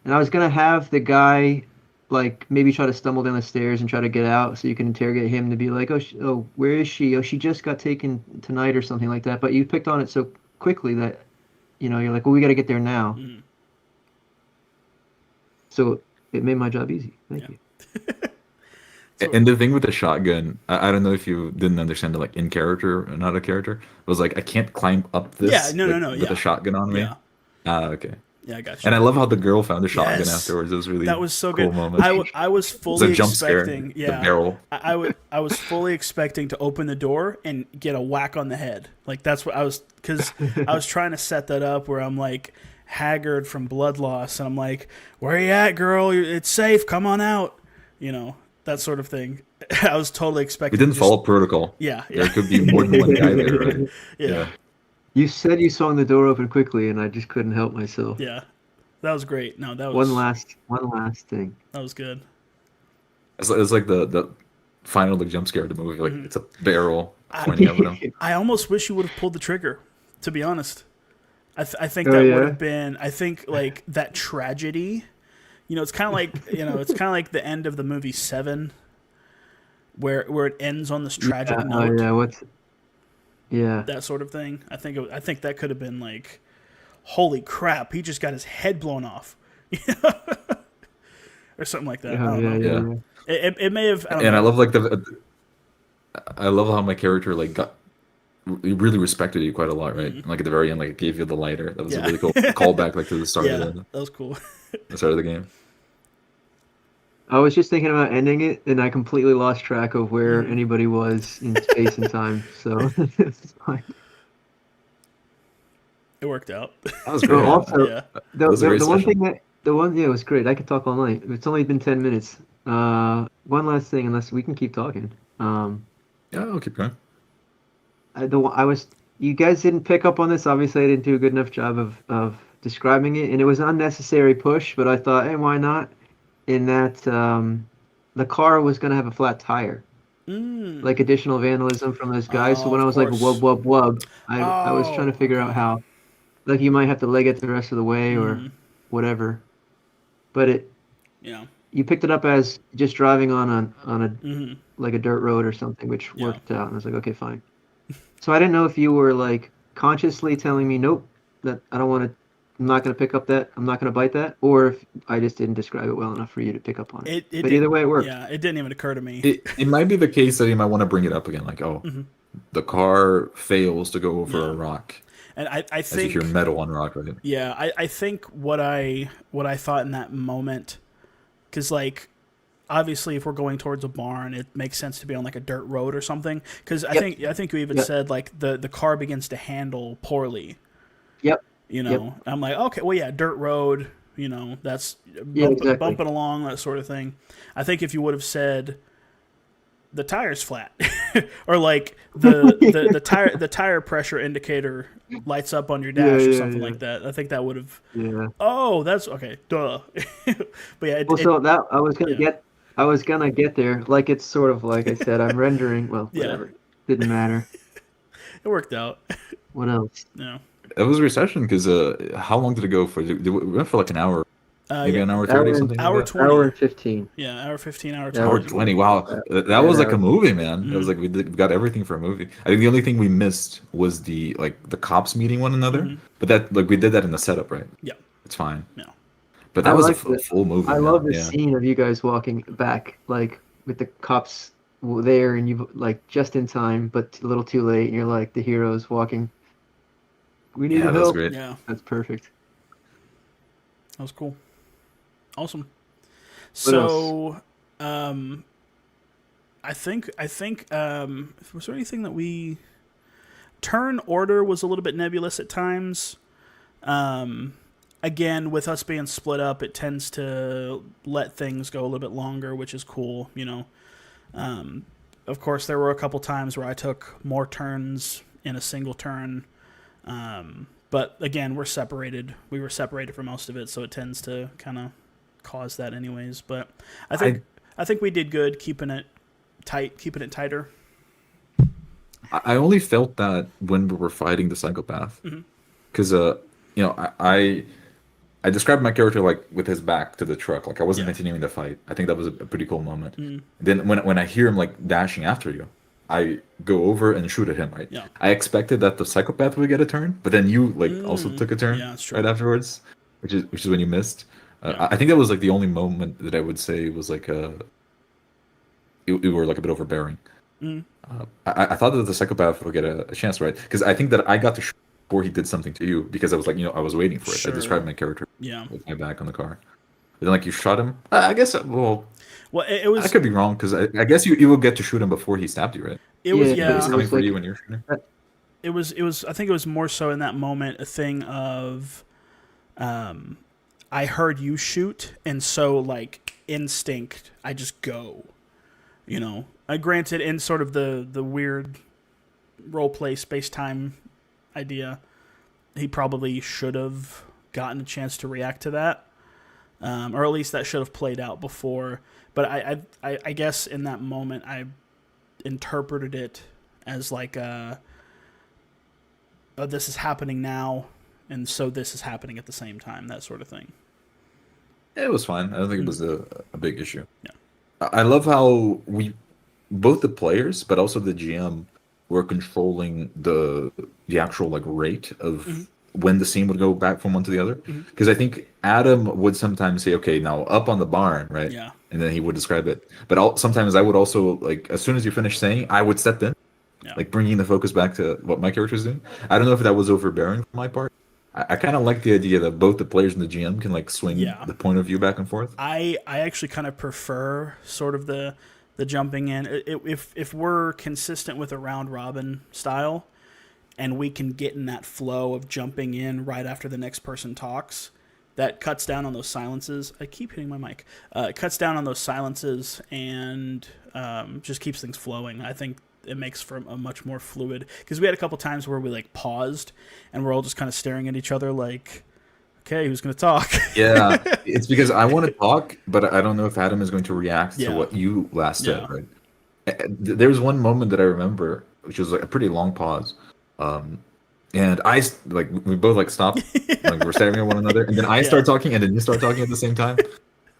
And I was gonna have the guy like maybe try to stumble down the stairs and try to get out so you can interrogate him to be like, oh, where is she? Oh, she just got taken tonight or something like that. But you picked on it so quickly that you're like, well, we got to get there now. Mm-hmm. So it made my job easy. Thank you. And the thing with the shotgun, I don't know if you didn't understand it, like in character or not a character, was like I can't climb up this Yeah, no, with a shotgun on me. Yeah. Ah, okay. Yeah, I got you. And I love how the girl found the shotgun Yes. afterwards. It was really That was so cool good. moment. I was It's fully a jump scare. expecting. The Yeah, barrel. I was fully expecting to open the door and get a whack on the head. Like that's what I was, because I was trying to set that up where I'm like haggard from blood loss, and I'm like, "Where you at, girl? It's safe. Come on out." That sort of thing. I was totally We expecting. didn't follow protocol. Yeah, There could be more than one guy there, right? yeah. You said you saw the door open quickly, and I just couldn't help myself. Yeah. That was great. No, that was One last thing. That was good. It's like the final like jump scare of the movie. Like it's a barrel pointing up at him. I almost wish you would have pulled the trigger, to be honest. I think Oh, that yeah? would have been. I think like that tragedy. It's kind of like it's kind of like the end of the movie Seven, where it ends on this tragic note. Yeah. That sort of thing. I think that could have been like, holy crap, he just got his head blown off, or something like that. I don't know. Yeah. It may have. I don't And know. I love like I love how my character like really respected you quite a lot, right? Like at the very end, like it gave you the lighter. That was a really cool callback, like to the start Yeah, of that was cool. the start of the game. I was just thinking about ending it, and I completely lost track of where anybody was in space and time. So it's fine. It worked out. That was great. Also, Yeah. the was a great one session. thing it was great. I could talk all night. It's only been 10 minutes. One last thing, unless we can keep talking. Yeah, I'll keep going. You guys didn't pick up on this. Obviously, I didn't do a good enough job of describing it, and it was an unnecessary push. But I thought, hey, why not? In that the car was gonna have a flat tire, like additional vandalism from those guys. So when I was like wub wub wub, I was trying to figure out how, like you might have to leg it the rest of the way or whatever. But you picked it up as just driving on a like a dirt road or something, which worked out. And I was like, okay, fine. So I didn't know if you were like consciously telling me, nope, that I don't want to. I'm not going to pick up that. I'm not going to bite that. Or if I just didn't describe it well enough for you to pick up on it. But either way, it worked. Yeah, it didn't even occur to me. It might be the case that you might want to bring it up again, like, the car fails to go over a rock. And I As you think hear metal on rock, right? yeah, I think what I thought in that moment, because like obviously if we're going towards a barn, it makes sense to be on like a dirt road or something. Because I think you even said like the car begins to handle poorly. Yep. You Yep. know, I'm like, okay, well, yeah, dirt road. You know, that's exactly. bumping along, that sort of thing. I think if you would have said the tire's flat, or like the tire pressure indicator lights up on your dash or something like that, I think that would have. Yeah. Oh, that's okay. Duh. But yeah, So that I was gonna get there. Like it's sort of like I said, I'm rendering. Well, Yeah. whatever. Didn't matter. it worked out. What else? Yeah. It was a recession because how long did it go for? We went for like an hour, maybe an hour 30, something hour like that. 20. Hour and 15. Yeah, hour 15, hour 20. Hour 20. Wow, that was like a movie, man. It was like we got everything for a movie. I think the only thing we missed was the cops meeting one another, but that like we did that in the setup, right? Yeah. It's fine. Yeah. But that was a full movie. I man. love the Yeah. scene of you guys walking back, like with the cops there, and you like just in time, but a little too late. And you're like the heroes walking. We need Yeah, help. that's great. Yeah. That's perfect. That was cool. Awesome. What So, I think was there anything that we turn order was a little bit nebulous at times. Again, with us being split up, it tends to let things go a little bit longer, which is cool, you know. Of course, there were a couple times where I took more turns in a single turn. But again, we're separated. We were separated for most of it, so it tends to kind of cause that anyways. But I think we did good keeping it tight, keeping it tighter. I only felt that when we were fighting the psychopath, because I described my character like with his back to the truck, like I wasn't continuing the fight. I think that was a pretty cool moment. Then when I hear him like dashing after you, I go over and shoot at him. Right? Yeah. I expected that the psychopath would get a turn, but then you like also took a turn right afterwards, which is when you missed. I think that was like the only moment that I would say was like you were like a bit overbearing. I thought that the psychopath would get a chance, right? Because I think that I got to shoot before he did something to you, because I was like, I was waiting for it. Sure. I described my character with my back on the car. But then like you shot him. I guess well it was. I could be wrong, because I guess you will get to shoot him before he stabbed you, right? It was He's coming for you when you're shooting. It was. I think it was more so in that moment a thing of, I heard you shoot, and so like instinct, I just go. You know, granted, in sort of the weird role play space time idea, he probably should have gotten a chance to react to that, or at least that should have played out before. But I guess in that moment I interpreted it as like this is happening now, and so this is happening at the same time, that sort of thing. It was fine. I don't think it was a big issue. Yeah. I love how both the players, but also the GM, were controlling the actual like rate of when the scene would go back from one to the other. Because I think Adam would sometimes say, "Okay, now up on the barn," right? Yeah. And then he would describe it. But sometimes I would also like, as soon as you finish saying, I would step in, like bringing the focus back to what my character's doing. I don't know if that was overbearing for my part. I kind of like the idea that both the players and the GM can like swing the point of view back and forth. I actually kind of prefer sort of the jumping in. If we're consistent with a round robin style, and we can get in that flow of jumping in right after the next person talks, that cuts down on those silences. I keep hitting my mic. It cuts down on those silences and just keeps things flowing. I think it makes for a much more fluid, because we had a couple times where we like paused and we're all just kind of staring at each other like, okay, who's going to talk? Yeah, it's because I want to talk, but I don't know if Adam is going to react to what you last said, right? There's one moment that I remember, which was like a pretty long pause. And I like, we both like stopped, like we're staring at one another, and then I start talking, and then you start talking at the same time.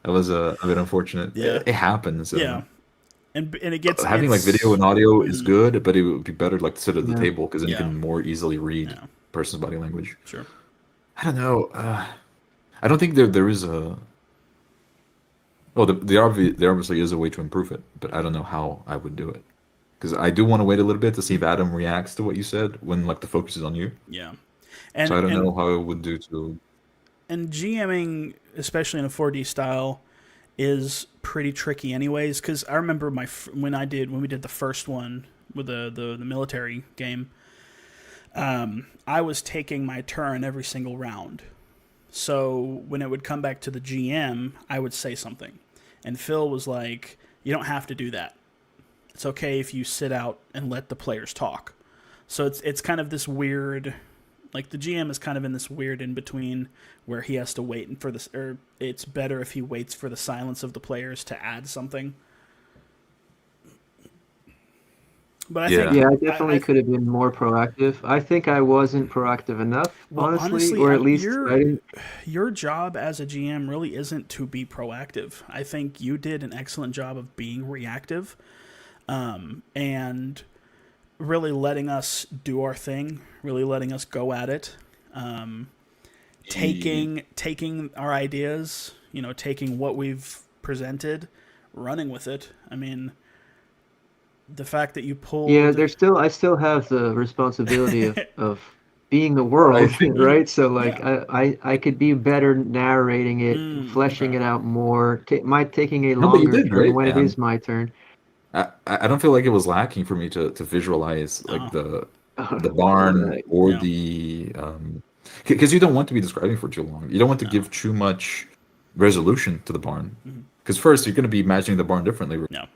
That was a bit unfortunate. Yeah. It happens. Yeah. And it gets having like video and audio is good, but it would be better like to sit at the table, because then you can more easily read person's body language. Sure. I don't know. I don't think there is a. Well, there obviously is a way to improve it, but I don't know how I would do it, because I do want to wait a little bit to see if Adam reacts to what you said when like the focus is on you. Yeah. And So I don't know how it would do to. and GMing, especially in a 4D style, is pretty tricky anyways, because I remember when we did the first one with the military game, I was taking my turn every single round. So when it would come back to the GM, I would say something, and Phil was like, you don't have to do that. It's okay if you sit out and let the players talk. So it's kind of this weird, like the GM is kind of in this weird in between where he has to wait for this, or it's better if he waits for the silence of the players to add something. But I think I definitely could have been more proactive. I think I wasn't proactive enough, honestly, or at least I didn't. Your job as a GM really isn't to be proactive. I think you did an excellent job of being reactive, and really letting us do our thing, really letting us go at it, taking our ideas, taking what we've presented, running with it. I mean, the fact that you pulled... Yeah, I still have the responsibility of being the world, right? So like I could be better narrating it, fleshing it out more, taking a but you longer did turn great, when it man. is my turn. I don't feel like it was lacking for me to visualize like the barn Right. or the because you don't want to be describing for too long. You don't want to give too much resolution to the barn, because first you're going to be imagining the barn differently. No.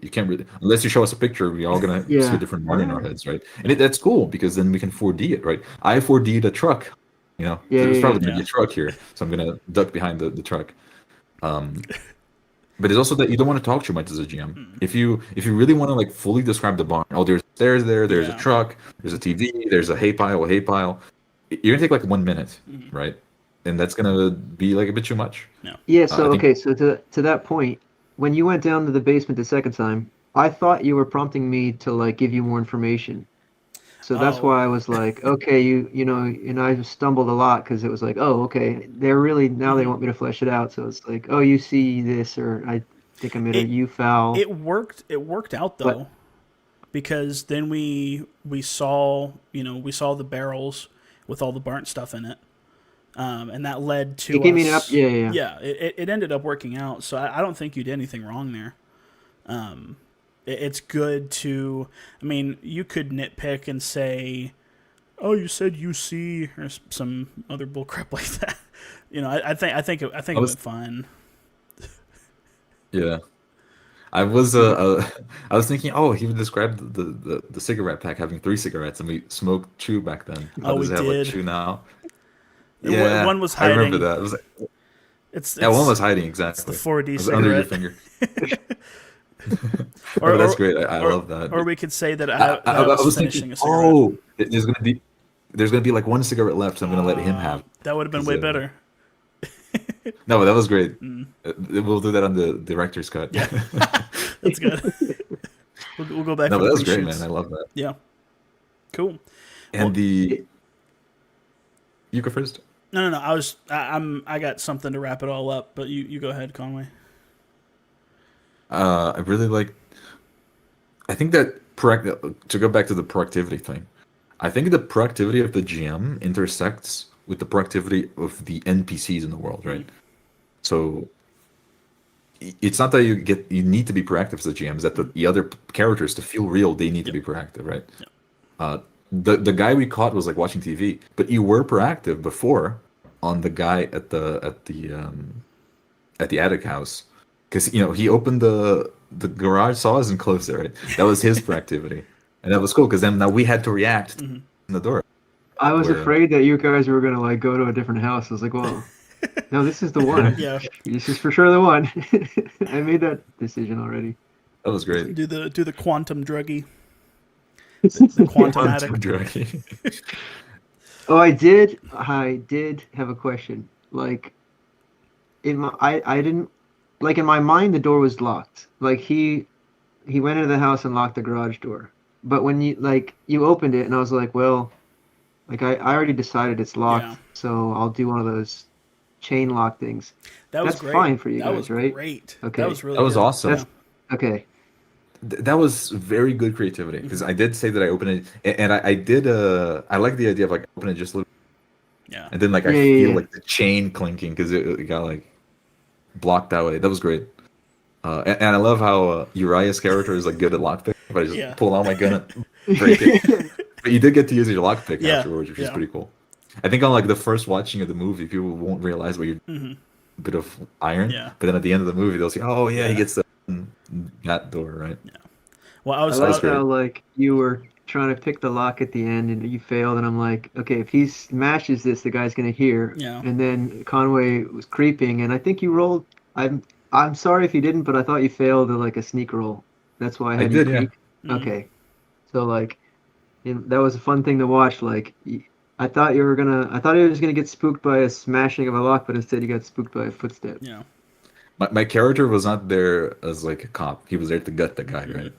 You can't really, unless you show us a picture, we're all gonna see a different barn in our heads, right? And that's cool because then we can 4D it, right? I 4D'd a truck, there's probably gonna be a truck here, so I'm gonna duck behind the truck. But it's also that you don't want to talk too much as a GM. If you really want to like fully describe the barn, there's stairs there, there's a truck, there's a TV, there's a hay pile, you're gonna take like 1 minute, right? And that's gonna be like a bit too much. Yeah. So so to that point, when you went down to the basement the second time, I thought you were prompting me to like give you more information. So that's why I was like, okay, and I stumbled a lot because it was like, oh, okay, they're really, now they want me to flesh it out. So it's like, oh, you see this, or I think I made a U foul. It worked out though, because then we saw the barrels with all the burnt stuff in it. And that led to it ended up working out. So I don't think you did anything wrong there. It's good to, I mean, you could nitpick and say, oh, you said UC or some other bullcrap like that. I think it went fine. Yeah. I was thinking, oh, he would describe the cigarette pack having 3 cigarettes, and we smoked 2 back then. How does it have like 2 now? Yeah, one was hiding. I remember that. It was like, one was hiding, exactly. It's the 4D it was cigarette. under your finger. That's great. I love that. Or we could say that I was finishing thinking, a cigarette. oh, there's gonna be like 1 cigarette left, so I'm gonna let him have. That would have been way better. No, that was great. We'll do that on the director's cut. Yeah, that's good. We'll go back. No, but that was great, man. I love that. Yeah, cool. And you go first. No. I got something to wrap it all up, but you go ahead, Conway. I really like. I think that to go back to the proactivity thing, I think the proactivity of the GM intersects with the proactivity of the NPCs in the world, right? So it's not that you need to be proactive as a GM; it's that the other characters, to feel real, they need to be proactive, right? The guy we caught was like watching TV, but you were proactive before on the guy at the attic house, because he opened the garage, saw us, and closed it. Right, that was his proactivity, and that was cool because then now we had to react in the door. I was afraid that you guys were gonna like go to a different house. I was like, well, no, this is the one. Yeah, this is for sure the one. I made that decision already. That was great. Do the quantum druggie. The quantum addict. Oh, I did have a question. Like, I didn't, like, in my mind the door was locked. Like he went into the house and locked the garage door. But when you opened it, and I was like, well, like I already decided it's locked, so I'll do one of those chain lock things. That's great. Fine for you guys, right? Great. Okay. That was really good. Awesome. Okay. That was very good creativity, because I did say that I opened it, and I did. I like the idea of like open it just a little, Yeah. And then like I Yeah, yeah, feel yeah. like the chain clinking because it got like blocked that way. That was great. And I love how Uriah's character is like good at lockpick. If I just Yeah. pull out my gun and break it. But you did get to use your lockpick Yeah, afterwards, which is yeah. pretty cool. I think on like the first watching of the movie, people won't realize what you're a bit of iron. Yeah. But then at the end of the movie, they'll see, oh yeah, he Yeah. gets that door, right? Well, I was like great. how like you were trying to pick the lock at the end and you failed, and I'm like, okay, if he smashes this, the guy's gonna hear. Yeah. And then Conway was creeping, and I think you rolled. I'm sorry if you didn't, but I thought you failed like a sneak roll. That's why I I had you did, yeah. creep. Okay, so like, that was a fun thing to watch. Like, I thought you were gonna. I thought he was gonna get spooked by a smashing of a lock, but instead you got spooked by a footstep. Yeah. My character was not there as like a cop. He was there to gut the guy, right?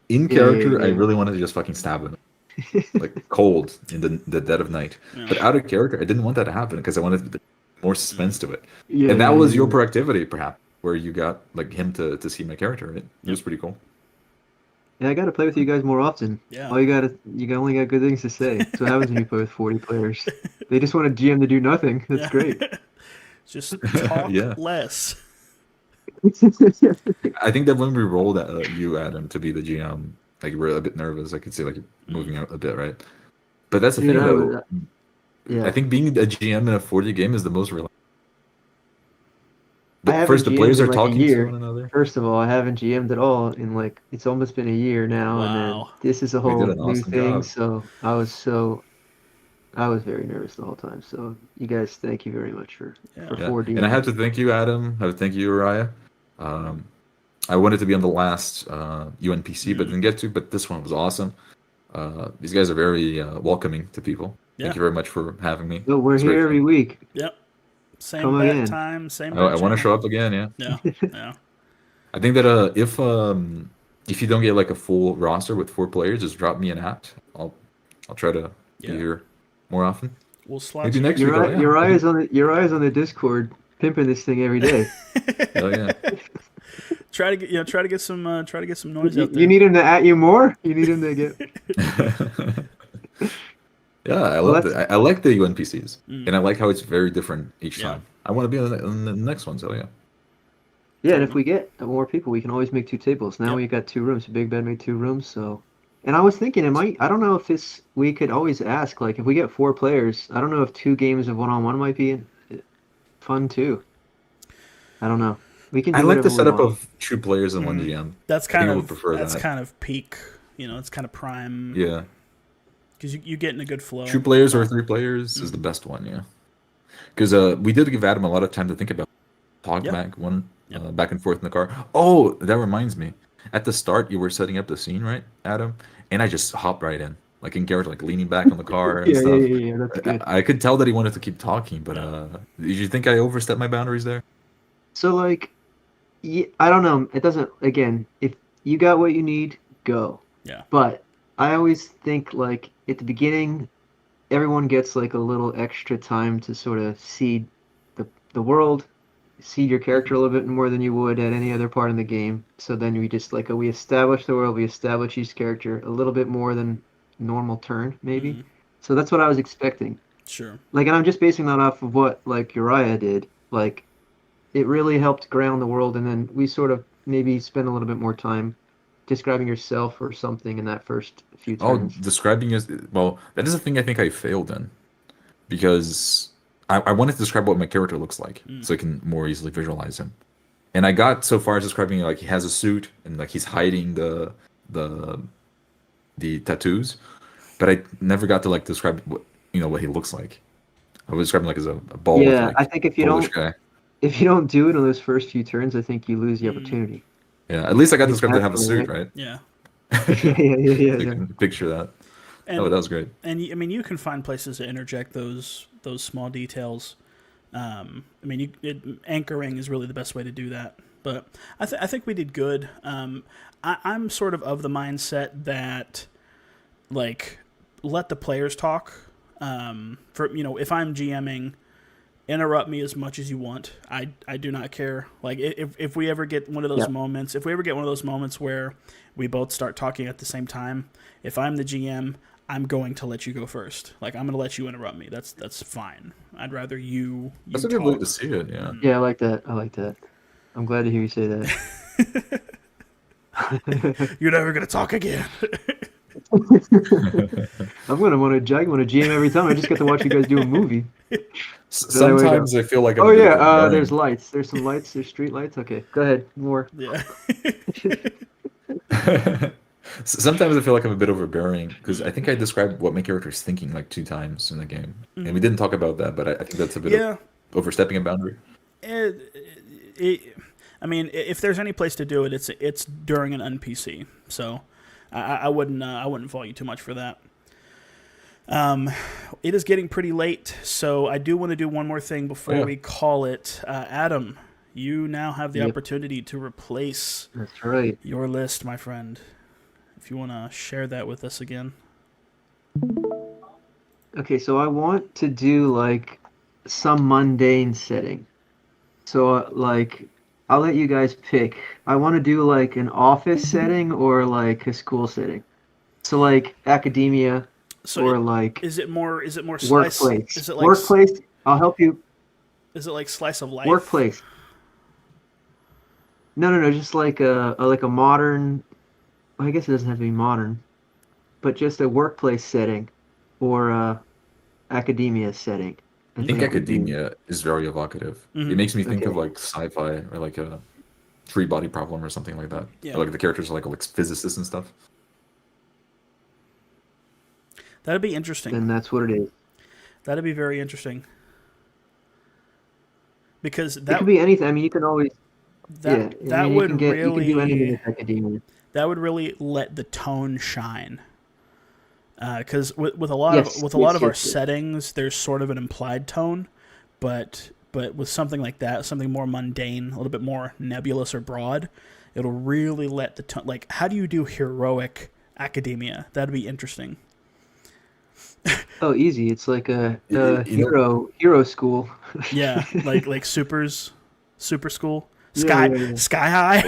In Yeah, character, yeah, I yeah. really wanted to just fucking stab him. Like cold in the dead of night. Yeah. But out of character, I didn't want that to happen because I wanted more suspense to it. Yeah, And that was your yeah. proactivity, perhaps, where you got like him to see my character. Right? It was pretty cool. Yeah, I got to play with you guys more often. Yeah. All you only got good things to say. That's what happens when you play with 40 players. They just want a GM to do nothing. That's Yeah. great. Just talk Yeah. less. I think that when we rolled you, Adam, to be the GM, like you were a bit nervous. I could see like you're moving out a bit, right? But that's the You thing, know, though. yeah. I think being a GM in a 40 game is the most relaxed. I haven't First, the GM'd players in are like a talking to year. one another. First of all, I haven't GM'd at all in like it's almost been a year now, and then Wow. this is a We whole did an new awesome thing. job. So I was very nervous the whole time. So you guys, thank you very much for Yeah. 4D. And I have to thank you, Adam. I have to thank you, Uriah. I wanted to be on the last UNPC, but didn't get to. But this one was awesome. These guys are very welcoming to people. Yeah. Thank you very much for having me. No, we're It's great here every fun. week. Yep. Same Come bat again. time, same I bat want to show channel. up again. Yeah. Yeah. Yeah. I think that if you don't get like a full roster with 4 players, just drop me an apt. I'll try to be Yeah. here more often. We'll slot Maybe you. next week. Uriah's on the Discord pimping this thing every day. Hell yeah. Try to get some noise You, out there. you need him to at you more? You need him to get Yeah, I Well, love it. I like the UNPCs, Mm. and I like how it's very different each Yeah. time. I want to be on the next one, so yeah. Yeah, and if we get more people, we can always make 2 tables. Now Yep. we got 2 rooms. Big Ben made 2 rooms, so. And I was thinking, I don't know if we could always ask, like, if we get 4 players, I don't know if 2 games of one-on-one might be fun too. I don't know. We can do I like whatever the we setup want. of 2 players and 1 GM. That's I think kind I would of prefer that. kind of peak. It's kind of prime. Yeah, Because you get in a good flow. 2 players or 3 players is the best one. Yeah, because we did give Adam a lot of time to think about talk Yep. back and forth in the car. Oh, that reminds me. At the start, you were setting up the scene, right, Adam? And I just hopped right in, like in character, like leaning back on the car and Yeah, stuff. yeah, that's good. I could tell that he wanted to keep talking, but did you think I overstepped my boundaries there? So, like, I don't know. It doesn't, again, if you got what you need, go. Yeah. But I always think, like, at the beginning, everyone gets, like, a little extra time to sort of seed the world, seed your character a little bit more than you would at any other part in the game. So then we just, like, we establish the world, we establish each character a little bit more than normal turn, maybe. Mhm. So that's what I was expecting. Sure. Like, and I'm just basing that off of what, like, Uriah did. Like, it really helped ground the world, and then we sort of maybe spend a little bit more time describing yourself or something in that first few Oh, turns. describing as well, that is the thing I think I failed in, because I wanted to describe what my character looks like, so I can more easily visualize him. And I got so far as describing like he has a suit and like he's hiding the tattoos, but I never got to like describe what he looks like. I was describing like as a bald, Yeah, like, I think if you Polish don't guy. if you don't do it on those first few turns, I think you lose the opportunity. Yeah, at least I got to describe that I have a Exactly, suit, right? Yeah. yeah. I can picture that. And, Oh, that was great. And I mean, you can find places to interject those small details. I mean, anchoring is really the best way to do that. But I think we did good. I'm sort of the mindset that, like, let the players talk. If I'm GMing, interrupt me as much as you want. I do not care. Like, if we ever get one of those moments, where we both start talking at the same time, if I'm the GM, I'm going to let you go first. Like, I'm going to let you interrupt me. That's fine. I'd rather you That's a good way talk. to see it. Yeah. Yeah, I like that. I like that. I'm glad to hear you say that. You're never going to talk again. I'm gonna want to GM every time. I just get to watch you guys do a movie. Sometimes I feel like I'm Oh a bit yeah, overbearing. there's lights. There's some lights. There's street lights. Okay, go ahead. More. Yeah. Sometimes I feel like I'm a bit overbearing because I think I described what my character's thinking like 2 times in the game, and we didn't talk about that, but I think that's a bit of overstepping a boundary. I mean, if there's any place to do it, it's during an NPC. So I wouldn't fault you too much for that. It is getting pretty late, so I do want to do one more thing before we call it. Adam, you now have the opportunity to replace That's right. your list, my friend. If you want to share that with us again. Okay, so I want to do like some mundane setting. So like, I'll let you guys pick. I want to do like an office setting or like a school setting. So like academia or like is it more slice, workplace. Is it like Workplace. I'll help you. Is it like slice of life? Workplace. No. Just like a modern. I guess it doesn't have to be modern, but just a workplace setting or a academia setting. I think academia is very evocative. Mm-hmm. It makes me think of like sci-fi or like a three-body problem or something like that. Yeah. Or like the characters are like physicists and stuff. That'd be interesting. Then that's what it is. That'd be very interesting. Because It could be anything. I mean, you can always. That I mean, would you can do anything with academia. That would really let the tone shine. Because with a lot of our settings, there's sort of an implied tone, but with something like that, something more mundane, a little bit more nebulous or broad, it'll really let the tone. Like, how do you do heroic academia? That'd be interesting. Oh, easy! It's like a hero school. Yeah, like super school, sky high.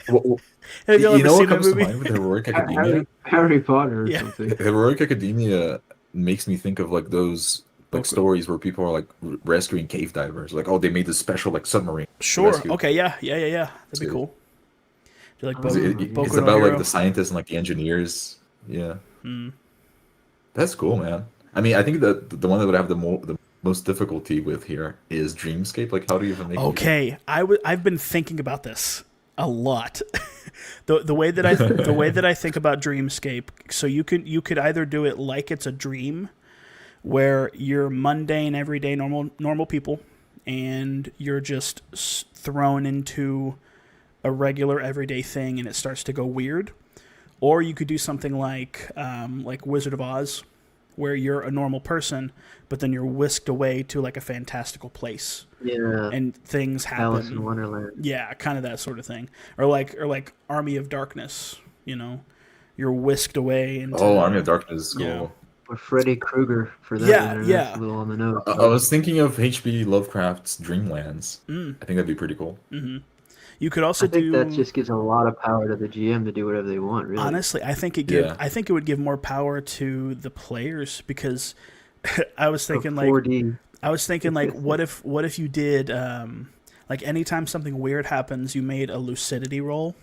Well, Have you ever know seen what comes that to movie? mind with Heroic Academia? Harry Potter or something. Heroic Academia makes me think of like those like stories where people are like rescuing cave divers. Like, oh, they made this special like submarine. Sure. Okay. Yeah. That'd be cool. Do you like it's about like the scientists and like the engineers. Yeah. That's cool, man. I mean, I think that the one that would have the most difficulty with here is Dreamscape. Like, how do you even make? Okay, I've been thinking about this a lot. the way that I think about Dreamscape. So you could either do it like it's a dream, where you're mundane, everyday, normal people, and you're just thrown into a regular everyday thing, and it starts to go weird. Or you could do something like Wizard of Oz, where you're a normal person, but then you're whisked away to like a fantastical place. Yeah. And things happen. Alice in Wonderland. Yeah, kind of that sort of thing. Or like Army of Darkness, you know. You're whisked away into Army of Darkness is cool. Yeah. Or Freddy Krueger for that matter. That's a little on the nose. I was thinking of H.P. Lovecraft's Dreamlands. I think that'd be pretty cool. Mm-hmm. You could also I think that just gives a lot of power to the GM to do whatever they want, really. Honestly, I think it would give more power to the players, because I was thinking like 4D. what if you did like anytime something weird happens, you made a lucidity roll,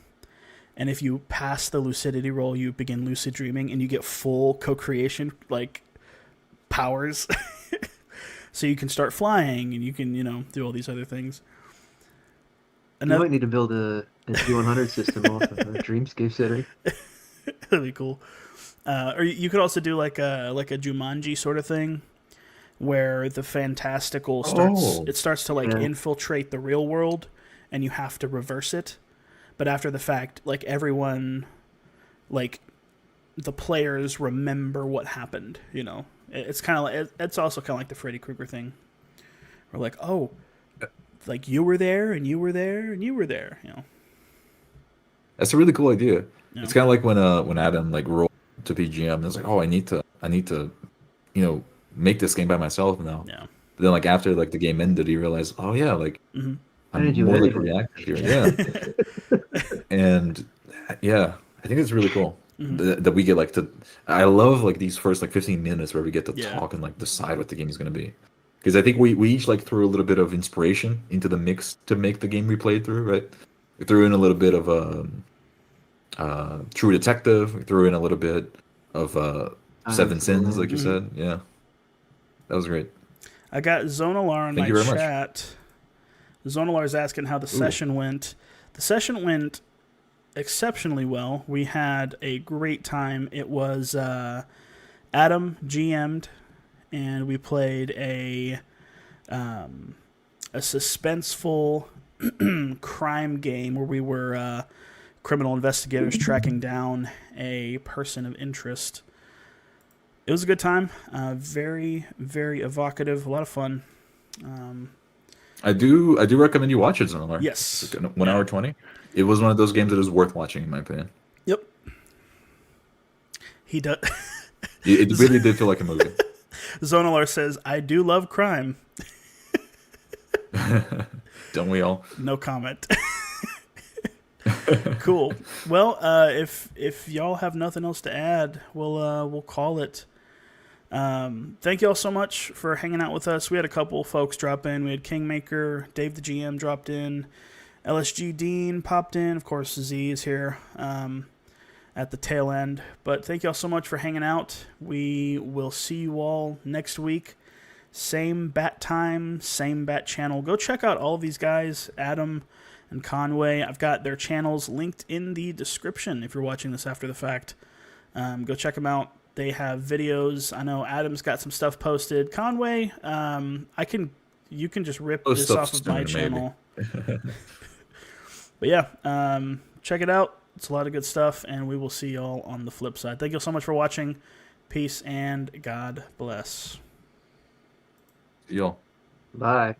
and if you pass the lucidity roll, you begin lucid dreaming, and you get full co-creation like powers. So you can start flying, and you can do all these other things. You might need to build a G100 system off of a Dreamscape setting. That'd be cool. Or you could also do like a Jumanji sort of thing, where the fantastical starts to infiltrate the real world, and you have to reverse it. But after the fact, like everyone, like the players remember what happened. You know, it's kind of like it's also kind of like the Freddy Krueger thing. We're like, oh. Like you were there, and you were there, and you were there. You know, that's a really cool idea. Yeah. It's kind of like when Adam like rolled to BGM, and it's like, oh, I need to, make this game by myself now. Yeah. But then like after like the game ended, he realized, oh yeah, like I'm more like reactive here. Yeah. And yeah, I think it's really cool. that we get like to. I love like these first like 15 minutes where we get to Yeah. talk and like decide what the game is gonna be. Because I think we each like threw a little bit of inspiration into the mix to make the game we played through, right? We threw in a little bit of True Detective. We threw in a little bit of Seven Sins, like you said. Yeah, that was great. I got Zonalar in Thank my you very much. chat. Zonalar's asking how the session went. The session went exceptionally well. We had a great time. It was Adam GM'd, and we played a suspenseful crime game where we were criminal investigators tracking down a person of interest. It was a good time. Very, very evocative. A lot of fun. I do recommend you watch it, Zonalar. Yes. It's like 1 hour 20. It was one of those games that is worth watching, in my opinion. Yep. He does. It really did feel like a movie. Zonalar says, "I do love crime." Don't we all? No comment. Cool. Well, if y'all have nothing else to add, we'll call it. Thank you all so much for hanging out with us. We had a couple folks drop in. We had Kingmaker, Dave the GM dropped in, LSG Dean popped in. Of course, Z is here at the tail end. But thank you all so much for hanging out. We will see you all next week. Same bat time, same bat channel. Go check out all of these guys, Adam and Conway. I've got their channels linked in the description if you're watching this after the fact. Go check them out. They have videos. I know Adam's got some stuff posted. Conway, you can just rip this off of my channel. But yeah, check it out. It's a lot of good stuff, and we will see y'all on the flip side. Thank you so much for watching. Peace and God bless. See y'all. Bye.